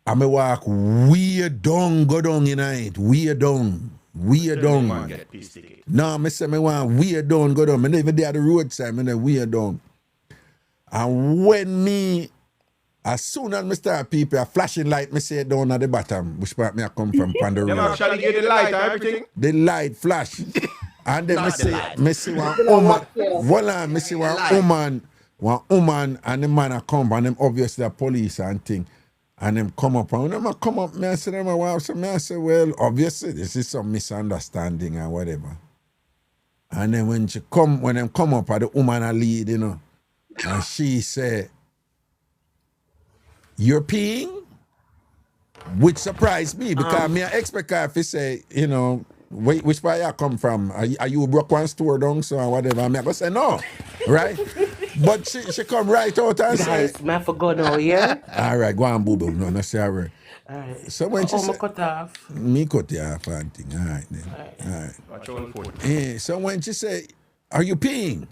I may walk way down, go down in it, way down. Weird Man down. get piss ticket. No, me say me want weird down go down. Me never there at the roadside, me weird down. And when me, as soon as me start people, a flashing light, me say down at the bottom, which part me I come from, on the Them road. actually get the light and everything. The light flash. And then me see one You know woman, what, yeah. voila, me see one woman, and the man a come, and them obviously the police and thing. And them come up, and them a come up, me I say them a wow, so me I say, well, obviously this is some misunderstanding and whatever. And then when them come up, the woman a lead, you know, and she say, "You're peeing?" Which surprised me because me I expect her if he say, you know, which part you come from? Are you broke one store down so or whatever? I go say no, right? But she come right out and say, Guys, man, for go now, yeah? all right, go on, boo boo. No, say all right. Alright. So when she me say, cut off. me cut you off and thing. All right then. All right. Watch out for it. Yeah, so when she say, are you peeing?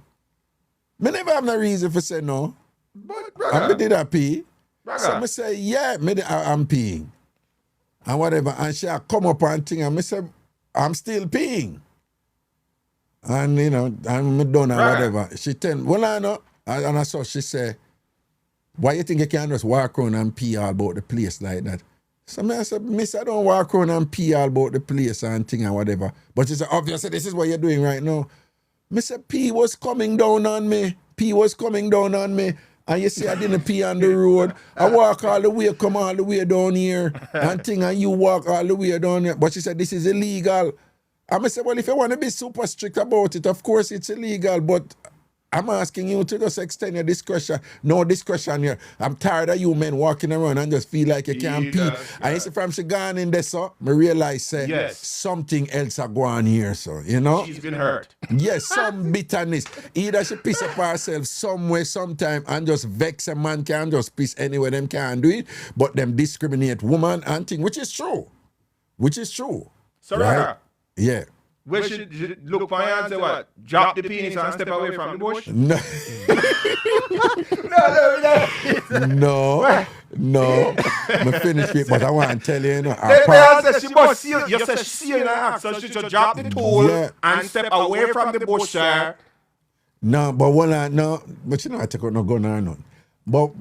Me never have no reason for say no. But And me did I pee? brother. So me say, yeah, I'm peeing. And whatever. And she come up and thing and me say, I'm still peeing. And you know, I'm done and whatever. She tell me, well I know. And I saw she say, why you think you can just walk around and pee all about the place like that? So me I said, miss, I don't walk around and pee all about the place and thing and whatever. But she said, obviously this is what you're doing right now. Me said, pee was coming down on me. Pee was coming down on me. And you see I didn't pee on the road. I walk all the way, come all the way down here and thing, and you walk all the way down here. But she said, this is illegal. I said, well, if you want to be super strict about it, of course it's illegal, but I'm asking you to just extend your discretion. No discretion here. I'm tired of you men walking around and just feel like you can't pee. And you see from she gone in there, so I realize something else are going on here, so you know. She's been hurt. Yes, some bitterness. Either she piss up herself somewhere, sometime, and just vex a man can just piss anywhere them can do it, but them discriminate woman and thing, which is true. So right? Yeah. We should look for you and say what? Drop the penis and step away from the bush? No. No. I'm finished it, but I want to tell you, you know. She must see you. You said she see you in the act, so she should drop the tool and step away from the bush, sir. No, but but you know I take out no gun or nothing. But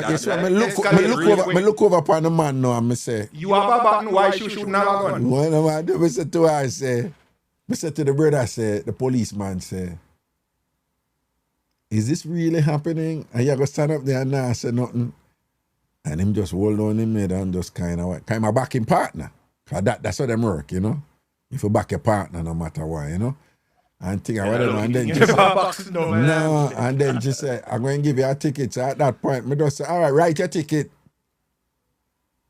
you see, I look over upon the man now and I say, you have a button, why you shouldn't have a gun? Well, I do, I say to her, I said to the brother, I say, the policeman say, is this really happening? And you go stand up there and not say nothing. And him just hold on him head and just kind of back him partner. Cause that's how them work, you know. If you back your partner no matter what, you know. And think whatever, and then and then she said, I'm going to give you a ticket. So at that point, me just say, all right, write your ticket.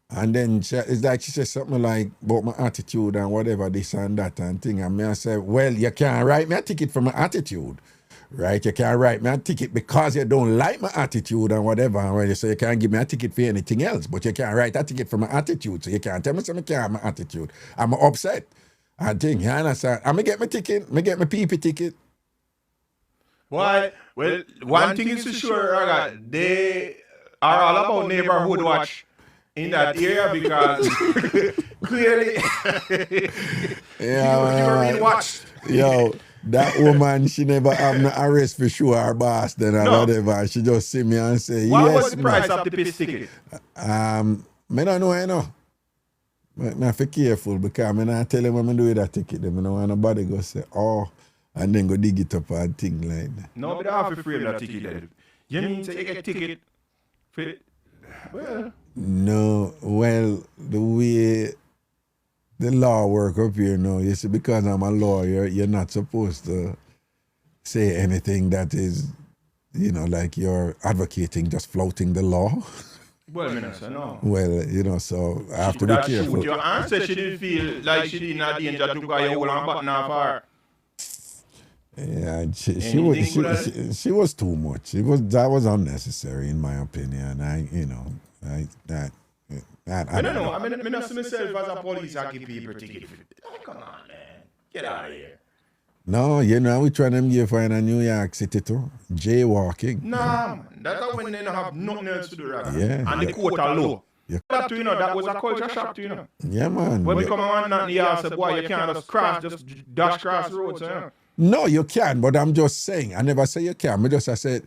And then it's like she said something like about my attitude and whatever, this and that and thing. And me I say, well, you can't write me a ticket for my attitude. Right? You can't write me a ticket because you don't like my attitude and whatever. And so you can't give me a ticket for anything else. But you can't write a ticket for my attitude. So you can't tell me something I can't have my attitude. I'm upset. I think, you understand? I'm going to get my ticket. I get my PP ticket. Why? Well, one thing is for sure, Raga, they are all about neighborhood watch in that area because clearly people watched. Yo, that woman, she never have no arrest for sure her boss then or whatever. She just see me and say, what yes. What was the price of the piss ticket? I don't know, I know. I have to be careful because I not tell them when I do that ticket. I don't want nobody go say, oh, and then go dig it up and thing like that. No, but I have to frame that ticket. You mean to get a ticket for it? Well. No, well, the way the law work up here now, you see, because I'm a lawyer, you're not supposed to say anything that is, you know, like you're advocating just flouting the law. Well, Minister, no. Well, you know, so I have to be careful. Your answer, she didn't feel like she didn't have danger to go hold on button off her. Yeah, she was too much. That was unnecessary in my opinion. I don't know. I mean, I see myself as a police, I give people ticket. Come on, man. Get out of here. No, you know, we trying them here for in New York City too. Jaywalking. Nah, man. That's when they don't have nothing else to do, right? Yeah. And the court are low. That too, that was a culture shock too, Yeah, man. When we come on and the say, boy, you can't just dash cross roads, No, you can, but I'm just saying. I never say you can. I said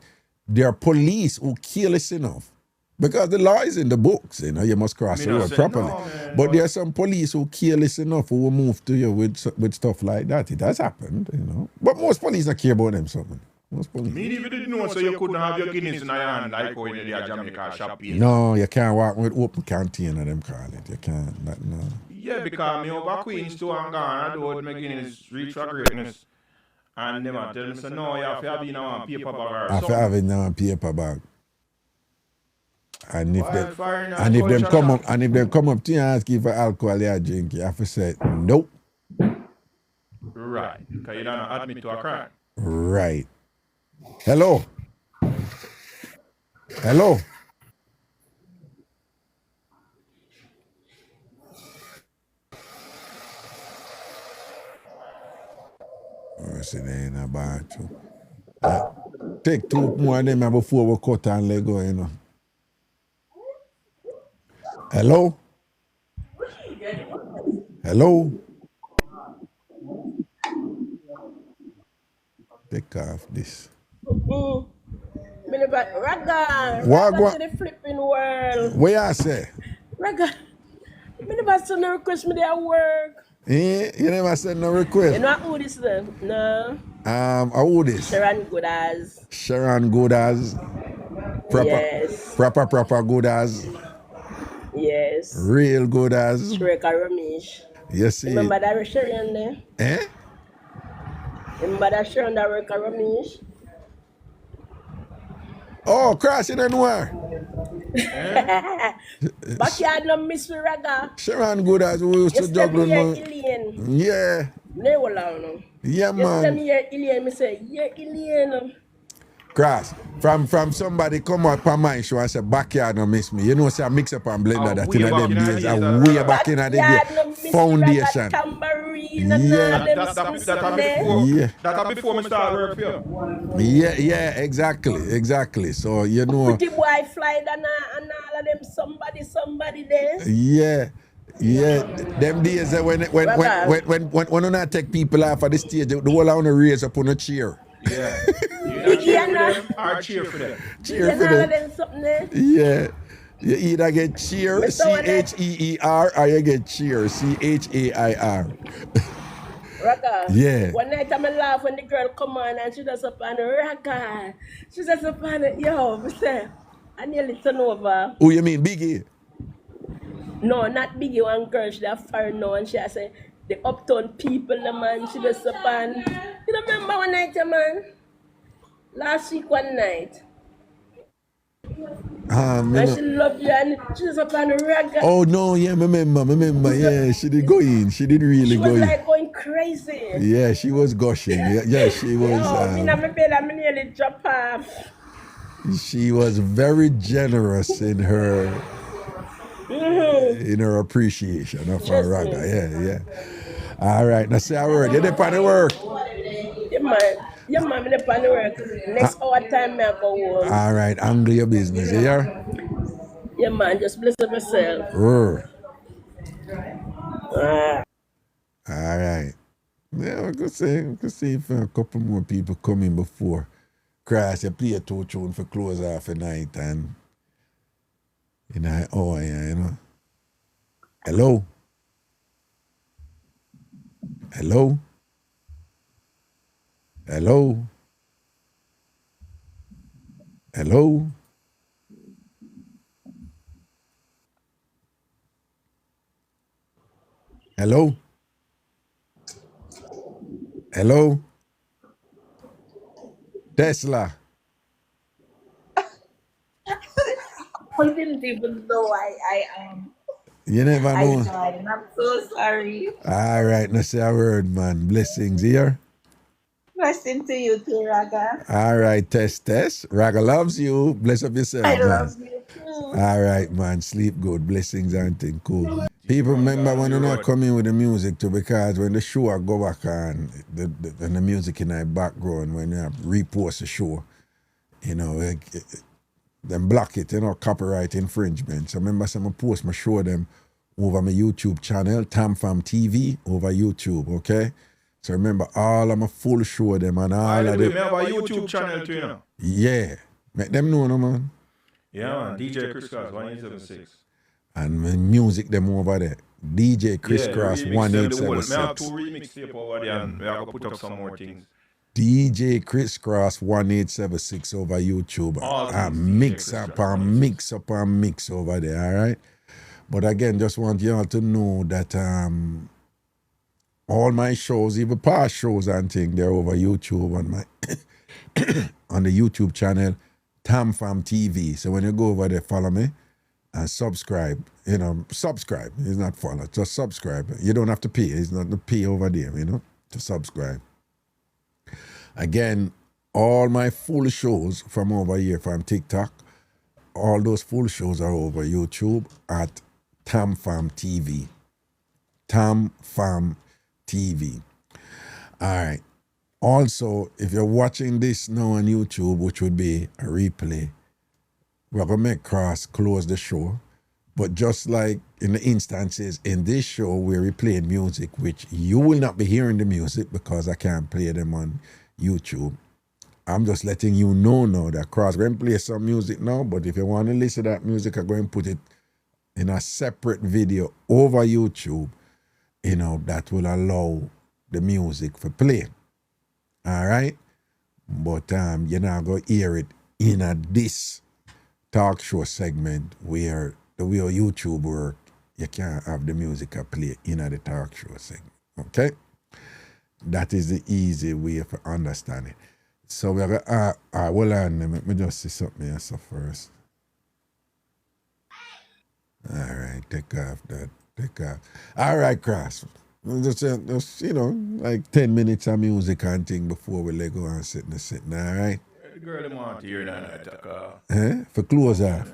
there are police who careless enough. Because the law is in the books, you must cross the road properly. No, man, but there are some police who careless enough who will move to you with stuff like that. It has happened, But most police don't care about them something. Most police. Me even didn't know, so you couldn't have your Guinness in your hand like when you're Jamaica shop. No, you can't walk with open container, them call it. You can't, no. Yeah, because me over Queens to and gone, I do my Guinness reach for greatness. And them tell me, so no, you have to have in a paper bag or something. I have it now in paper bag. And if them come up to you and ask you for alcohol you drink, you have to say nope. Right. Because you don't admit to a crime. Right. Hello. Hello. Oh, see, they ain't a bathroom. Take 2 more of them before we cut and let go, Hello? Hello? Take off this. Raga. What Raga to the flipping world. What you say? Raga. Me never send no request me there work. You never send no request? You know who this then? No. Who this? Sharon Goodas. Sharon Goodas. Yes. Proper Goodas. Yes. Real Goodas. Shreka Ramesh. You see. Remember that Sharon there? Remember that Sharon that work at Ramesh? Oh, Cross, you don't know her. Backyard no miss me Raga. Sharon Goodas who used to juggle. Yeah. No, no. Yeah, man. You tell me you're Ilian, me say, you're Ilian. Cross, from somebody come up on my show and say, backyard no miss me. You know, say Mixup and Blenda that in them days. Way back in the day. Foundation. Tambourine. That's before me start work here. Yeah, exactly. So, you know. Pretty boy fly and all of them, somebody there. Yeah, them days when you not take people off of the stage, the whole of them raise up on a chair. Yeah. Cheer for them. Cheer for them. Yeah. You either get cheer, CHEER, or you get cheer, CHAIR. Raga. Yeah. One night I'm laugh when the girl come on and she does up on the Raga. She does up on it. Yo, me say, I nearly turn over. Who you mean, Biggie? No, not Biggie. One girl, she that far now and she say, the uptown people, the man, she does up on. You remember one night, man? Last week, one night. And she loved you and she was up on the Raga. Oh no, yeah, remember, yeah, she did go in. She did really go in. She was like going crazy. Yeah, she was gushing. Yeah, she was. Me na my bed, I nearly drop off. She was very generous in her appreciation of her Raga. Yeah. All right, now say a word. You're there on the work. Yeah, man, I'm on the work. Next hour time, I go home. All right, handle your business, yeah? Yeah, man, just bless up yourself. All right. Yeah, we could see if a couple more people come in before Cross. You play a tune for close off the night and yeah, you know. Hello? Hello? Hello? Hello? Hello? Hello? Tesla? I didn't even know I You never know. I'm so sorry. All right, now say a word, man. Blessings here. Blessing to you too, Raga. All right, test. Raga loves you. Bless up yourself, I man. love you too. All right, man. Sleep good. Blessings and things cool. People remember when you're not coming with the music too, because when the show go back on, and the music in the background, when you repost the show, you know, them block it, copyright infringement. So remember some post, I show them over my YouTube channel, TamFam TV, over YouTube, okay? So remember, all of my full show them and all of them. We have a YouTube channel too, Yeah. Make them know, no, man. Yeah, man. DJ Crisscross, 1876. And my music them over there. DJ Crisscross, 1876. We have 2 remix tape over there and we have to put up some more things. DJ Crisscross 1876 over YouTube. Mix up over there, all right? But again, just want y'all to know that all my shows, even past shows and things, they're over YouTube on my on the YouTube channel, TamFam TV. So when you go over there, follow me and subscribe. Subscribe. It's not follow, just subscribe. You don't have to pay. It's not the pay over there, to subscribe. Again, all my full shows from over here from TikTok, all those full shows are over YouTube at TamFam TV. TamFam TV. All right. Also, if you're watching this now on YouTube, which would be a replay, we're going to make Cross close the show. But just like in the instances in this show where we played music, which you will not be hearing the music because I can't play them on YouTube. I'm just letting you know now that Cross going to play some music now, but if you want to listen to that music, I'm going to put it in a separate video over YouTube, that will allow the music for play. All right? But you're not going to hear it in this talk show segment where the way YouTube work, you can't have the music play in the talk show segment. Okay? That is the easy way for understanding. So we're going to, hold on, let me just see something else first. All right, take off. All right, Cross. Just like 10 minutes of music and thing before we let go and sitting, all right? The girl them want to hear that For close off.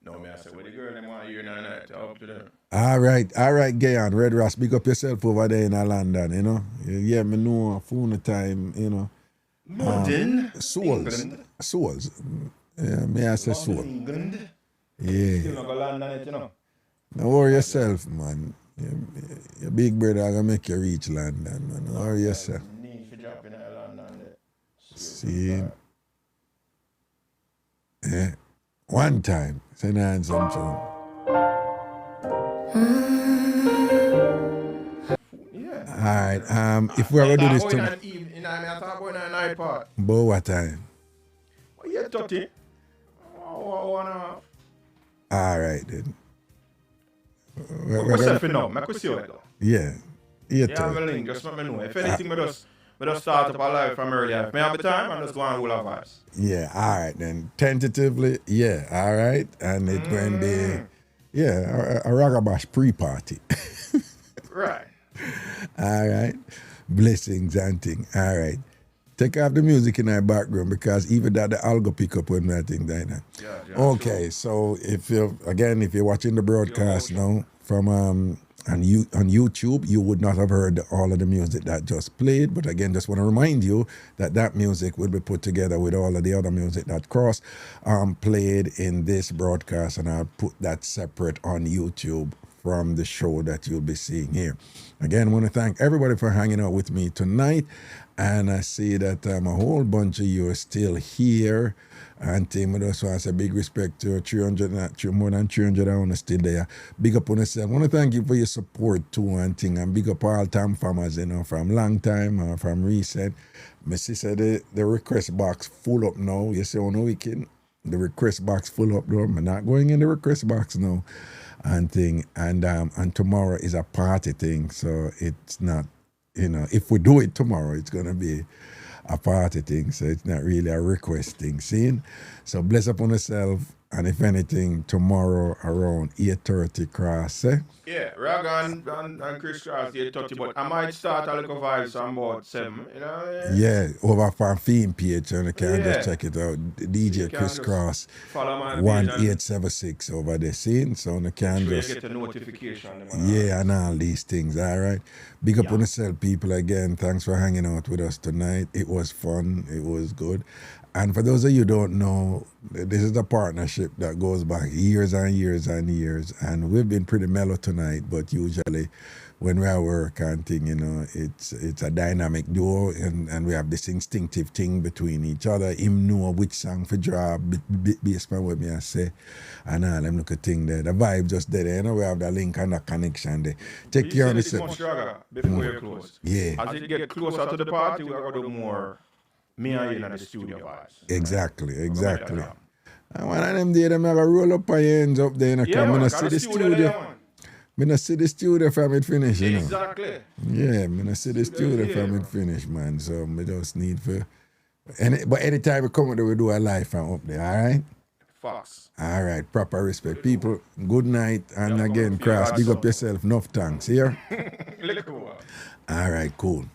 No, man, I said, the girl them want to hear that up to them. All right, Gayan, Red Ross, big up yourself over there in London, Yeah, me know phone time, London? Souls. Yeah, may I say Souls. England? Yeah. Still not go London it, Don't worry yourself, man. Your big brother gonna make you reach London, man. Don't worry yourself. Need for dropping London there. See? Yeah. One time, send her some tune. Yeah. All right. If we're gonna do this tomorrow. But what time? Well, yeah, 30. All right then. Yeah. Yeah, I'm a link. Just let me know. If anything, we just start up a live from earlier. If I have the time, I'm just going to all our vibes. Yeah, all right then. Tentatively, yeah, all right. And it's going to be, a Ragabash pre-party. Right. All right. Blessings and thing. All right. Take off the music in our background because even that the algo pick up on that thing there. Yeah, okay, so if you're watching the broadcast now from on YouTube, you would not have heard all of the music that just played. But again, just want to remind you that music will be put together with all of the other music that Cross played in this broadcast, and I'll put that separate on YouTube from the show that you'll be seeing here. Again, I want to thank everybody for hanging out with me tonight. And I see that a whole bunch of you are still here. And Tim, I just want to say big respect to more than 300 on still there. Big up on yourself. I want to thank you for your support too and thing. And big up all TamFamers, from long time or from recent. My sister, the request box full up now. You see on the weekend, the request box full up though. I'm not going in the request box now. And thing. And tomorrow is a party thing. So it's not, if we do it tomorrow, it's going to be a party thing. So it's not really a request thing. See? So bless upon yourself. And if anything, tomorrow around 8:30 Cross. Yeah, Ragan and Crisscross 8:30. But I might start a little vibes on about 7. Yeah, over from Theme page. And you can just check it out. DJ Crisscross 1876 over there. See? So you can just get a notification. Yeah, and all these things. All right. Big up on yourself, people, again. Thanks for hanging out with us tonight. It was fun. It was good. And for those of you who don't know, this is a partnership that goes back years and years and years. And we've been pretty mellow tonight, but usually when we are work and thing, you know, it's a dynamic duo, and we have this instinctive thing between each other. Him know which song for draw based on what me I say, and all them look a thing there. The vibe just there, you know. We have the link and the connection there. Take care of yourself. Before you close. Yeah. As it get closer to the party, we are going to do more me and you in the studio vibes. Exactly. And one of them day, them have a roll up my hands up there, you know, Yeah, come man, and see the studio. Me not see the studio from it finish, you know. Exactly. Yeah, me not see the studio from it finish, man. So me just need for... But anytime we come there, we do a live from up there, all right? Fox. All right, proper respect. People, good night. And again, Cross, big up yourself. Enough thanks, here? Look cool. All right, cool.